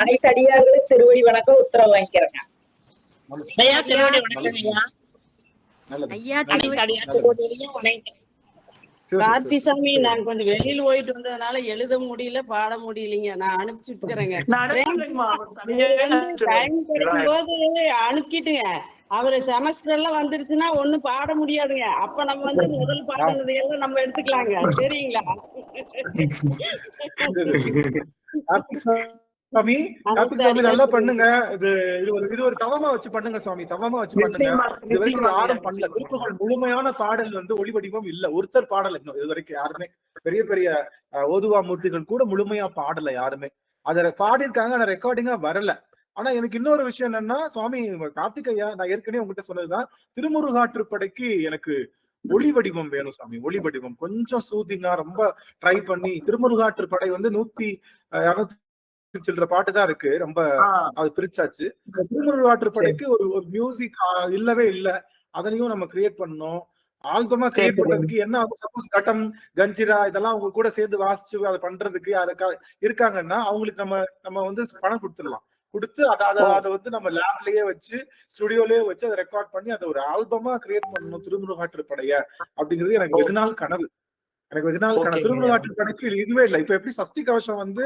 அனைத்து அடியார்களும் திருவடி வணக்கம் உத்தரவு வாங்கிக்கிறேங்க. ஐயா திருவடி வணக்கம் ஐயா. கார்த்திசாமி, நான் கொஞ்சம் வெளியில போயிட்டு வந்ததுனால எழுத முடியல, பாட முடியலைங்க. நான் அனுப்பிச்சுட்டுக்கிறேங்க. டைம் கிடைக்கும் போது அனுப்பிட்டுங்க. அவரு செமஸ்டர் எல்லாம் வந்துருச்சுன்னா ஒண்ணும் பாட முடியாதுங்க. அப்ப நம்ம வந்து முதல் பாடினதையெல்லாம் நம்ம எடுத்துக்கலாங்க. சரிங்களா? சுவாமி நல்லா பண்ணுங்க. இது ஒரு தவமா வச்சு பண்ணுங்க சுவாமி, தவமா வச்சு பண்ணுங்க. இது வரைக்கும் யாரும் பண்ணல. திருப்புகள் முழுமையான பாடல் வந்து ஒளி வடிவம் இல்ல, ஒருத்தர் பாடல இன்னும் இது வரைக்கும் யாருமே. பெரிய பெரிய ஓதுவா மூர்த்திகள் கூட முழுமையா பாடல யாருமே. அத பாடிருக்காங்க, ஆனா ரெக்கார்டிங்கா வரல. ஆனா எனக்கு இன்னொரு விஷயம் என்னன்னா சுவாமி கார்த்திகையா, நான் ஏற்கனவே உங்ககிட்ட சொன்னதுதான், திருமுருகாற்றுப்படைக்கு எனக்கு ஒளி வடிவம் வேணும் சாமி. ஒளி வடிவம் கொஞ்சம் சூதிங்கா ரொம்ப ட்ரை பண்ணி. திருமுருகாற்றுப்படை வந்து 100 சில்ற பாட்டு தான் இருக்கு, ரொம்ப அது பிரிச்சாச்சு. திருமுருகாற்றுப்படைக்கு ஒரு மியூசிக் இல்லவே இல்ல, அதனையும் நம்ம கிரியேட் பண்ணோம். ஆல்பமா கிரியேட் பண்றதுக்கு என்ன ஆகும்? சப்போஸ் கட்டம் கஞ்சிரா இதெல்லாம் அவங்க கூட சேர்ந்து வாசிச்சு அதை பண்றதுக்கு யாருக்கா இருக்காங்கன்னா அவங்களுக்கு நம்ம வந்து பணம் கொடுத்துடலாம். கொடுத்து அதை வந்து நம்ம லேப்லயே வச்சு ஸ்டுடியோலயே வச்சு அதை ரெக்கார்ட் பண்ணி அதை ஒரு ஆல்பமா கிரியேட் பண்ணணும் திருமுருகாற்றுப்படைய அப்படிங்கிறது எனக்கு வெகு நாள் கனவு. திருமுருகாற்றுப்படைக்கு இதுவே இல்லை. இப்ப எப்படி சஷ்டி கவசம் வந்து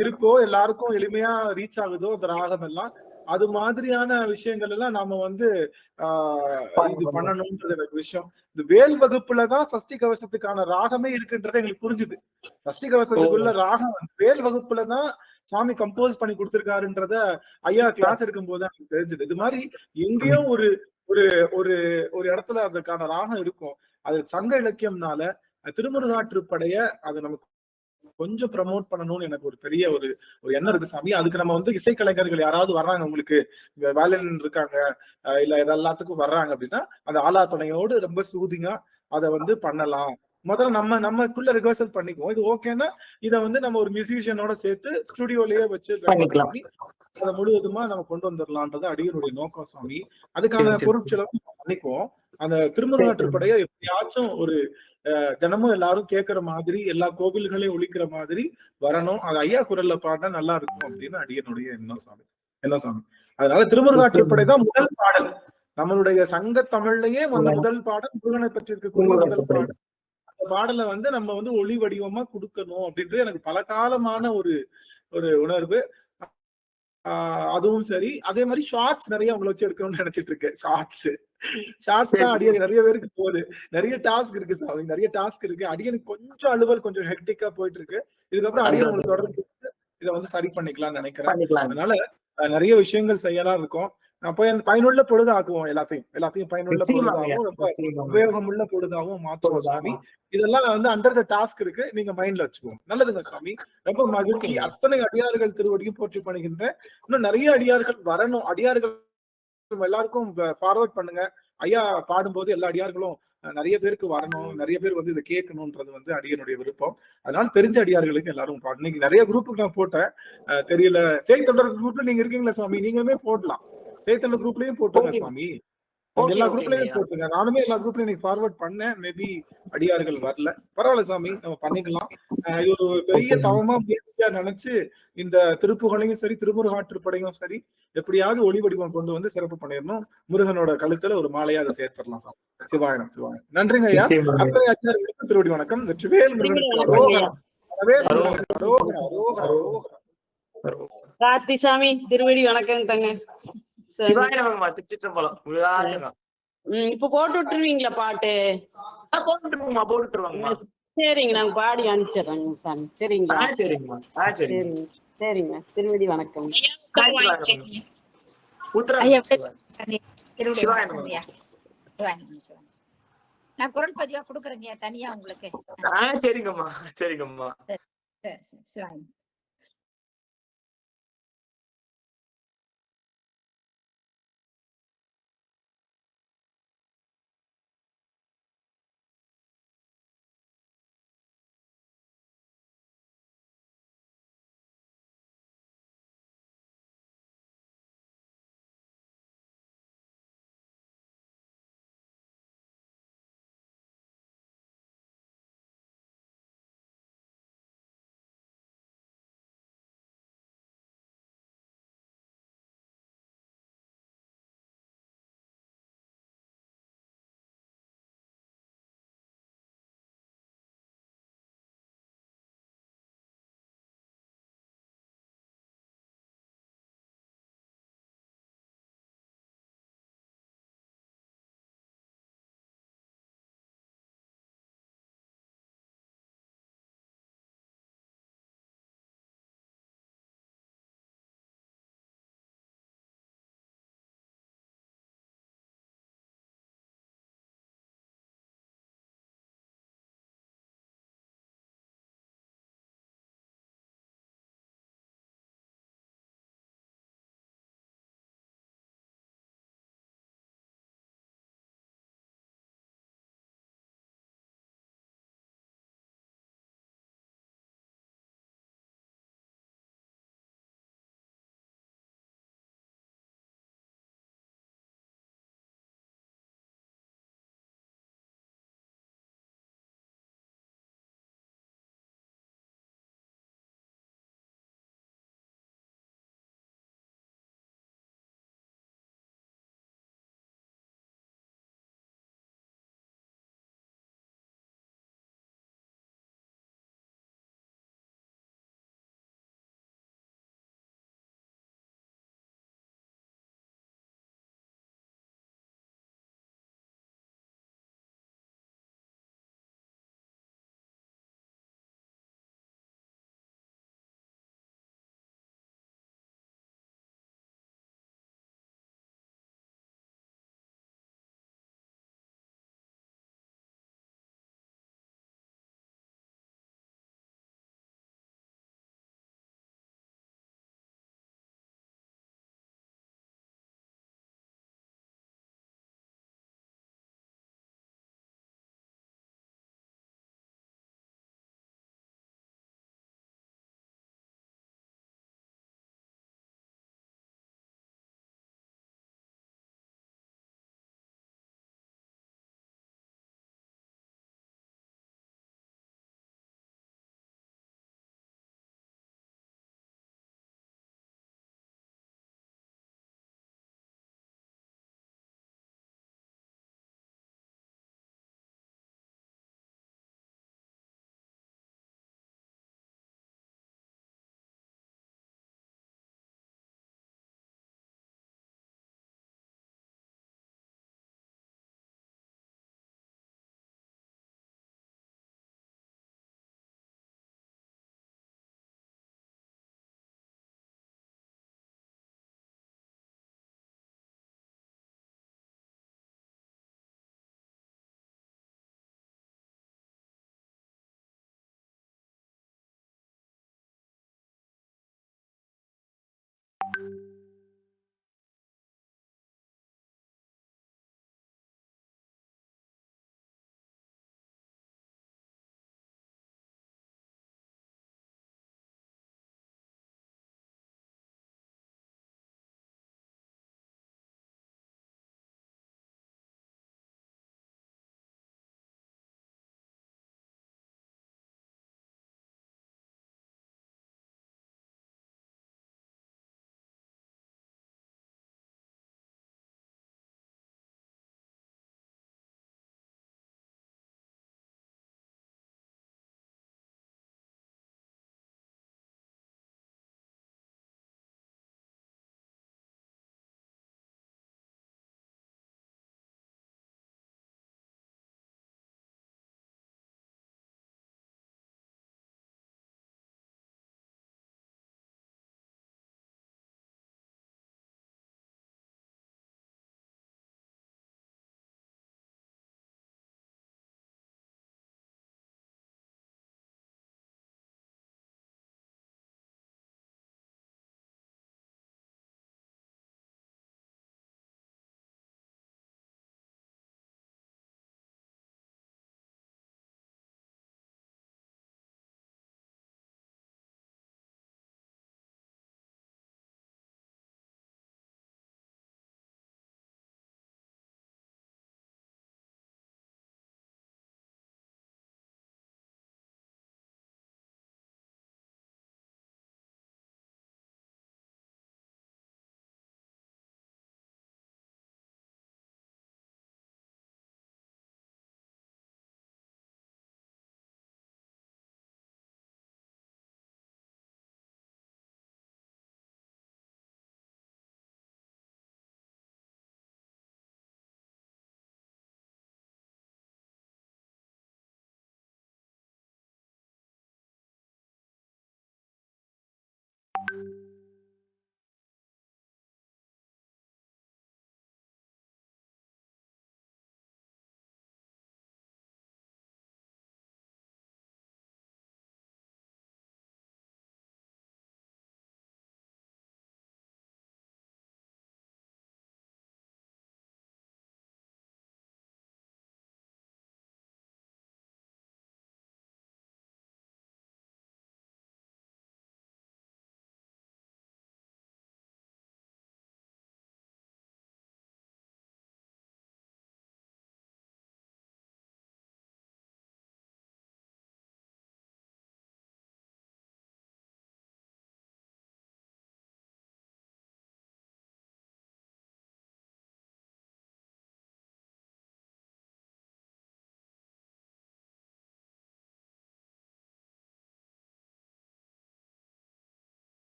இருக்கோ, எல்லாருக்கும் எளிமையா ரீச் ஆகுதோ அந்த ராகம் எல்லாம், அது மாதிரியான விஷயங்கள் எல்லாம் நாம வந்து இது பண்ணணும்ன்றது விஷயம். இந்த வேல் வகுப்புலதான் சஷ்டி கவசத்துக்கான ராகமே இருக்குன்றதை எங்களுக்கு புரிஞ்சுது. சஷ்டி கவசத்துக்குள்ள ராகம் வேல் வகுப்புலதான் சுவாமி கம்போஸ் பண்ணி கொடுத்திருக்காருன்றத ஐயா கிளாஸ் எடுக்கும் போது எனக்கு தெரிஞ்சது. இது மாதிரி எங்கேயோ ஒரு ஒரு ஒரு ஒரு இடத்துல அதுக்கான ராகம் இருக்கும். அது சங்க இலக்கியம்னால திருமுருகாற்றுப்படைய அதை நமக்கு கொஞ்சம் ப்ரமோட் பண்ணணும்னு எனக்கு ஒரு பெரிய ஒரு எண்ணம் இருக்கு சாமி. அதுக்கு நம்ம வந்து இசைக்கலைஞர்கள் யாராவது வர்றாங்க, உங்களுக்கு வேலையில் இருக்காங்க இல்ல எல்லாத்துக்கும் வர்றாங்க அப்படின்னா அந்த ஆலாத்துணையோடு ரொம்ப சூதிங்கா அதை வந்து பண்ணலாம். முதல்ல நமக்குள்ள ரிஹர்சல் பண்ணிக்குவோம். இது ஓகேன்னா இதை வந்து நம்ம ஒரு மியூசிஷியனோட சேர்த்து ஸ்டுடியோலயே வச்சு அதை முழுவதுமா நம்ம கொண்டு வந்துடலான்றது அடியனுடைய நோக்கம் சுவாமி. அதுக்கான பொருட்செலவு பண்ணிக்குவோம். அந்த திருமுருகாற்றுப்படைய எப்படியாச்சும் ஒரு தினமும் எல்லாரும் கேட்கிற மாதிரி, எல்லா கோவில்களையும் ஒழிக்கிற மாதிரி வரணும். அது ஐயா குரல்ல பாடினா நல்லா இருக்கும் அப்படின்னு அடியனுடைய எண்ணம் சாமி. என்ன சாமி? அதனால திருமுருகாற்றுப்படை தான் முதல் பாடல். நம்மளுடைய சங்க தமிழ்லயே வந்த முதல் பாடல், முருகனை பற்றி இருக்கக்கூடிய முதல் பாடல். அந்த பாடலை வந்து நம்ம வந்து ஒளி வடிவமா கொடுக்கணும் அப்படின்றது எனக்கு பல காலமான ஒரு உணர்வு. அதுவும் சரி. அதே மாதிரி ஷார்ட்ஸ் நிறைய உங்களை வச்சு எடுக்கணும்னு நினைச்சிட்டு இருக்கேன். ஷார்ட்ஸ் தான் அடியன் நிறைய பேருக்கு போகுது. நிறைய டாஸ்க் இருக்கு சாமி, நிறைய டாஸ்க் இருக்கு. அடியனுக்கு கொஞ்சம் அலுவல் கொஞ்சம் ஹெக்டிக்கா போயிட்டு இருக்கு. இதுக்கப்புறம் அடியன் உங்களுக்கு தொடர்ந்து இதை வந்து சரி பண்ணிக்கலாம்னு நினைக்கிறேன். அதனால நிறைய விஷயங்கள் செய்யலாம் இருக்கும். அப்ப பயனுள்ள பொழுது ஆக்குவோம். எல்லாத்தையும் பயனுள்ள பொழுதாகவும் ரொம்ப உபயோகமுள்ள பொழுதாகவும் மாற்றுவோம் சாமி. இதெல்லாம் வந்து அண்டர் த டாஸ்க் இருக்கு, நீங்க மைண்ட்ல வச்சுக்கோங்க. நல்லதுங்க சாமி, ரொம்ப மகிழ்ச்சி. அத்தனை அடியார்கள் திருவடியும் போற்றி பண்ணுகின்றேன். இன்னும் நிறைய அடியார்கள் வரணும். அடியார்கள் எல்லாருக்கும் ஃபார்வர்ட் பண்ணுங்க. ஐயா பாடும்போது எல்லா அடியார்களும் நிறைய பேருக்கு வரணும், நிறைய பேர் வந்து இதை கேட்கணும்ன்றது வந்து அடியனுடைய விருப்பம். அதனால தெரிஞ்ச அடியார்களுக்கு எல்லாரும் இன்னைக்கு நிறைய குரூப்புக்கு நான் போட்டேன். தெரியல சேய் தொண்டர் குரூப்ல நீங்க இருக்கீங்களா சுவாமி? நீங்களுமே போடலாம். சேத்தன குரூப்லயும் போட்டுங்க சுவாமி, எல்லா குரூப்லயும் போட்டுங்க. நானுமே எல்லா குரூப்லயும் இன்னைக்கு ஃபார்வர்ட் பண்ணேன். மேபி அடியார்கள் வரல, பரவாயில்ல சாமி, நம்ம பண்ணிக்கலாம். இது ஒரு பெரிய தவமா முயற்சியா நினைச்சு இந்த திருப்புகளையும் சரி திருமுருகாற்றுப்படையும் சரி எப்படியாவது ஒளி வடிவம் கொண்டு வந்து சிறப்பு பண்ணிடணும். முருகனோட கழுத்துல ஒரு மாலையா அதை சேர்த்துடலாம் சாமி. சிவாயனம் சிவாயனம். நன்றிங்க ஐயா. அத்தனை அடியார்களுக்கு திருவடி வணக்கம். வெற்றிவேல் முருகன். கார்த்திசாமி திருவடி வணக்கம் தங்க. சிவாய நமக்கு திருச்சிற்றம்பலம். இப்ப போட்டு விட்டுருவீங்களா பாட்டு? போட்டுருவாங்கம்மா. சரிங்க, நாங்க பாடி அனுப்பிச்சிடுறோங்க சாமி. சரிங்களா? சரிங்கம்மா. சரிங்க. சரிங்க. திருவடி வணக்கம். ஐயா திருவடி வணக்கம் ஐயா. நான் குரல் பதிவா கொடுக்குறேங்க தனியா உங்களுக்கு. சரிங்கம்மா. சரிங்கம்மா. சரி.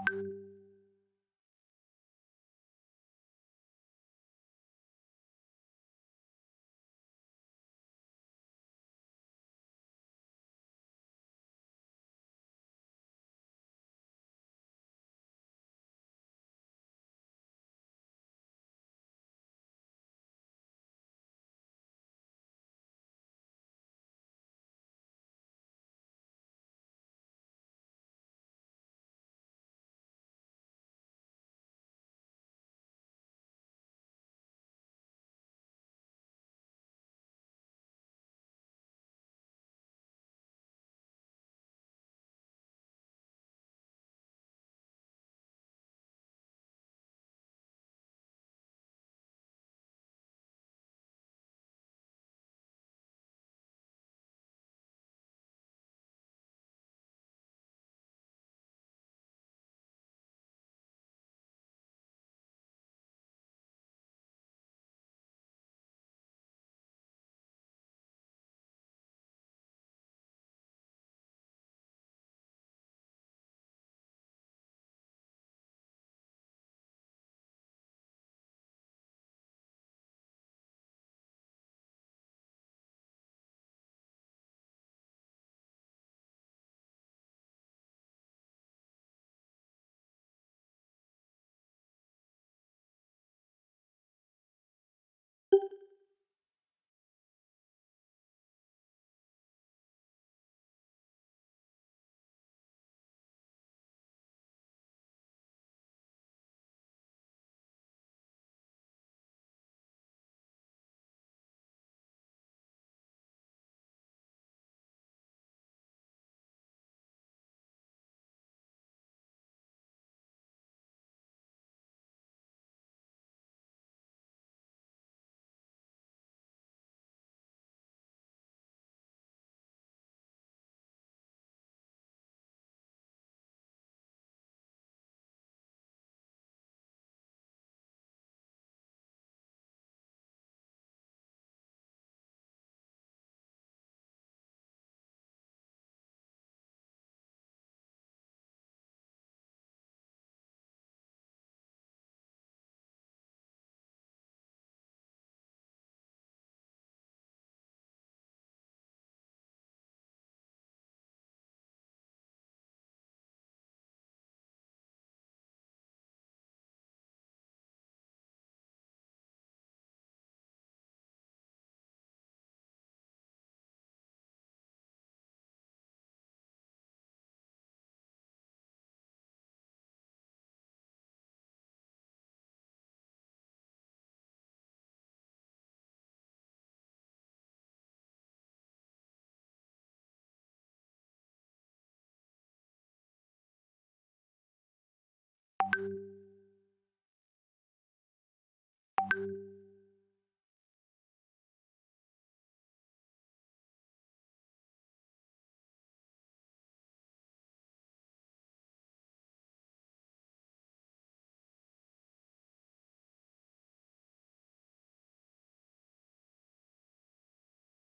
வணக்கம்.